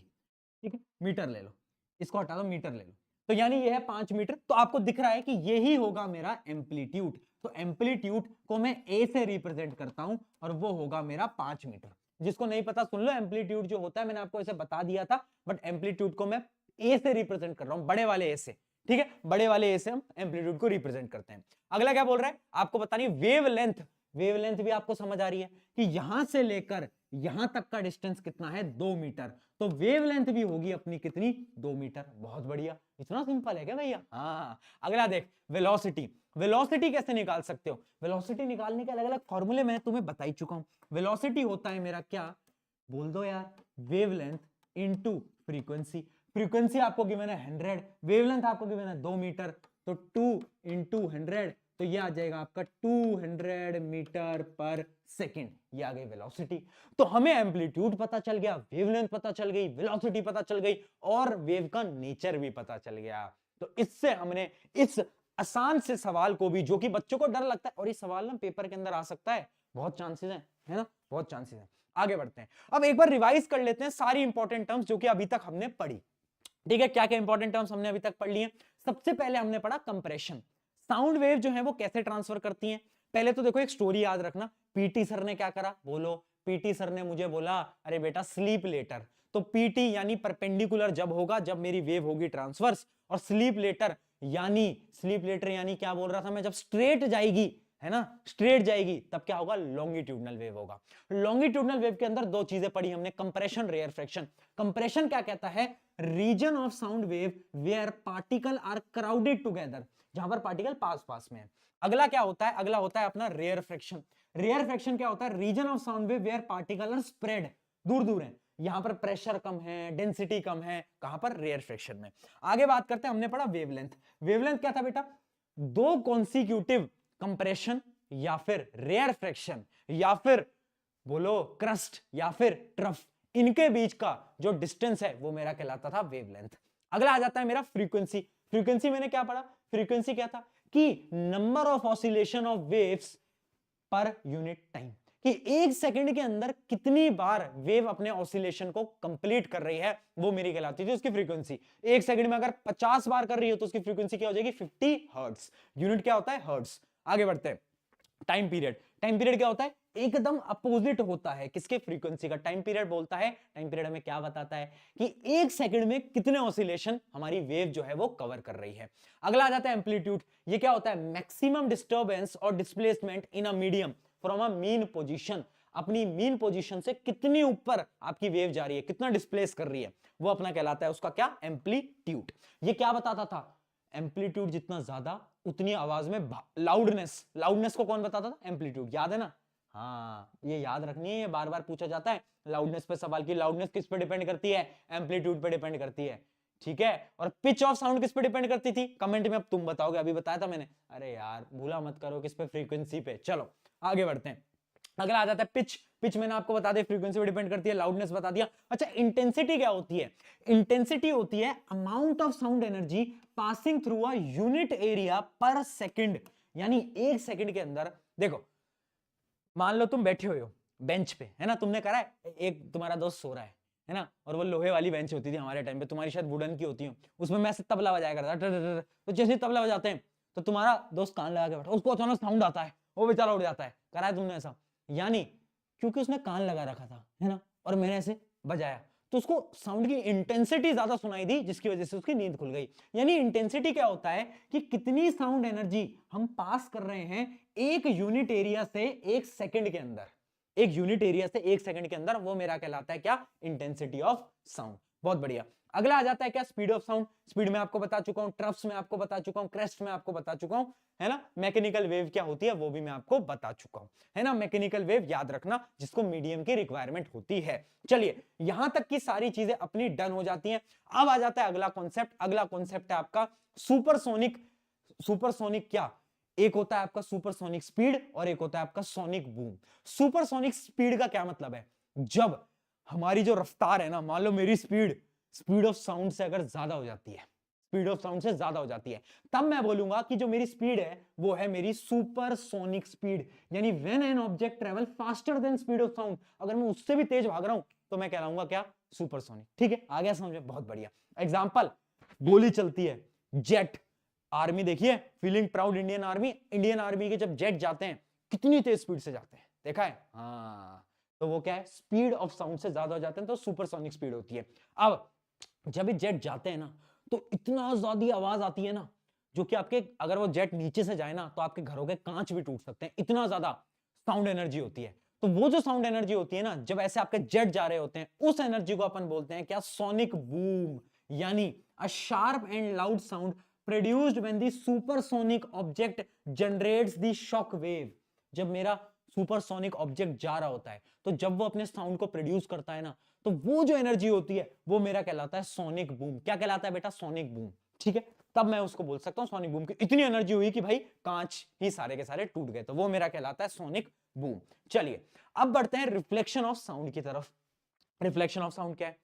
ठीक है। मीटर ले लो, इसको हटा दो, मीटर ले लो। तो यानी ये है 5 मीटर। तो आपको दिख रहा है कि यही होगा मेरा एम्पलीट्यूड। तो एम्पलीट्यूड को मैं ए से रिप्रेजेंट करता हूं और वो होगा मेरा 5 मीटर। जिसको नहीं पता सुन लो, एम्पलीट्यूड जो होता है मैंने आपको ऐसे बता दिया था, बट एम्पलीट्यूड को मैं ए से रिप्रेजेंट कर रहा हूं, बड़े वाले ए से, ठीक है। बड़े वाले ए से हम एम्पलीट्यूड को रिप्रेजेंट करते हैं। अगला क्या बोल रहा है, आपको बतानी वेवलेंथ। वेवलेंथ भी आपको समझ आ रही है कि यहां से लेकर यहां तक का डिस्टेंस कितना है, 2 मीटर। तो वेवलेंथ भी होगी अपनी कितनी, 2 मीटर। बहुत बढ़िया, इतना सिंपल है क्या भैया। हाँ, अगला देख, वेलोसिटी। वेलोसिटी कैसे निकाल सकते हो, वेलोसिटी निकालने के अलग अलग फॉर्मूले मैं तुम्हें बता ही चुका हूं। वेलोसिटी होता है मेरा क्या, बोल दो यार, वेवलेंथ इनटू फ्रीक्वेंसी। फ्रीक्वेंसी आपको गिवन है 100, वेवलेंथ आपको गिवन है 2 मीटर, तो 2 इंटू 100, तो ये आ जाएगा आपका 200 मीटर पर सेकेंड। ये आ गई वेलोसिटी। तो हमें एम्पलीट्यूड पता चल गया, वेवलेंथ पता चल गई, वेलोसिटी पता चल गई, और वेव का नेचर भी पता चल गया। तो इससे हमने इस आसान से सवाल को भी, जो कि बच्चों को डर लगता है, और ये सवाल ना पेपर के अंदर आ सकता है, बहुत चांसेस है ना, बहुत चांसेस है। आगे बढ़ते हैं, अब एक बार रिवाइज कर लेते हैं सारी इंपॉर्टेंट टर्म्स जो कि अभी तक हमने पढ़ी, ठीक है। क्या क्या इंपॉर्टेंट टर्म्स हमने अभी तक पढ़ लिए। सबसे पहले हमने पढ़ा कंप्रेशन। साउंड वेव जो है वो कैसे ट्रांसफर करती हैं। पहले तो देखो एक स्टोरी याद रखना, पीटी सर ने क्या करा, बोलो। पीटी सर ने मुझे बोला, अरे बेटा स्लीप लेटर। तो पीटी यानी परपेंडिकुलर जब होगा, जब मेरी वेव होगी ट्रांसवर्स, और स्लीप लेटर यानी क्या बोल रहा था मैं, जब स्ट्रेट जाएगी, है ना, स्ट्रेट जाएगी, तब क्या होगा, लॉन्गिट्यूडनल वेव होगा। लॉन्गिट्यूडनल वेव के अंदर 2 चीजें पढ़ी हमने, कंप्रेशन, रेयरफेक्शन। कंप्रेशन क्या कहता है, region of sound wave where particle are crowded together, जहां पर पार्टिकल पास पास में है। अगला क्या होता है, अगला होता है अपना रेयरफेक्शन। रेयरफेक्शन क्या होता है, region of sound wave where particle are spread, दूर दूर है, यहां पर प्रेशर कम है, डेंसिटी कम है, कहां पर, रेयरफेक्शन में। आगे बात करते हैं, हमने पढ़ा वेवलेंथ। वेवलेंथ क्या था बेटा, 2 कॉन्सिक्यूटिव कंप्रेशन या फिर रेयरफेक्शन या फिर बोलो क्रस्ट या फिर ट्रफ, इनके बीच का जो डिस्टेंस है वो मेरा कहलाता था वेवलेंथ। अगला आ जाता है मेरा फ्रीक्वेंसी। फ्रीक्वेंसी मैंने क्या पढ़ा, फ्रीक्वेंसी क्या था कि number of oscillation of waves per unit time, कि 1 सेकंड के अंदर कितनी बार वेव अपने ऑसिलेशन को कंप्लीट कर रही है, वो मेरी कहलाती थी उसकी फ्रीक्वेंसी। 1 सेकंड में अगर 50 बार कर रही हो तो उसकी फ्रीक्वेंसी क्या हो जाएगी, 50 हर्ट्ज। यूनिट क्या होता है, हर्ट्ज। आगे बढ़ते हैं, टाइम पीरियड। टाइम पीरियड क्या होता है, एकदम अपोजिट होता है किसके, फ्रीक्वेंसी का। टाइम पीरियड बोलता है, टाइम पीरियड हमें क्या बताता है कि एक सेकंड में कितने ऑसिलेशन हमारी वेव जो है वो कवर कर रही है। अगला आ जाता है एम्पलीट्यूड। ये क्या होता है, मैक्सिमम डिस्टर्बेंस और displacement in a medium from a mean position. अपनी मीन पोजीशन से कितनी ऊपर आपकी वेव जा रही है, कितना डिस्प्लेस कर रही है, वो अपना कहलाता है उसका क्या, एम्पलीट्यूड। ये क्या बताता था, एम्पलीट्यूड जितना ज्यादा उतनी आवाज में लाउडनेस। लाउडनेस को कौन बताता था, एम्पलीट्यूड। याद है ना, हाँ ये याद रखनी है, बार बार पूछा जाता है लाउडनेस पे सवाल की। लाउडनेस किस पे डिपेंड करती है, एम्पलीट्यूड पे डिपेंड करती है, ठीक है। और पिच ऑफ साउंड किस पे डिपेंड करती थी, कमेंट में अब तुम बताओगे, अभी बताया था मैंने। अरे यार भूला मत करो, किस पे, फ्रीक्वेंसी पे। चलो आगे बढ़ते हैं। अगला आ जाता है पिच। पिच मैंने आपको बता दिया फ्रीक्वेंसी पे डिपेंड करती है, लाउडनेस बता दिया। अच्छा इंटेंसिटी क्या होती है, इंटेंसिटी होती है amount of sound energy passing through a unit area पर सेकंड। यानी एक सेकंड के अंदर, देखो मान लो तुम बैठे हुए हो बेंच पे, है ना, तुमने करा है, एक तुम्हारा दोस्त सो रहा है ना, और वो लोहे वाली बेंच होती थी हमारे टाइम पे, तुम्हारी शायद वुडन की होती हो, उसमें मैं ऐसे तबला बजाया करता था। तो जैसे तबला बजाते हैं तो तुम्हारा दोस्त कान लगा के बैठा, उसको अचानक साउंड आता है, वो बेचारा उड़ जाता है। करा है तुमने ऐसा, यानी क्योंकि उसने कान लगा रखा था, है ना, और मैंने ऐसे बजाया तो उसको साउंड की इंटेंसिटी ज्यादा सुनाई दी, जिसकी वजह से उसकी नींद खुल गई। यानी इंटेंसिटी क्या होता है कि कितनी साउंड एनर्जी हम पास कर रहे हैं एक यूनिट एरिया से एक सेकंड के अंदर, एक यूनिट एरिया से एक सेकंड के अंदर, वो मेरा कहलाता है क्या, इंटेंसिटी ऑफ साउंड। बहुत बढ़िया। अगला आ जाता है क्या, स्पीड ऑफ साउंड। स्पीड में आपको बता चुका हूं, ट्रफ्स में आपको बता चुका हूं, क्रेस्ट में आपको बता चुका हूं, है ना। मैकेनिकल वेव क्या होती है वो भी मैं आपको बता चुका हूं, है ना। मैकेनिकल वेव याद रखना, जिसको मीडियम की रिक्वायरमेंट होती है। चलिए यहां तक की सारी चीजें अपनी डन हो जाती हैं। अब आ जाता है अगला कॉन्सेप्ट। अगला कॉन्सेप्ट है आपका सुपरसोनिक। सुपरसोनिक क्या, एक होता है आपका सुपरसोनिक स्पीड और एक होता है आपका सोनिक बूम। सुपरसोनिक स्पीड का क्या मतलब है, जब हमारी जो रफ्तार है ना, मान लो मेरी स्पीड स्पीड ऑफ साउंड से अगर ज्यादा हो जाती है, स्पीड ऑफ साउंड से ज्यादा हो जाती है, तब मैं बोलूंगा कि जो मेरी स्पीड है वो है मेरी सुपरसोनिक स्पीड। यानी when an object travel faster than speed of sound, अगर मैं उससे भी तेज भाग रहा हूं तो मैं कहलाऊंगा क्या, सुपरसोनिक। ठीक है, आ गया समझ में, बहुत बढ़िया। एग्जांपल, गोली चलती है, जेट। आर्मी देखिए, feeling proud Indian army, Indian army के जब जेट जाते हैं कितनी तेज स्पीड से जाते हैं, देखा है, हाँ। तो वो क्या है, स्पीड ऑफ साउंड से ज्यादा हो जाते हैं, तो सुपरसोनिक स्पीड होती है। अब जब ये जेट जाते हैं ना तो इतना ज्यादा आवाज आती है ना, जो कि आपके, अगर वो जेट नीचे से जाए ना तो आपके घरों के कांच भी टूट सकते हैं, इतना ज्यादा साउंड एनर्जी होती है। तो वो जो साउंड एनर्जी होती है ना, जब ऐसे आपके जेट जा रहे होते हैं, उस एनर्जी को अपन बोलते हैं क्या, सोनिक बूम। यानी a sharp and loud sound produced when the supersonic object generates the shock wave. जब मेरा सुपरसोनिक ऑब्जेक्ट जा रहा होता है, तो जब वो अपने साउंड को प्रोड्यूस करता है ना, तो वो जो एनर्जी होती है वो मेरा कहलाता है सोनिक बूम। क्या कहलाता है बेटा, सोनिक बूम। ठीक है, तब मैं उसको बोल सकता हूं सोनिक बूम की इतनी एनर्जी हुई कि भाई कांच ही सारे के सारे टूट गए, तो वो मेरा कहलाता है सोनिक बूम। चलिए अब बढ़ते हैं रिफ्लेक्शन ऑफ साउंड की तरफ। रिफ्लेक्शन ऑफ साउंड क्या है,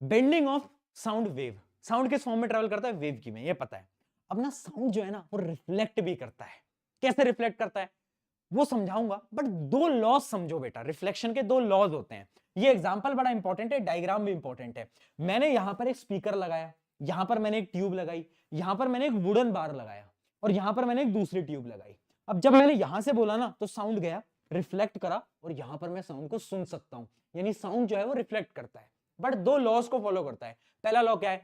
bending of sound wave. Sound किस फॉर्म में ट्रेवल करता है, वेव की में, ये पता है। अब ना साउंड जो है ना वो रिफ्लेक्ट भी करता है। कैसे रिफ्लेक्ट करता है वो समझाऊंगा, बट दो लॉज समझो बेटा, रिफ्लेक्शन के दो लॉज होते हैं। ये एग्जांपल बड़ा इंपॉर्टेंट है, डायग्राम भी इंपॉर्टेंट है। मैंने यहां पर एक स्पीकर लगाया, यहां पर मैंने एक ट्यूब लगाई, यहां पर मैंने एक वुडन बार लगाया, और यहां पर मैंने एक दूसरी ट्यूब लगाई। अब जब मैंने यहां से बोला ना तो साउंड गया, रिफ्लेक्ट करा, और यहां पर मैं साउंड को सुन सकता हूं। यानी साउंड जो है वो रिफ्लेक्ट करता है, बट दो लॉज को फॉलो करता है। पहला लॉ क्या है,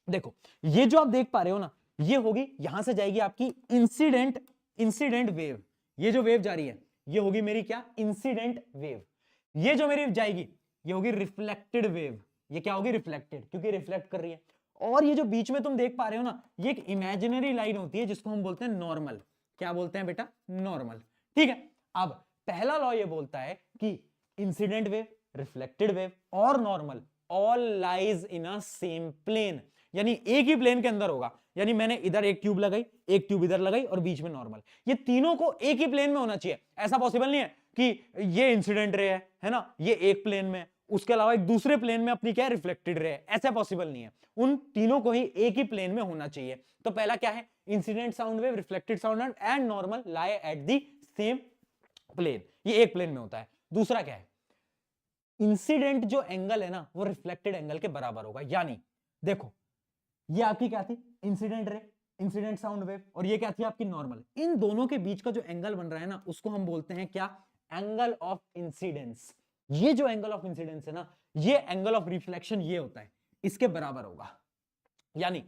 देखो ये जो आप देख पा रहे हो ना, ये होगी, यहां से जाएगी आपकी इंसिडेंट वेव। ये जो वेव जा रही है ये होगी मेरी क्या, इंसिडेंट वेव। ये जो मेरी जाएगी ये होगी रिफ्लेक्टेड वेव। ये क्या होगी, रिफ्लेक्टेड, क्योंकि रिफ्लेक्ट कर रही है। और ये जो बीच में तुम देख पा रहे हो ना, ये एक इमेजिनरी लाइन होती है, जिसको हम बोलते हैं नॉर्मल। क्या बोलते हैं बेटा, नॉर्मल। ठीक है, अब पहला लॉ ये बोलता है कि इंसिडेंट वेव, रिफ्लेक्टेड वेव और normal all lies in a same plane. यानी एक ही प्लेन के अंदर होगा। यानी मैंने इधर एक ट्यूब लगाई, एक ट्यूब इधर लगाई, और बीच में नॉर्मल, ये तीनों को एक ही प्लेन में होना चाहिए। ऐसा पॉसिबल नहीं है कि ये इंसिडेंट रे है ना, ये एक प्लेन में, उसके अलावा एक दूसरे प्लेन में अपनी क्या है, रिफ्लेक्टेड रे है। ऐसा पॉसिबल नहीं है, उन तीनों को ही एक ही प्लेन में होना चाहिए। तो पहला क्या है, incident sound wave, reflected sound and normal lie at the same plane, ये एक प्लेन में होता है। दूसरा क्या है, इंसिडेंट जो एंगल है ना वो रिफ्लेक्टेड एंगल के बराबर होगा। यानी देखो ये आपकी क्या थी, incident ray, incident sound wave, और ये क्या थी आपकी नॉर्मल। इन दोनों के बीच का जो एंगल बन रहा है ना उसको हम बोलते हैं क्या, एंगल ऑफ इंसिडेंस। ये जो एंगल ऑफ इंसिडेंस है ना, ये एंगल ऑफ रिफ्लेक्शन ये होता है, इसके बराबर होगा। यानी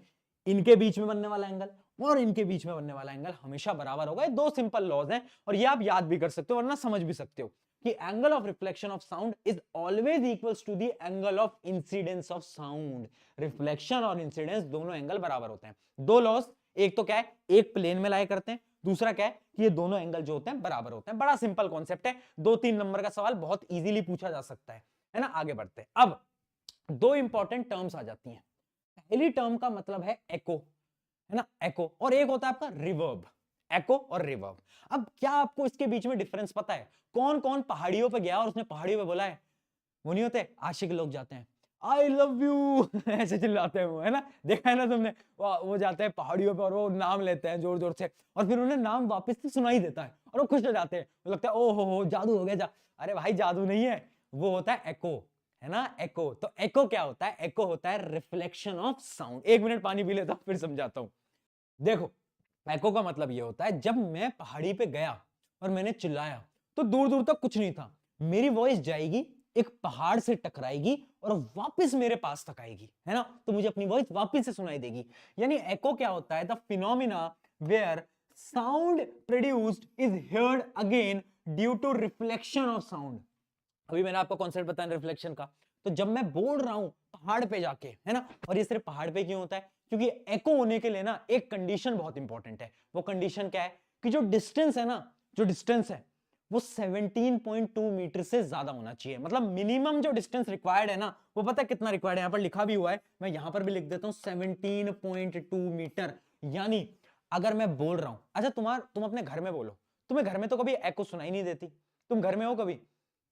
इनके बीच में बनने वाला एंगल और इनके बीच में बनने वाला एंगल हमेशा बराबर होगा। ये दो सिंपल लॉज हैं और ये आप याद भी कर सकते हो वरना समझ भी सकते हो कि angle of reflection of sound is always equals to the angle of incidence of sound. Reflection और इंसिडेंस दोनों एंगल बराबर होते हैं। दो लॉज, एक तो क्या है, एक प्लेन में लाए करते हैं, दूसरा क्या है कि ये दोनों एंगल जो होते हैं बराबर होते हैं। बड़ा सिंपल कॉन्सेप्ट है, 2-3 नंबर का सवाल बहुत इजीली पूछा जा सकता है ना। आगे बढ़ते हैं। अब दो इंपॉर्टेंट टर्म्स आ जाती हैं। पहली टर्म का मतलब है एको, है ना, एको, और एक होता है आपका रिवर्ब। एको और रिवर्ब। अब क्या आपको इसके बीच में डिफरेंस पता है? कौन कौन पहाड़ियों पे गया और उसने पहाड़ियों पे बोला है? वो नहीं होते आशिक लोग जाते हैं आई लव यू ऐसे चिल्लाते हैं वो, है ना, देखा है ना तुमने, वो जाते हैं पहाड़ियों पे और वो नाम लेते हैं जोर जोर से और फिर उन्हें नाम वापस से सुनाई देता है और वो खुश हो जाते हैं, लगता है ओ हो जादू हो गया। अरे भाई जादू नहीं है, वो होता है एको, है ना, एको। तो एको क्या होता है? एको होता है रिफ्लेक्शन ऑफ साउंड। 1 मिनट पानी पी लेता हूं फिर समझाता हूं। देखो, एको का मतलब ये होता है जब मैं पहाड़ी पे गया और मैंने चिल्लाया तो दूर दूर तक कुछ नहीं था, मेरी वॉइस जाएगी, एक पहाड़ से टकराएगी और वापस मेरे पास तक आएगी, है ना, तो मुझे अपनी वॉइस वापस से सुनाई देगी। यानी एको क्या होता है? The phenomena where sound produced is heard again due to reflection of sound. अभी मैंने आपको कॉन्सेप्ट बताया रिफ्लेक्शन का। तो जब मैं बोल रहा हूं पहाड़ पे जाके, है ना, और ये सिर्फ पहाड़ पे क्यों होता है? क्योंकि एको होने के लिए ना एक कंडीशन बहुत इंपॉर्टेंट है। वो कंडीशन क्या है कि जो डिस्टेंस है ना, जो डिस्टेंस है वो 17.2 मीटर से ज्यादा होना चाहिए। मतलब मिनिमम जो डिस्टेंस रिक्वायर्ड है ना, वो पता है कितना रिक्वायर्ड है? यहां पर लिखा भी हुआ है, मैं यहां पर भी लिख देता हूं 17.2 मीटर। यानी अगर मैं बोल रहा हूं, अच्छा तुम अपने घर में बोलो, तुम्हें घर में तो कभी एको सुनाई नहीं देती। तुम घर में हो, कभी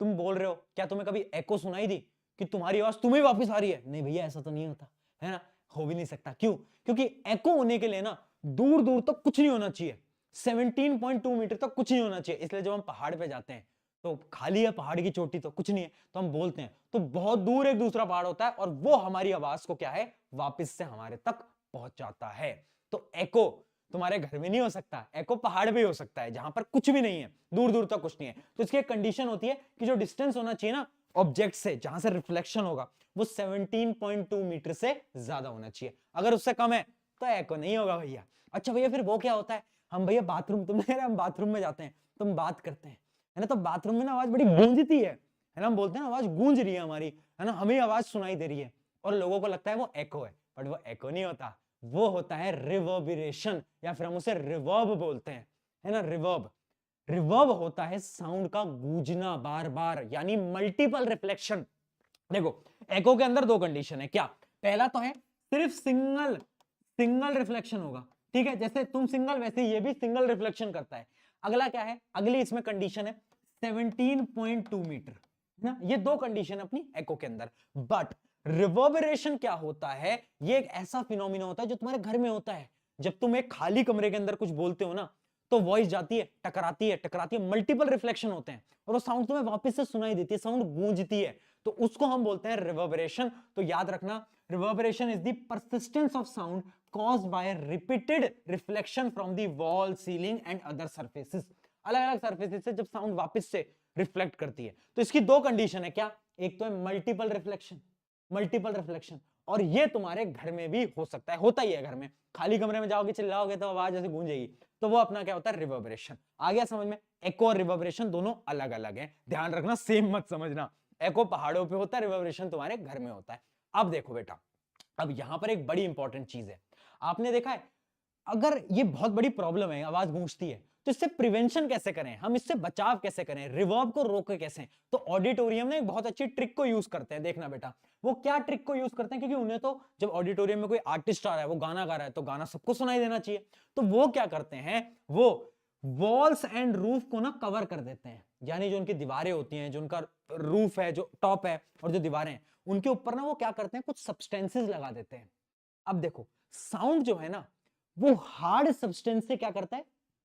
तुम बोल रहे हो, क्या तुम्हें कभी एको सुनाई दी कि तुम्हारी आवाज तुम्हें वापस आ रही है? नहीं भैया, ऐसा तो नहीं होता, है ना, हो भी नहीं सकता। क्यों? क्योंकि एको होने के लिए ना दूर दूर तक कुछ नहीं होना चाहिए, 17.2 मीटर तक कुछ नहीं होना चाहिए। इसलिए जब हम पहाड़ पे जाते हैं तो खाली है पहाड़ की चोटी, तो कुछ नहीं है, तो हम बोलते हैं तो बहुत दूर एक दूसरा पहाड़ होता है और वो हमारी आवाज को क्या है, वापस से हमारे तक पहुंचाता है। तो एको तुम्हारे घर में नहीं हो सकता, एको पहाड़ पे हो सकता है जहां पर कुछ भी नहीं है, दूर दूर तक कुछ नहीं है। तो इसकी एक कंडीशन होती है कि जो डिस्टेंस होना चाहिए ना ऑब्जेक्ट से, जहां से रिफ्लेक्शन होगा, वो 17.2 मीटर से ज्यादा होना चाहिए। अगर उससे कम है तो एको नहीं होगा भैया। अच्छा भैया, फिर वो क्या होता है? हम भैया बाथरूम, तुम कह रहे हम बाथरूम में जाते हैं, तुम बात करते हैं, है ना, तो बाथरूम में ना आवाज बड़ी गूंजती है ना, हम बोलते हैं ना आवाज गूंज रही है हमारी, है ना, हमें आवाज सुनाई दे रही है और लोगों को लगता है वो एको है, बट वो एको नहीं होता, वो होता है रिवर्बरेशन, या फिर हम उसे रिवर्ब बोलते हैं, है ना, रिवर्ब। रिवर्ब होता है साउंड का गूंजना बार बार, यानी मल्टीपल रिफ्लेक्शन। देखो, एको के अंदर दो कंडीशन है। क्या? पहला तो है सिर्फ सिंगल सिंगल रिफ्लेक्शन होगा, ठीक है, जैसे तुम सिंगल वैसे ये भी सिंगल रिफ्लेक्शन करता है। अगला क्या है? अगली इसमें कंडीशन है 17.2 मीटर, है ना, ये दो कंडीशन अपनी एको के अंदर। बट रिवर्बरेशन क्या होता है? ये एक ऐसा फिनोमिना होता है जो तुम्हारे घर में होता है। जब तुम एक खाली कमरे के अंदर कुछ बोलते हो ना, तो वॉइस जाती है, टकराती है, टकराती है, मल्टीपल रिफ्लेक्शन होते हैं और वो साउंड तुम्हें वापस से सुनाई देती है, साउंड गूंजती है, तो उसको हम बोलते हैं रिवर्बरेशन। तो याद रखना, reverberation is the persistence of sound caused by repeated reflection from the wall, ceiling and other surfaces। अलग अलग सर्फेसिस से जब साउंड वापस से रिफ्लेक्ट करती है। तो इसकी दो कंडीशन है। क्या? एक तो है मल्टीपल रिफ्लेक्शन, मल्टीपल रिफ्लेक्शन, और ये तुम्हारे घर में भी हो सकता है, होता ही है घर में। खाली कमरे में जाओगे, चिल्लाओगे तो आवाज ऐसे गूंजेगी, तो वो अपना क्या होता है? रिवर्बरेशन। आ गया समझ में? एको और रिवर्बरेशन दोनों अलग अलग है, ध्यान रखना, सेम मत समझना। एको पहाड़ों पे होता है, रिवर्बरेशन तुम्हारे घर में होता है। अब देखो बेटा, अब यहां पर एक बड़ी इंपॉर्टेंट चीज है। आपने देखा है, अगर ये बहुत बड़ी प्रॉब्लम है, आवाज गूंजती है, तो इससे प्रिवेंशन कैसे करें, हम इससे बचाव कैसे करें, रिवर्ब को रोके कैसे? तो ऑडिटोरियम ने एक बहुत अच्छी ट्रिक को यूज करते हैं। देखना बेटा, वो क्या ट्रिक को यूज करते हैं, क्योंकि उन्हें तो जब ऑडिटोरियम में कोई आर्टिस्ट आ रहा है, वो गाना गा रहा है, तो गाना सबको सुनाई देना चाहिए। तो वो क्या करते हैं, वो वॉल्स एंड रूफ को ना कवर कर देते हैं, यानी जो उनकी दीवारें होती हैं, जो उनका रूफ है, जो टॉप है, और जो दीवारें हैं, उनके ऊपर ना वो क्या करते हैं, कुछ सब्सटेंसेस लगा देते हैं। अब देखो, साउंड जो है ना, वो हार्ड सब्सटेंस से क्या करता है?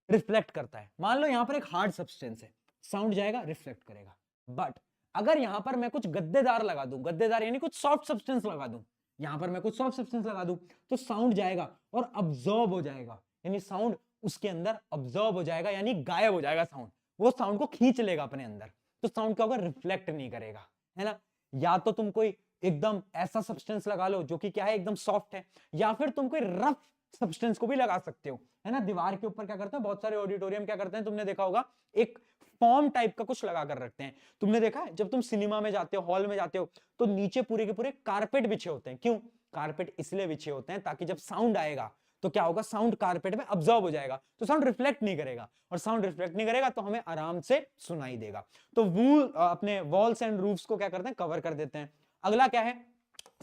रिफ्लेक्ट करता है। मान लो यहां पर एक हार्ड सब्सटेंस है, साउंड जाएगा, रिफ्लेक्ट करेगा। बट अगर यहां पर मैं कुछ गद्देदार लगा दूं, गद्देदार यानी कुछ सॉफ्ट सब्सटेंस लगा दूं, यहां पर मैं कुछ सॉफ्ट सब्सटेंस लगा दूं, तो साउंड जाएगा और अब्सॉर्ब हो जाएगा, यानी साउंड उसके अंदर अब्सॉर्ब हो जाएगा, यानी गायब हो जाएगा साउंड, वो साउंड को खींच लेगा अपने अंदर, तो साउंड क्या होगा, रिफ्लेक्ट नहीं करेगा, है ना। या तो तुम कोई एकदम ऐसा सब्सटेंस लगा लो जो कि क्या है, एकदम सॉफ्ट है, या फिर तुम कोई रफ सब्सटेंस को भी लगा सकते हो, है ना। दीवार के ऊपर क्या करते हैं, बहुत सारे ऑडिटोरियम क्या करते हैं, तुमने देखा होगा, एक फॉर्म टाइप का कुछ लगा कर रखते हैं। तुमने देखा है जब तुम सिनेमा में जाते हो, हॉल में जाते हो, तो नीचे पूरे के पूरे कारपेट बिछे होते हैं। क्यों कारपेट इसलिए बिछे होते हैं, ताकि जब साउंड आएगा तो क्या होगा, साउंड कारपेट में अब्जॉर्ब हो जाएगा, तो साउंड रिफ्लेक्ट नहीं करेगा, और साउंड रिफ्लेक्ट नहीं करेगा तो हमें आराम से सुनाई देगा। तो वूल अपने वॉल्स एंड रूफ्स को क्या करते हैं, कवर कर देते हैं। अगला क्या है,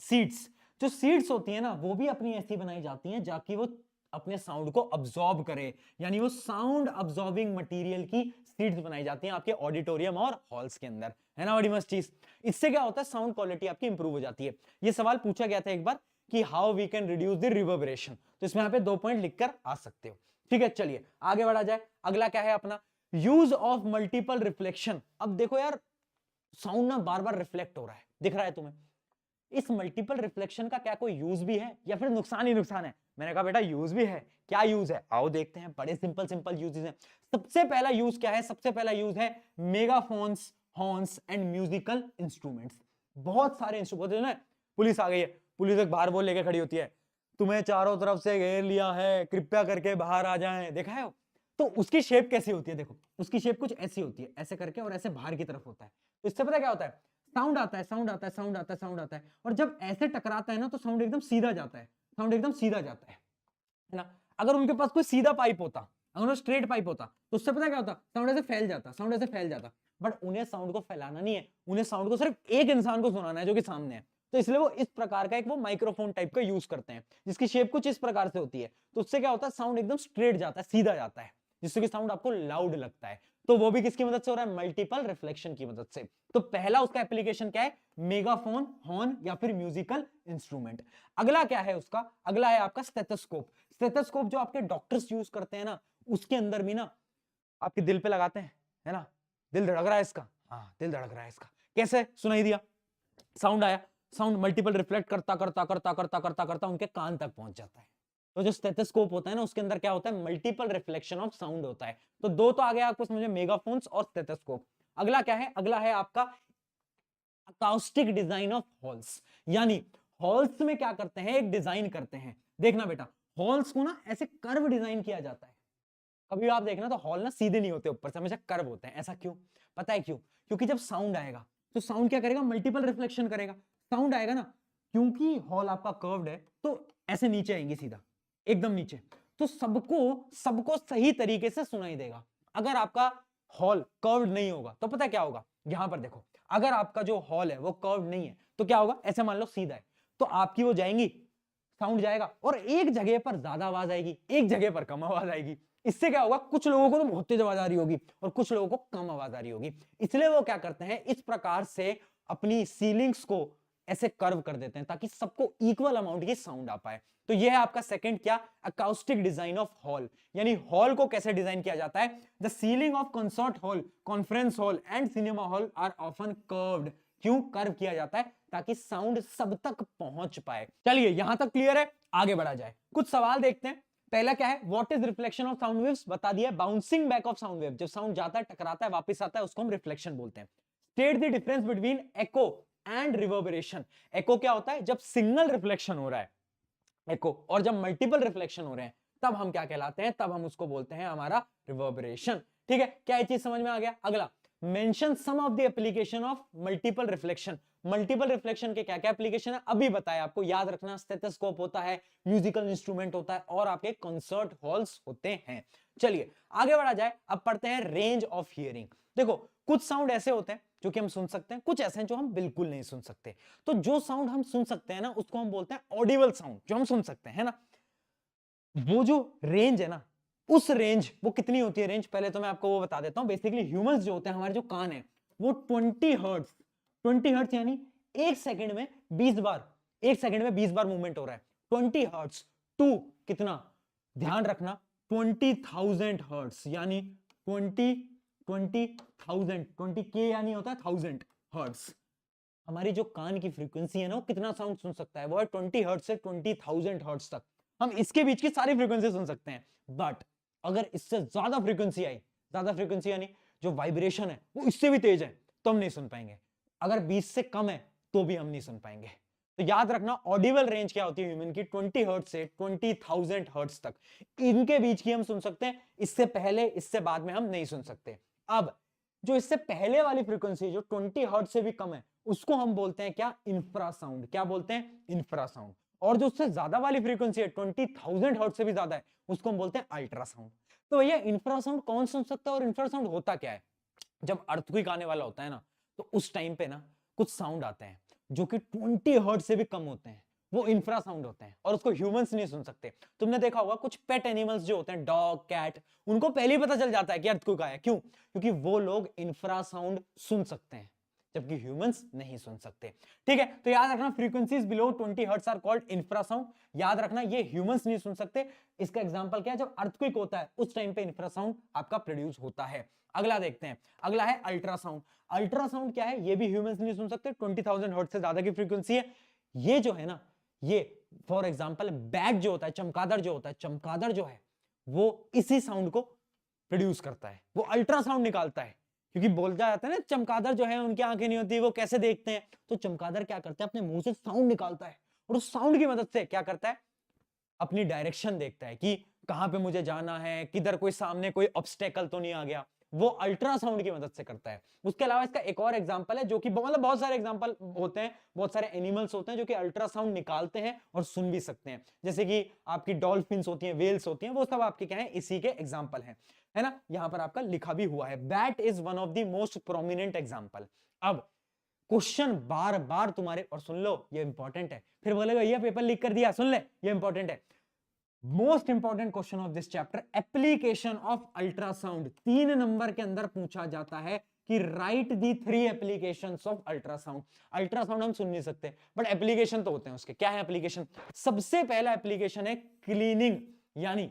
सीट्स। जो सीट्स होती है ना, वो भी अपनी ऐसी बनाई जाती हैं जाकि वो अपने साउंड को अब्सॉर्ब करे, यानी वो साउंड अब्सॉर्बिंग मटेरियल की सीट्स बनाई जाती हैं आपके ऑडिटोरियम और हॉल्स के अंदर, है ना। बड़ी मस्त चीज। इससे क्या होता है, साउंड क्वालिटी आपकी इंप्रूव हो जाती है। ये सवाल पूछा गया था एक बार कि how we can reduce the reverberation, तो इसमें यहाँ पे 2 पॉइंट लिखकर आ सकते हो। ठीक है, चलिए आगे बढ़ा जाए। अगला क्या है अपना, यूज ऑफ मल्टीपल रिफ्लेक्शन। अब देखो यार, साउंड ना बार बार रिफ्लेक्ट हो रहा है, दिख रहा है तुम्हें, इस मल्टीपल रिफ्लेक्शन का क्या कोई यूज भी है या फिर नुकसान ही नुकसान है। मैंने कहा बेटा यूज भी है। क्या यूज है, आओ देखते हैं। बड़े सिंपल सिंपल यूजेस हैं। सबसे पहला यूज क्या है, सबसे पहला यूज है मेगाफोन्स, हॉर्न्स एंड म्यूजिकल इंस्ट्रूमेंट्स। बहुत सारे इंस्ट्रूमेंट है। पुलिस आ गई है, पुलिस एक बाहर बोल लेके खड़ी होती है, तुम्हें चारों तरफ से घेर लिया है, कृपया करके बाहर आ जाएं। देखा है, तो उसकी शेप कैसी होती है, देखो उसकी शेप कुछ ऐसी होती है, ऐसे करके और ऐसे बाहर की तरफ होता है। तो इससे पता क्या होता है, साउंड आता है, साउंड आता है, साउंड आता है, साउंड आता है, और जब ऐसे टकराता है ना, तो साउंड एकदम सीधा जाता है, साउंड एकदम सीधा जाता है ना। अगर उनके पास कोई सीधा पाइप होता, अगर वो स्ट्रेट पाइप होता, तो उससे पता क्या होता, साउंड ऐसे फैल जाता, साउंड ऐसे फैल जाता। बट उन्हें साउंड को फैलाना नहीं है, उन्हें साउंड को सिर्फ एक इंसान को सुनाना है जो कि सामने है। तो इसलिए वो इस प्रकार का एक वो माइक्रोफोन टाइप का यूज करते हैं, जिसकी शेप कुछ इस प्रकार से होती है। तो उससे क्या होता है, साउंड एकदम स्ट्रेट जाता है, सीधा जाता है, जिससे कि साउंड आपको लाउड लगता है। तो वो भी किसकी मदद से हो रहा है, मल्टीपल रिफ्लेक्शन की मदद से। तो पहला उसका एप्लीकेशन क्या है, मेगाफोन, हॉर्न या फिर म्यूजिकल इंस्ट्रूमेंट। अगला क्या है उसका, अगला है आपका स्टेथोस्कोप। स्टेथोस्कोप जो आपके डॉक्टर्स यूज करते हैं ना, उसके अंदर भी ना आपके दिल पे लगाते हैं, है ना। दिल धड़क रहा है इसका, हाँ दिल धड़क रहा है इसका, कैसे सुनाई दिया, साउंड आया, साउंड मल्टीपल रिफ्लेक्ट करता करता करता करता करता करता उनके कान तक पहुंच जाता है। तो जो स्टेथोस्कोप होता है ना, उसके अंदर क्या होता है, मल्टीपल रिफ्लेक्शन ऑफ साउंड होता है। तो 2 तो आ गया आपको समझ में, मेगाफोन्स और स्टेथोस्कोप। अगला क्या है, अगला है आपका अकाउस्टिक डिजाइन ऑफ हॉल्स। यानी हॉल्स में क्या करते हैं, एक डिजाइन करते हैं। देखना बेटा, हॉल्स को ना ऐसे कर्व डिजाइन किया जाता है। कभी आप देखना तो हॉल ना सीधे नहीं होते, ऊपर से हमेशा कर्व होते हैं। ऐसा क्यों, पता है क्यों, क्योंकि जब साउंड आएगा तो साउंड क्या करेगा, मल्टीपल रिफ्लेक्शन करेगा। साउंड आएगा ना, क्योंकि हॉल आपका कर्व्ड है, तो ऐसे नीचे आएंगे सीधा, एकदम नीचे, तो सबको सबको सही तरीके से सुनाई देगा। अगर आपका हॉल कर्व्ड नहीं होगा तो पता क्या होगा, यहां पर देखो, अगर आपका जो हॉल है वो कर्व्ड नहीं है तो क्या होगा, ऐसे मान लो सीधा है, तो आपकी वो जाएंगी, साउंड जाएगा, और एक जगह पर ज्यादा आवाज आएगी, एक जगह पर कम आवाज आएगी। इससे क्या होगा, कुछ लोगों को तो बहुत तेज आवाज आ रही होगी और कुछ लोगों को कम आवाज आ रही होगी। इसलिए वो क्या करते हैं, इस प्रकार से अपनी सीलिंग्स को ऐसे कर्व कर देते हैं ताकि सबको इक्वल अमाउंट की साउंड आ पाए। तो ये है आपका सेकंड क्या, अकाउस्टिक डिजाइन ऑफ हॉल। यानी हॉल को कैसे डिजाइन किया जाता है, the ceiling of concert hall, conference hall and cinema hall are often curved. क्यों कर्व किया जाता है, ताकि साउंड सब तक पहुंच पाए। चलिए यहां तक क्लियर है, आगे बढ़ा जाए, कुछ सवाल देखते हैं। पहला क्या है, what is reflection of sound waves, बता दिया। Bouncing back of sound wave, जब साउंड जाता है, टकराता है, वापस आता है, उसको हम रिफ्लेक्शन बोलते हैं। State the difference between echo and reverberation. Echo क्या होता है, जब सिंगल रिफ्लेक्शन हो रहा है एको, और जब मल्टीपल रिफ्लेक्शन हो रहे हैं तब हम क्या कहलाते हैं, तब हम उसको बोलते हैं हमारा रिवर्बरेशन। ठीक है, क्या ये चीज समझ में आ गया। अगला, mention some of the application of multiple reflection. Multiple reflection के क्या क्या एप्लीकेशन है अभी बताया आपको, याद रखना, स्टेथोस्कोप होता है, म्यूजिकल इंस्ट्रूमेंट होता है, और आपके कंसर्ट हॉल्स होते हैं। चलिए आगे बढ़ा जाए, अब पढ़ते हैं रेंज ऑफ हियरिंग। देखो कुछ साउंड ऐसे होते हैं जो कि हम सुन सकते हैं, कुछ ऐसे हैं जो हम बिल्कुल नहीं सुन सकते। तो जो साउंड हम सुन सकते हैं ना, उसको हम बोलते हैं ऑडिबल साउंड, जो हम सुन सकते हैं, है ना। वो जो रेंज है ना, उस रेंज वो कितनी होती है रेंज, पहले तो मैं आपको वो बता देता हूं। बेसिकली ह्यूमंस जो होते हैं, हमारे जो कान है, वो 20 हर्ट्ज, 20 हर्ट्ज यानी एक सेकंड में 20 बार, एक सेकंड में 20 बार मूवमेंट हो रहा है। 20 हर्ट्ज टू कितना, ध्यान रखना, 20,000 हर्ट्ज, यानी 20,000, 20 के यानी होता है 1000 हर्ट्ज। हमारी जो कान की फ्रीक्वेंसी है ना, वो कितना साउंड सुन सकता है, वो है 20 हर्ट्ज से 20,000 हर्ट्ज तक। हम इसके बीच की सारी फ्रीक्वेंसी सुन सकते हैं। बट अगर इससे ज्यादा फ्रीक्वेंसी आई, ज्यादा फ्रीक्वेंसी यानी जो वाइब्रेशन है वो इससे भी तेज है तो हम नहीं सुन पाएंगे, अगर 20 से कम है तो भी हम नहीं सुन पाएंगे। तो याद रखना ऑडिबल रेंज क्या होती है ह्यूमन की, 20 हर्ट्ज से 20,000 हर्ट्ज तक, इनके बीच की हम सुन सकते हैं, इससे पहले इससे बाद में हम नहीं सुन सकते। अब जो इससे पहले वाली फ्रीक्वेंसी जो 20 हर्ट्ज से भी कम है उसको हम बोलते हैं क्या, इंफ्रासाउंड। क्या बोलते हैं, इंफ्रासाउंड। और जो उससे ज्यादा वाली फ्रीक्वेंसी है 20,000 हर्ट्ज से भी ज्यादा है उसको हम बोलते हैं अल्ट्रासाउंड। तो भैया इंफ्रासाउंड कौन सुन सकता है और इंफ्रासाउंड होता क्या है? जब अर्थक्वेक आने वाला होता है ना तो उस टाइम पे ना कुछ साउंड आते हैं जो कि 20 हर्ट्ज से भी कम होते हैं, वो इंफ्रासाउंड होते हैं और उसको ह्यूमंस नहीं सुन सकते। तुमने देखा होगा कुछ पेट एनिमल्स जो होते हैं, डॉग, कैट, उनको पहले ही पता चल जाता है कि अर्थक्वेक आया। क्यों? क्योंकि वो लोग इंफ्रासाउंड सुन सकते हैं जबकि ह्यूमंस नहीं सुन सकते। ठीक है, तो याद रखना frequencies below 20 hertz are called infrasound. याद रखना ये ह्यूमंस नहीं सुन सकते। इसका एग्जांपल क्या है, जब अर्थक्वेक होता है उस टाइम पे इंफ्रासाउंड आपका प्रोड्यूस होता है। अगला देखते हैं, अगला है अल्ट्रासाउंड। अल्ट्रासाउंड क्या है, ये भी ह्यूमंस नहीं सुन सकते, 20,000 हर्ट्ज से ज्यादा की फ्रीक्वेंसी है। ये जो है ना, ये फॉर एग्जांपल बैट जो होता है, चमगादड़ जो होता है, चमगादड़ जो है वो इसी साउंड को प्रोड्यूस करता है, वो अल्ट्रासाउंड निकालता है। क्योंकि बोल जाता है ना चमगादड़ जो है उनकी आंखें नहीं होती, वो कैसे देखते हैं, तो चमगादड़ क्या करता है, अपने मुंह से साउंड निकालता है और उस साउंड की मदद से क्या करता है, अपनी डायरेक्शन देखता है कि कहां पे मुझे जाना है, किधर कोई सामने कोई ऑब्स्टेकल तो नहीं आ गया, वो अल्ट्रासाउंड की मदद से करता है। उसके अलावा इसका एक और एग्जांपल है जो कि मतलब बहुत सारे एग्जांपल होते हैं, बहुत सारे एनिमल्स होते हैं जो कि अल्ट्रासाउंड निकालते हैं और सुन भी सकते हैं, जैसे कि आपकी डॉल्फिन्स होती हैं, वेल्स होती हैं, वो सब आपके क्या है, इसी के एग्जांपल हैं, है ना। यहां पर आपका लिखा भी हुआ है, bat is one of the most prominent example. अब क्वेश्चन बार बार तुम्हारे, और सुन लो ये इंपॉर्टेंट है, फिर बोलेगा ये पेपर लीक कर दिया, सुन ले ये इंपॉर्टेंट है। Most important question of this chapter, application of ultrasound, 3 number के अंदर पूछा जाता है कि right the 3 applications of ultrasound. Ultrasound हम सुन नहीं सकते बट एप्लीकेशन तो होते हैं उसके। क्या है एप्लीकेशन? सबसे पहला एप्लीकेशन है क्लीनिंग, यानी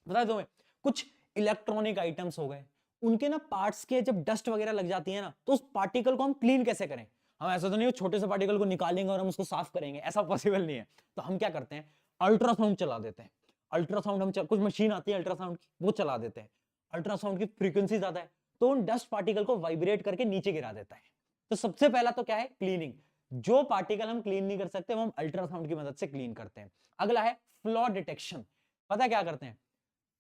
बता दो, कुछ इलेक्ट्रॉनिक आइटम्स हो गए, उनके ना पार्ट्स के जब डस्ट वगैरह लग जाती है ना तो उस पार्टिकल को हम क्लीन कैसे करें? हम ऐसा तो नहीं छोटे से पार्टिकल को निकालेंगे और हम उसको साफ करेंगे, ऐसा पॉसिबल नहीं है। तो हम क्या करते हैं, अल्ट्रासाउंड चला देते हैं। अल्ट्रासाउंड हम कुछ मशीन आती है अल्ट्रासाउंड की, वो चला देते हैं। अल्ट्रासाउंड की फ्रीक्वेंसी ज्यादा है तो उन डस्ट पार्टिकल को वाइब्रेट करके नीचे गिरा देता है। तो सबसे पहला तो क्या है, क्लीनिंग। जो पार्टिकल हम क्लीन नहीं कर सकते वो हम अल्ट्रासाउंड की मदद से क्लीन करते हैं। अगला है फ्लॉ डिटेक्शन। पता क्या करते हैं,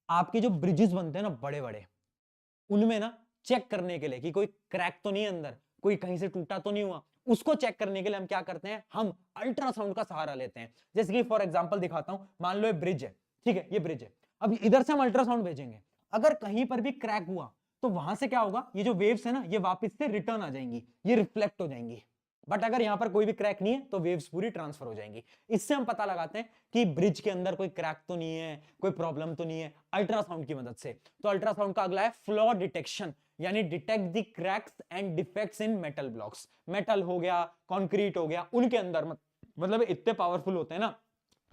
आपके जो ब्रिजेस बनते हैं ना बड़े बड़े, उनमें ना चेक करने के लिए कि कोई क्रैक तो नहीं है अंदर, कोई कहीं से टूटा तो नहीं हुआ, उसको चेक करने के लिए हम क्या करते हैं, हम अल्ट्रासाउंड का सहारा लेते हैं। जैसे कि फॉर एग्जांपल दिखाता हूं, मान लो ये ब्रिज है, ठीक है, ये ब्रिज है, अब इधर से हम अल्ट्रासाउंड भेजेंगे, अगर कहीं पर भी क्रैक हुआ तो वहां से क्या होगा, ये जो वेव्स है ना ये वापस से रिटर्न आ जाएंगी, ये रिफ्लेक्ट हो जाएंगी। बट अगर यहां पर कोई भी क्रैक नहीं है तो वेव्स पूरी ट्रांसफर हो जाएंगी। इससे हम पता लगाते हैं कि ब्रिज के अंदर कोई क्रैक तो नहीं है, कोई प्रॉब्लम तो नहीं है, अल्ट्रासाउंड की मदद से। तो अल्ट्रासाउंड का अगला है फ्लॉ डिटेक्शन, यानी detect the cracks and defects in metal blocks. Metal हो गया, कंक्रीट हो गया, उनके अंदर मतलब इतने पावरफुल होते हैं ना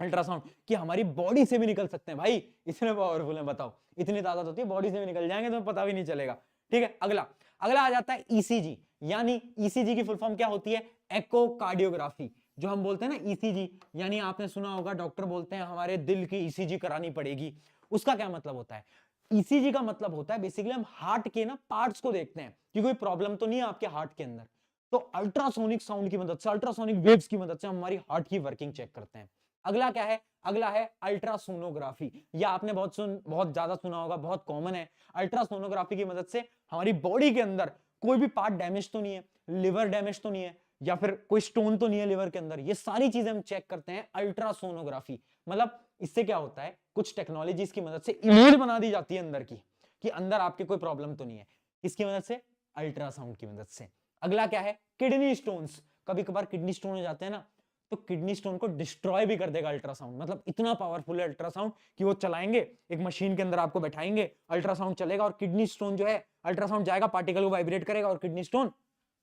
अल्ट्रासाउंड कि हमारी बॉडी से भी निकल सकते हैं भाई, इतने पावरफुल है, बताओ इतनी ताकत होती है, बॉडी से भी निकल जाएंगे तो पता भी नहीं चलेगा। ठीक है, अगला अगला आ जाता है ईसीजी, यानी ईसीजी की फुल फॉर्म क्या होती है, एकोकार्डियोग्राफी। जो हम बोलते हैं ना ईसीजी, यानी आपने सुना होगा डॉक्टर बोलते हैं हमारे दिल की ईसीजी करानी पड़ेगी, उसका क्या मतलब होता है? ईसीजी का मतलब होता है बेसिकली हम हार्ट के ना पार्ट्स को देखते हैं कि कोई प्रॉब्लम तो नहीं है आपके हार्ट के अंदर, तो अल्ट्रासोनिक साउंड की मदद से, अल्ट्रासोनिक वेव्स की मदद से हम हमारी हार्ट की वर्किंग चेक करते हैं। अगला क्या है, अगला है अल्ट्रासोनोग्राफी। यह आपने बहुत ज्यादा सुना होगा, बहुत कॉमन है। अल्ट्रासोनोग्राफी की मदद से हमारी बॉडी के अंदर कोई भी पार्ट डैमेज तो नहीं है, लिवर डैमेज तो नहीं है, या फिर कोई स्टोन तो नहीं है लिवर के अंदर, ये सारी चीजें हम चेक करते हैं अल्ट्रासोनोग्राफी। मतलब इससे क्या होता है, कुछ टेक्नोलॉजीज की मदद से इमेज बना दी जाती है अंदर की कि अंदर आपके कोई प्रॉब्लम तो नहीं है, इसकी मदद से, अल्ट्रासाउंड की मदद से। अगला क्या है, किडनी स्टोन्स। कभी कभार किडनी स्टोन हो जाते हैं ना, तो किडनी स्टोन को डिस्ट्रॉय भी कर देगा अल्ट्रासाउंड। मतलब इतना पावरफुल है अल्ट्रासाउंड कि वो चलाएंगे, एक मशीन के अंदर आपको बैठाएंगे, अल्ट्रासाउंड चलेगा और किडनी स्टोन जो है, अल्ट्रासाउंड जाएगा, पार्टिकल को वाइब्रेट करेगा और किडनी स्टोन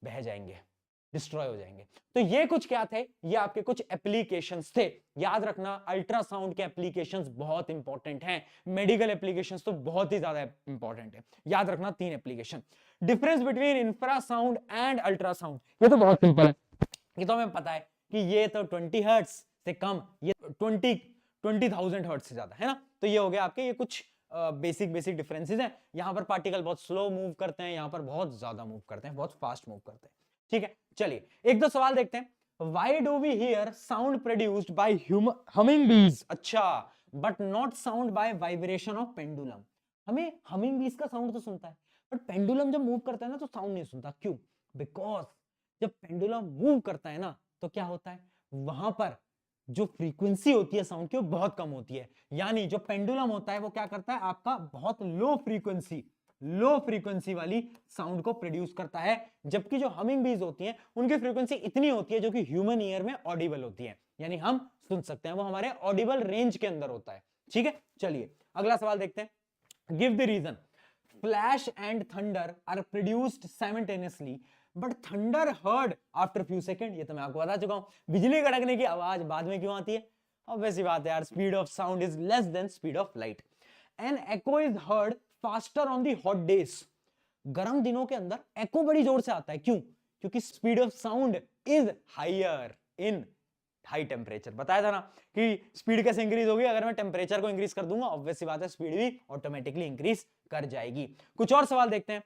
बह जाएंगे, डिस्ट्रॉय हो जाएंगे। तो ये कुछ क्या थे, ये आपके कुछ एप्लीकेशंस थे। याद रखना अल्ट्रासाउंड के एप्लीकेशंस बहुत इंपॉर्टेंट हैं, मेडिकल एप्लीकेशंस तो बहुत ही ज्यादा इंपॉर्टेंट है। याद रखना 3 application. Difference between infrasound and ultrasound, ये तो बहुत सिंपल है, ये तो हमें पता है कि ये तो 20 हर्ट्ज से कम, ये 20,000 हर्ट्ज से ज्यादा, है ना। तो ये हो गया आपके ये कुछ बेसिक बेसिक डिफरेंसेस हैं। यहाँ पर पार्टिकल बहुत स्लो मूव करते हैं, यहाँ पर बहुत ज्यादा मूव करते हैं, बहुत फास्ट मूव करते हैं। ठीक है, चलिए एक दो सवाल देखते हैं। Why do we hear sound produced by humming bees? अच्छा, but not sound by vibration of pendulum. हमें humming bees का साउंड तो सुनता है, बट पेंडुलम जब मूव करता है ना तो साउंड नहीं सुनता। क्यों? बिकॉज जब पेंडुलम मूव करता है ना तो क्या होता है, वहां पर जो फ्रीक्वेंसी होती है साउंड की वो बहुत कम होती है। यानी जो पेंडुलम होता है वो क्या करता है, आपका बहुत लो फ्रीक्वेंसी वाली साउंड को प्रोड्यूस करता है, जबकि जो हमिंग बीज होती हैं उनकी फ्रीक्वेंसी इतनी होती है जो कि ह्यूमन ईयर में ऑडिबल होती है, यानी हम सुन सकते हैं, वो हमारे ऑडिबल रेंज के अंदर होता है। ठीक है, चलिए अगला सवाल देखते हैं। Give the reason flash and thunder are produced simultaneously but thunder heard after few second. ये तो मैं आपको बता चुका हूं, बिजली कड़कने की आवाज बाद में क्यों आती है? ऑब्वियस सी बात है यार, speed of sound is less than speed of light. An echo is heard faster on the hot days. गर्म दिनों के अंदर एको बड़ी जोर से आता है। क्यों? क्योंकि speed of sound is higher in high temperature. बताया था ना कि स्पीड कैसे इंक्रीज होगी, अगर मैं टेम्परेचर को इंक्रीज कर दूंगा ऑब्वियस सी बात है स्पीड भी ऑटोमेटिकली इंक्रीज कर जाएगी। कुछ और सवाल देखते हैं।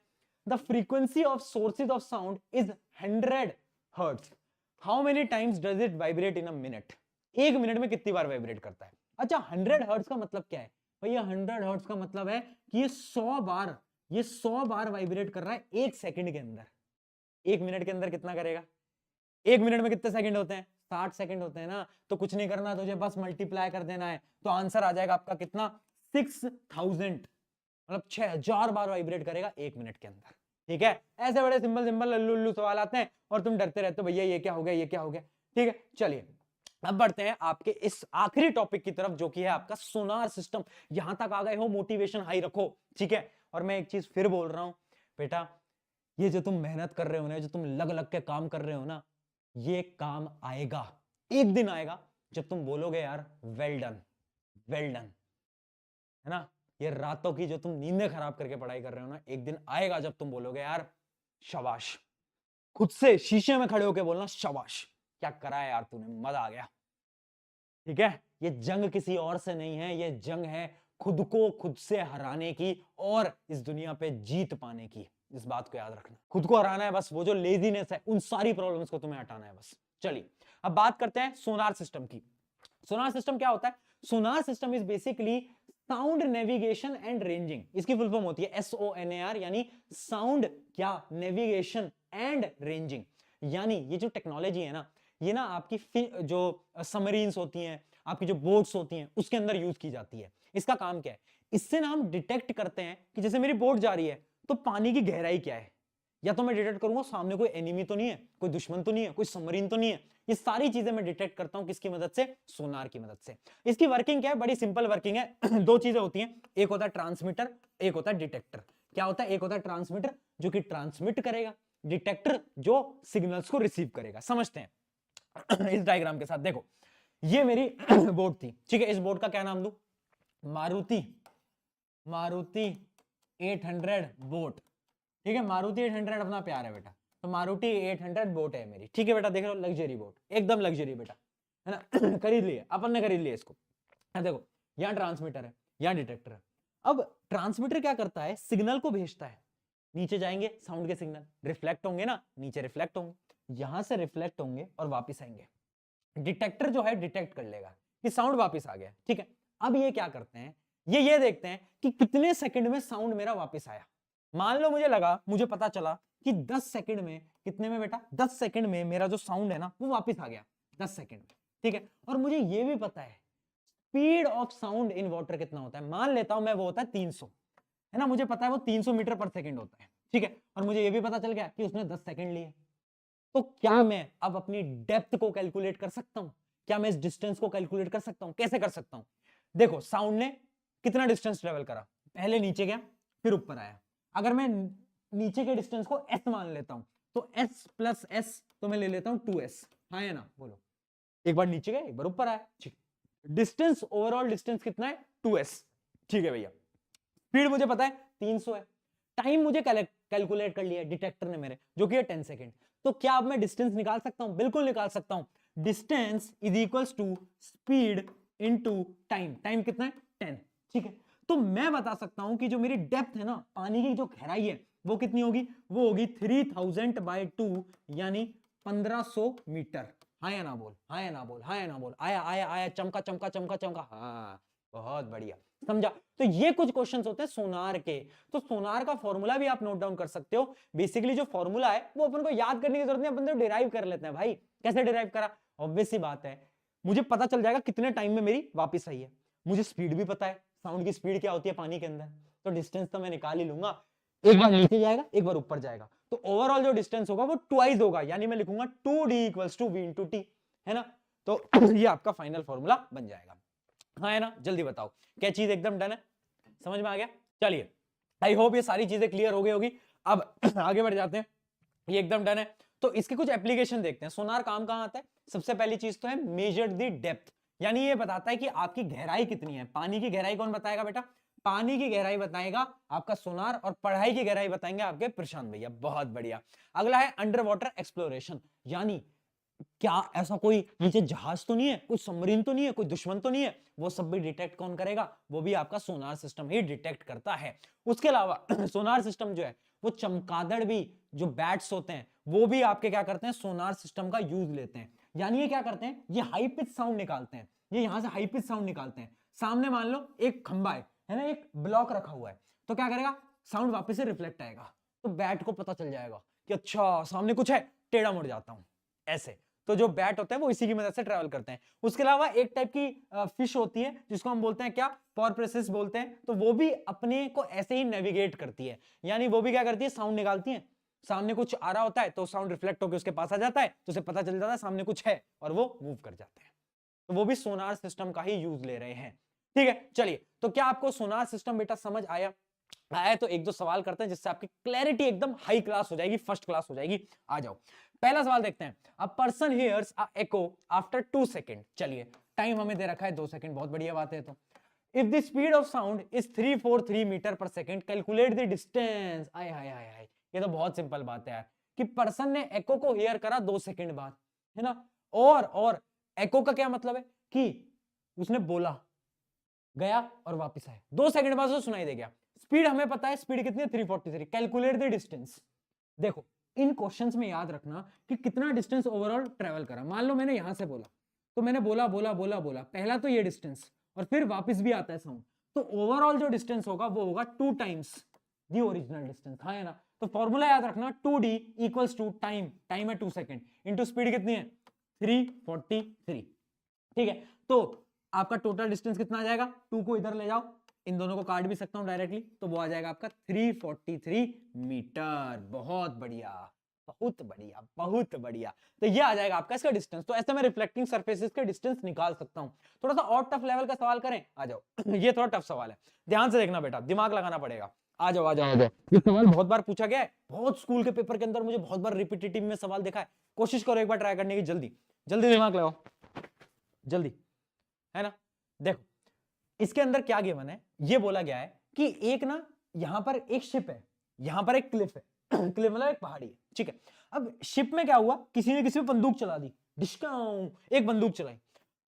The frequency of sources of sound is 100 hertz. How many times does it vibrate in a minute? एक मिनट में कितनी बार वाइब्रेट करता है? अच्छा, 100 हर्ट्ज का मतलब क्या है भैया? 100 हर्ट्ज का मतलब है कि ये 100 बार वाइब्रेट कर रहा है एक सेकंड के अंदर। एक मिनट के अंदर कितना करेगा? एक मिनट में कितने सेकंड होते हैं? 60 सेकंड होते हैं ना। तो कुछ नहीं करना तुझे, बस मल्टीप्लाई कर देना है, तो आंसर आ जाएगा आपका कितना? 6000, मतलब 6000 बार वाइब्रेट करेगा एक मिनट के अंदर। ठीक है, ऐसे बड़े सिंपल सिंपल लल्लू लल्लू सवाल आते हैं और तुम डरते रहते हो भैया ये क्या हो गया, ये क्या हो गया। ठीक है, चलिए अब बढ़ते हैं आपके इस आखिरी टॉपिक की तरफ, जो कि है आपका सोनार सिस्टम। यहां तक आ गए हो, मोटिवेशन हाई रखो। ठीक है, और मैं एक चीज फिर बोल रहा हूं बेटा, ये जो तुम मेहनत कर रहे हो ना, जो तुम लग लग के काम कर रहे हो ना, ये काम आएगा, एक दिन आएगा जब तुम बोलोगे यार वेल डन, वेल डन, है ना। ये रातों की जो तुम नींदें खराब करके पढ़ाई कर रहे हो ना, एक दिन आएगा जब तुम बोलोगे यार शाबाश। खुद से शीशे में खड़े होके बोलना शाबाश, क्या करा है यार तूने, मजा आ गया। ठीक है, ये जंग किसी और से नहीं है, ये जंग है खुद को खुद से हराने की और इस दुनिया पे जीत पाने की। इस बात को याद रखना, खुद को हराना है बस, वो जो लेजीनेस है उन सारी प्रॉब्लम्स को तुम्हें हटाना है बस। चलिए अब बात करते हैं सोनार सिस्टम की। सोनार सिस्टम क्या होता है? Sonar system is basically sound navigation and ranging. इसकी फुल फॉर्म होती है SONAR, यानी साउंड क्या, नेविगेशन एंड रेंजिंग। यानी ये जो टेक्नोलॉजी है ना, ये ना आपकी जो सबमरीन्स होती हैं, आपकी जो बोट्स होती हैं, उसके अंदर यूज की जाती है। इसका काम क्या है? इससे ना हम डिटेक्ट करते हैं कि जैसे मेरी बोट जा रही है तो पानी की गहराई क्या है, या तो मैं डिटेक्ट करूंगा सामने कोई एनिमी तो नहीं है, कोई दुश्मन तो नहीं है, कोई सबमरीन तो नहीं है। ये सारी चीजें मैं डिटेक्ट करता हूं किसकी मदद से? सोनार की मदद से। इसकी वर्किंग क्या है? बड़ी सिंपल वर्किंग है। दो चीजें होती हैं, एक होता है ट्रांसमीटर, एक होता है डिटेक्टर। क्या होता है? एक होता है ट्रांसमीटर जो कि ट्रांसमिट करेगा, डिटेक्टर जो सिग्नल्स को रिसीव करेगा। समझते हैं इस डायग्राम के साथ। देखो ये मेरी बोट थी, ठीक है, इस बोट का क्या नाम दूं? मारुति 800 बोट। ठीक है, मारुति 800 अपना प्यार है बेटा, तो मारुति 800 बोट है मेरी। ठीक है बेटा, देख लो लग्जरी बोट, एकदम लग्जरी बेटा, है ना। खरीद लिए अपन ने, खरीद लिए इसको। देखो यहाँ ट्रांसमीटर है, यहाँ डिटेक्टर है। अब ट्रांसमीटर क्या करता है? सिग्नल को भेजता है, नीचे जाएंगे साउंड के सिग्नल, रिफ्लेक्ट होंगे ना, नीचे रिफ्लेक्ट होंगे, यहां से रिफ्लेक्ट होंगे और वापस आएंगे। डिटेक्टर जो है डिटेक्ट कर लेगा कि साउंड वापस आ गया। ठीक है, अब ये क्या करते हैं, ये देखते हैं कि कितने सेकंड में साउंड मेरा वापस आया। मान लो मुझे पता चला कि 10 सेकंड में, कितने में बेटा? 10 सेकंड में मेरा जो साउंड है ना वो वापस आ गया 10 सेकंड में। ठीक है, और मुझे ये भी पता है speed of sound in water कितना होता है। मान लेता हूं मैं वो होता है 300, है ना, मुझे पता है वो 300 मीटर पर सेकंड होता है। ठीक है, और मुझे ये भी पता चल गया कि उसने 10 सेकंड लिए। तो क्या मैं अब अपनी डेप्थ को कैलकुलेट कर सकता हूं? क्या मैं इस डिस्टेंस को कैलकुलेट कर सकता हूं? कैसे कर सकता हूं? देखो साउंड ने कितना डिस्टेंस ट्रेवल करा, पहले नीचे गया फिर ऊपर आया। अगर मैं नीचे के डिस्टेंस को s मान लेता हूं तो s प्लस s तो मैं ले लेता हूं 2s। हाँ है ना, बोलो। एक बार नीचे गया, एक बार ऊपर आया। ठीक, डिस्टेंस, ओवरऑल डिस्टेंस कितना है? 2s। ठीक है भैया, स्पीड मुझे पता है 300 है, टाइम मुझे कैलकुलेट कर लिया डिटेक्टर ने मेरे, जो कि है 10 सेकंड। तो क्या अब मैं डिस्टेंस निकाल सकता हूं? बिल्कुल निकाल सकता हूं। Distance is equals to speed into time. Time कितना है? 10। ठीक है, तो मैं बता सकता हूं कि जो मेरी डेप्थ है ना, पानी की जो गहराई है वो कितनी होगी, वो होगी 3000/2 यानी 1500 मीटर। हाँ या ना बोल, हाँ या ना बोल, हाँ या ना बोल, आया आया आया, चमका चमका चमका चमका, हाँ बहुत बढ़िया, समझा। तो ये कुछ क्वेश्चंस होते हैं सोनार के। तो सोनार का फॉर्मूला भी आप नोट डाउन कर सकते हो। बेसिकली जो फॉर्मूला है वो अपन को याद करने की जरूरत नहीं, अपन तो डिराइव कर लेते हैं भाई। कैसे डिराइव करा, ऑब्वियस सी बात है, मुझे पता चल जाएगा कितने टाइम में मेरी वापस आई है, मुझे स्पीड भी पता है, साउंड की स्पीड क्या होती है पानी के अंदर, तो डिस्टेंस तो मैं निकाल ही लूंगा, एक बार नीचे जाएगा एक बार ऊपर जाएगा, तो ओवरऑल जो डिस्टेंस होगा वो ट्वाइस होगा, यानी मैं लिखूंगा 2d = v/t, है ना। तो ये आपका फाइनल फॉर्मूला बन जाएगा। हाँ है ना, जल्दी बताओ क्या चीज एकदम डन है, समझ में आ गया। चलिए, आई होप ये सारी चीजें क्लियर हो गई होगी। अब आगे बढ़ जाते हैं, ये एकदम डन है। तो इसके कुछ एप्लीकेशन देखते हैं। सोनार काम कहां आता है, सबसे पहली चीज तो है मेजर द डेप्थ, यानी ये बताता है कि आपकी गहराई कितनी है। पानी की गहराई कौन बताएगा बेटा, पानी की गहराई बताएगा आपका सोनार, और पढ़ाई की गहराई बताएंगे आपके प्रशांत भैया। बहुत बढ़िया। अगला है अंडर वाटर एक्सप्लोरेशन, यानी क्या ऐसा कोई नीचे जहाज तो नहीं है, कोई सबमरीन तो नहीं है, कोई दुश्मन तो नहीं है, वो सब भी डिटेक्ट कौन करेगा, वो भी आपका सोनार सिस्टम ही डिटेक्ट करता है। उसके अलावा सोनार सिस्टम जो है वो चमगादड़ भी, जो बैट्स होते हैं वो भी आपके क्या करते हैं, सोनार सिस्टम का यूज लेते हैं। यानी ये क्या करते हैं, ये हाई पिच साउंड निकालते हैं, ये यहां से हाई पिच साउंड निकालते हैं। सामने मान लो एक खंबा है ना, एक ब्लॉक रखा हुआ है, तो क्या करेगा, साउंड वापस से रिफ्लेक्ट आएगा, तो बैट को पता चल जाएगा कि अच्छा सामने कुछ है, टेढ़ा मुड़ जाता हूं ऐसे। तो जो बैट होते हैं वो इसी की मदद से ट्रैवल करते हैं। उसके अलावा एक टाइप की फिश होती है जिसको हम बोलते हैं क्या, पॉरप्रेसिस बोलते हैं, तो वो भी अपने को ऐसे ही नेविगेट करती है, यानी वो भी क्या करती है, साउंड निकालती है। सामने कुछ आ रहा होता है तो साउंड रिफ्लेक्ट होकर उसके पास आ जाता है, तो उसे पता चल जाता है सामने कुछ है, और वो मूव कर जाते हैं। तो वो भी सोनार सिस्टम का ही यूज ले रहे हैं। ठीक है, चलिए, तो क्या आपको सोनार सिस्टम बेटा समझ आया? आया तो एक दो सवाल करते हैं जिससे आपकी क्लैरिटी एकदम हाई क्लास हो जाएगी, फर्स्ट क्लास हो जाएगी। आ जाओ, पहला सवाल देखते हैं। A person hears a echo after 2 second. चलिए, टाइम हमें दे रखा है 2 सेकंड, बहुत बढ़िया बात है। तो if the speed of sound is 343 metre पर सेकंड, कैलकुलेट द डिस्टेंस। आय हाय हाय हाय, ये तो बहुत सिंपल बात है यार, कि पर्सन ने एको को हियर करा 2 सेकंड बाद, है ना, और एको का क्या मतलब है कि उसने बोला, गया और वापस आया, 2 सेकंड बाद उसे सुनाई दे गया। स्पीड हमें पता है, स्पीड कितनी है, 343। Calculate the distance. देखो, इन क्वेश्चंस में याद रखना कि कितना डिस्टेंस ओवरऑल ट्रेवल करा। मान लो मैंने यहां से बोला, तो मैंने बोला बोला बोला बोला, पहला तो ये डिस्टेंस, और फिर वापस भी आता है साउंड, तो ओवरऑल जो डिस्टेंस होगा वो होगा 2 टाइम्स द ओरिजिनल डिस्टेंस। हाँ है ना, तो फॉर्मूला याद रखना, 2d = टाइम, टाइम है 2 सेकंड, इंटू स्पीड कितनी है, 343। ठीक है, तो आपका टोटल डिस्टेंस कितना आ जाएगा, 2 को इधर ले जाओ, इन दोनों को काट भी सकता हूं डायरेक्टली, तो वो आ जाएगा आपका 343 मीटर। बहुत बढ़िया, बहुत बढ़िया, बहुत बढ़िया। तो ये आ जाएगा आपका इसका डिस्टेंस। तो ऐसे मैं रिफ्लेक्टिंग सरफेसेस के डिस्टेंस निकाल सकता हूं। थोड़ा सा और टफ लेवल का सवाल करें, आ जाओ। ये थोड़ा टफ सवाल है, ध्यान से देखना बेटा, दिमाग लगाना पड़ेगा। आ जाओ आ जाओ आ जाओ, ये सवाल बहुत बार पूछा गया है, बहुत स्कूल के पेपर के अंदर मुझे बहुत बार रिपीटेटिव में सवाल देखा है। कोशिश करो एक बार ट्राई करने की, जल्दी जल्दी दिमाग लगाओ, जल्दी, है ना। देखो, इसके अंदर क्या गिवन है, ये बोला गया है कि एक ना, यहां पर एक शिप है, यहां पर एक क्लिफ है। क्लिफ मतलब एक पहाड़ी है, ठीक है। अब शिप में क्या हुआ, किसी ने किसी पे बंदूक चला दी, डिस्काउं, एक बंदूक चलाई,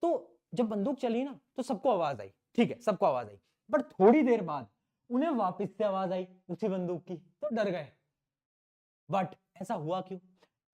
तो जब बंदूक चली ना तो सबको आवाज आई, ठीक है, सबको आवाज आई, बट थोड़ी देर बाद उन्हें वापस से आवाज आई उसी बंदूक की, तो डर गए। बट ऐसा हुआ क्यों,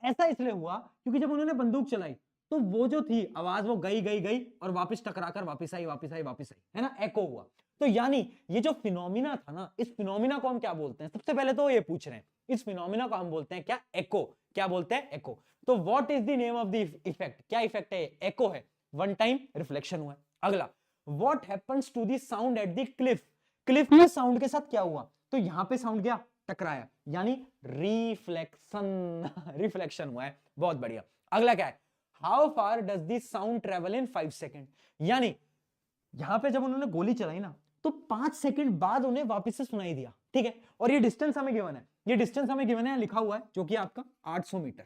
ऐसा इसलिए हुआ क्योंकि जब उन्होंने बंदूक चलाई तो वो जो थी आवाज, वो गई गई गई और वापस टकराकर वापस आई वापस आई वापस आई, है ना, एको हुआ। तो यानी ये जो फिनोमिना था ना, इस फिनोमिना को हम क्या बोलते हैं, सबसे पहले तो ये पूछ रहे हैं, इस फिनोमिना को हम बोलते हैं क्या, एको। क्या बोलते हैं, एको। तो what is the name of the effect, क्या इफेक्ट है, एको है, वन टाइम रिफ्लेक्शन हुआ है। अगला, what happens to the sound at the cliff, cliff में साउंड के साथ क्या हुआ, तो यहां पे साउंड गया, टकराया, यानी रिफ्लेक्शन, रिफ्लेक्शन हुआ है। बहुत बढ़िया। अगला क्या है, how far does the sound travel in 5 second, यानी यहां पे जब उन्होंने गोली चलाई ना तो 5 सेकंड बाद उन्हें वापस से सुनाई दिया, ठीक है। और ये डिस्टेंस हमें गिवन है, ये डिस्टेंस हमें गिवन है, लिखा हुआ है, जो कि आपका 800 मीटर,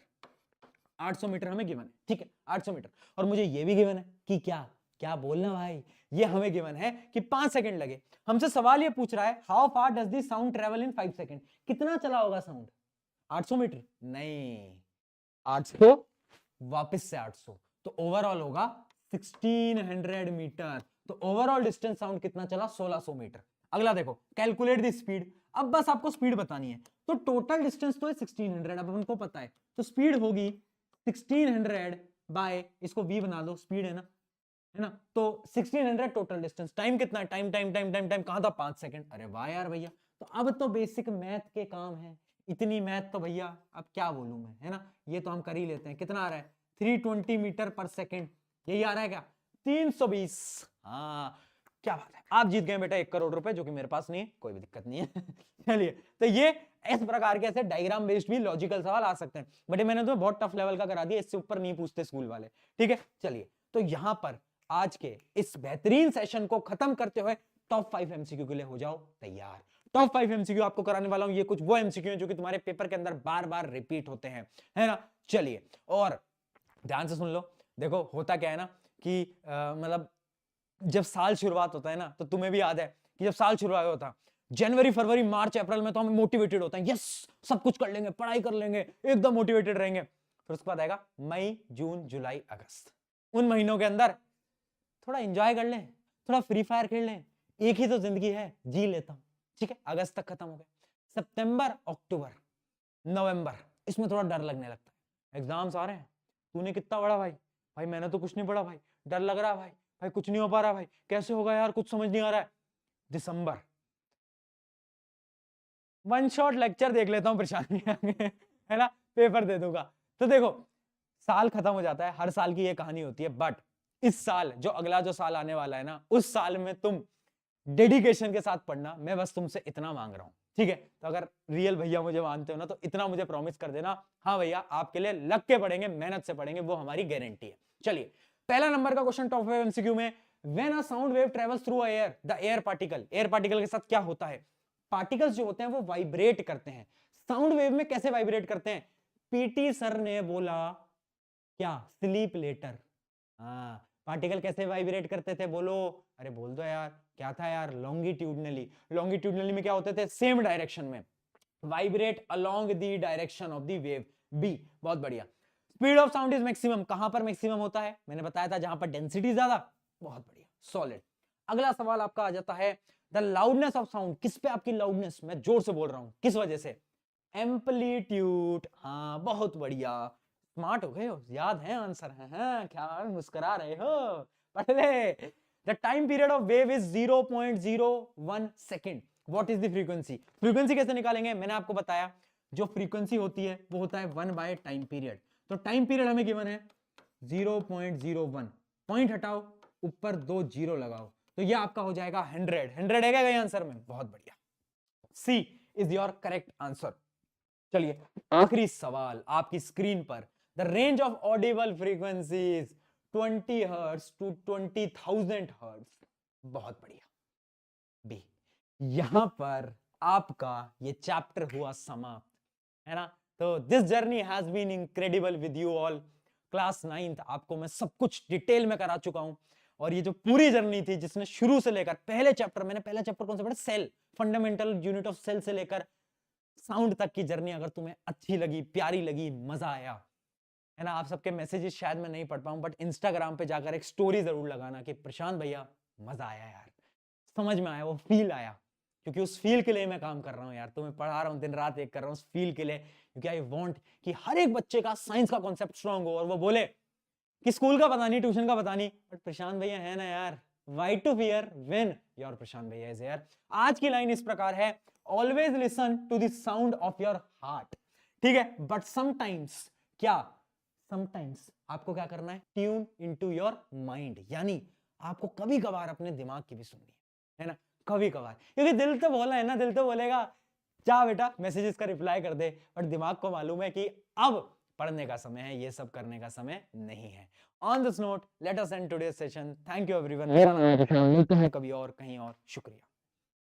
800 मीटर हमें गिवन है, ठीक है, 800 मीटर। और मुझे ये भी गिवन है कि क्या, क्या बोलना भाई, ये हमें गिवन है कि 5 सेकंड लगे। हमसे सवाल ये पूछ रहा है, how far does the sound travel in 5 second, कितना चला होगा साउंड, 800 मीटर नहीं, 800 वापस से 800, तो ओवरऑल होगा 1600 मीटर। तो ओवरऑल डिस्टेंस साउंड कितना चला, 1600 मीटर। अगला देखो, कैलकुलेट द स्पीड। अब बस आपको स्पीड बतानी है। तो टोटल डिस्टेंस तो है 1600, अब हमको पता है, तो स्पीड होगी 1600 बाय, इसको v बना लो, स्पीड है ना, तो 1600 टोटल डिस्टेंस। टाइम कितना है, time time time time time कहां था, 5 सेकंड। अरे वाह यार भैया, तो अब तो बेसिक मैथ के काम है, इतनी मैथ तो भैया अब क्या बोलूं मैं, है ना, ये तो हम कर ही लेते हैं। कितना आ रहा है, 320 मीटर पर सेकंड, यही आ रहा है क्या, 320। हाँ क्या बात है, आप जीत गए बेटा 1 करोड़ रुपए, जो कि मेरे पास नहीं है, कोई भी दिक्कत नहीं है। चलिए, तो ये इस प्रकार के ऐसे डायग्राम बेस्ड भी लॉजिकल सवाल आ सकते हैं, बट मैंने तो बहुत टफ लेवल का करा दिया, इससे ऊपर नहीं पूछते स्कूल वाले। ठीक है, चलिए, तो यहां पर आज के इस बेहतरीन सेशन को खत्म करते हुए टॉप 5 एमसीक्यू के लिए हो जाओ तैयार। टॉप 5 एमसीक्यू आपको कराने वाला हूं, ये कुछ वो एमसीक्यू हैं जो कि तुम्हारे पेपर के अंदर बार बार रिपीट होते हैं, है ना। चलिए, और ध्यान से सुन लो। देखो होता क्या है ना कि मतलब जब साल शुरुआत होता है ना, तो तुम्हें भी याद है कि जब साल शुरुआत होता, जनवरी फरवरी मार्च अप्रैल में तो हम मोटिवेटेड होते हैं, यस सब कुछ कर लेंगे, पढ़ाई कर लेंगे, एकदम मोटिवेटेड रहेंगे। फिर उसके बाद आएगा मई जून जुलाई अगस्त, उन महीनों के अंदर थोड़ा एंजॉय कर लें, थोड़ा फ्री फायर खेल लें, एक ही तो जिंदगी है, जी लेता हूं, ठीक है। अगस्त तक खत्म हो गया, सितंबर अक्टूबर नवंबर, इसमें थोड़ा डर लगने लगता है, एग्जाम्स आ रहे हैं, तूने कितना पढ़ा भाई, भाई मैंने तो कुछ नहीं पढ़ा भाई, डर लग रहा है भाई, भाई कुछ नहीं हो पा रहा भाई, कैसे होगा यार, कुछ समझ नहीं आ रहा है। दिसंबर, वन शॉट लेक्चर देख लेता हूं, परेशानी है ना, पेपर दे दूंगा। तो देखो, साल खत्म हो जाता है, हर साल की ये कहानी होती है, बट इस साल जो अगला जो साल आने वाला है ना, उस साल में तुम डेडिकेशन के साथ पढ़ना, मैं बस तुमसे इतना मांग रहा हूं, ठीक है। तो अगर रियल भैया मुझे मानते हो ना, तो इतना मुझे प्रॉमिस कर देना, हाँ भैया आपके लिए लग के पढ़ेंगे, मेहनत से पढ़ेंगे, वो हमारी गारंटी है। चलिए, पहला नंबर का क्वेश्चन टॉप 5 एमसीक्यू में, when a sound wave travels through air, the air particle, air particle के साथ क्या होता है, पार्टिकल्स जो होते हैं वो वाइब्रेट करते हैं। साउंड वेव में कैसे वाइब्रेट करते हैं, पीटी सर ने बोला क्या, स्लीप लेटर। हाँ, पार्टिकल कैसे वाइब्रेट करते थे, बोलो, अरे बोल दो यार, क्या था यार, लॉन्गिट्यूडनली। लॉन्गिट्यूडनली में क्या होते थे, सेम डायरेक्शन में, vibrate along the direction of the wave, B. बहुत बढ़िया। Speed of sound is maximum, कहां पर मैक्सिमम होता है, मैंने बताया था जहां पर डेंसिटी ज्यादा। बहुत बढ़िया, सॉलिड। अगला सवाल आपका आ जाता है, द लाउडनेस ऑफ साउंड, किस पे आपकी लाउडनेस, मैं जोर से बोल रहा हूं, किस वजह से, एम्पलीट्यूड। हाँ बहुत बढ़िया, स्मार्ट हो गए हो, याद है आंसर है, हाँ, क्या मुस्कुरा रहे हो, पढ़ ले। The time period of wave is 0.01 second. What is the frequency, frequency कैसे निकालेंगे, मैंने आपको बताया, जो फ्रीक्वेंसी होती है वो होता है 1 बाय टाइम पीरियड। तो टाइम पीरियड हमें गिवन है 0.01, पॉइंट हटाओ, ऊपर 2 जीरो लगाओ, तो ये आपका हो जाएगा 100। 100 है क्या आंसर में, बहुत बढ़िया, C is your correct answer. चलिए, आखिरी सवाल आपकी स्क्रीन पर, the range of audible frequencies 20 hertz to 20,000 hertz. बहुत बढ़िया, बी। यहां पर आपका ये चैप्टर हुआ समाप्त, है ना। तो this journey has been incredible with you all. Class 9th आपको मैं सब कुछ डिटेल में करा चुका हूं, और ये जो पूरी जर्नी थी, जिसने शुरू से लेकर पहले चैप्टर, मैंने पहला चैप्टर कौन सा पढ़ा, cell, fundamental unit of cell से लेकर साउंड तक की जर्नी अगर तुम्हें अच्छी लगी, प्यारी लगी, मजा आया, है ना। आप सबके मैसेजेस शायद मैं नहीं पढ़ पाऊं, बट इंस्टाग्राम पे जाकर एक स्टोरी जरूर लगाना कि प्रशांत भैया मजा आया यार, समझ में आया, वो फील आया, क्योंकि उस फील के लिए मैं काम कर रहा हूं यार, तुम्हें पढ़ा रहा हूं दिन रात एक कर रहा हूं उस फील के लिए, क्योंकि आई वांट कि हर एक बच्चे का साइंस का कॉन्सेप्ट स्ट्रांग हो, और वो बोले कि स्कूल का पता नहीं, ट्यूशन का पता नहीं, बट प्रशांत भैया है ना यार, why to fear when your Prashant भैया इज हियर। आज की लाइन इस प्रकार है, always listen to the sound of your heart, ठीक है, बट समटाइम्स, क्या, समटाइम्स आपको क्या करना है, ट्यून इनटू योर माइंड, यानी आपको कभी कभार अपने दिमाग की भी सुननी है ना, कभी कभार, क्योंकि दिल तो बोला है ना, दिल तो बोलेगा जा बेटा मैसेजेस का रिप्लाई कर दे, बट दिमाग को मालूम है कि अब पढ़ने का समय है, ये सब करने का समय नहीं है। On this note let us and today's session, thank you everyone, मेरा नाम है, मिलते हैं कभी और कहीं और, शुक्रिया।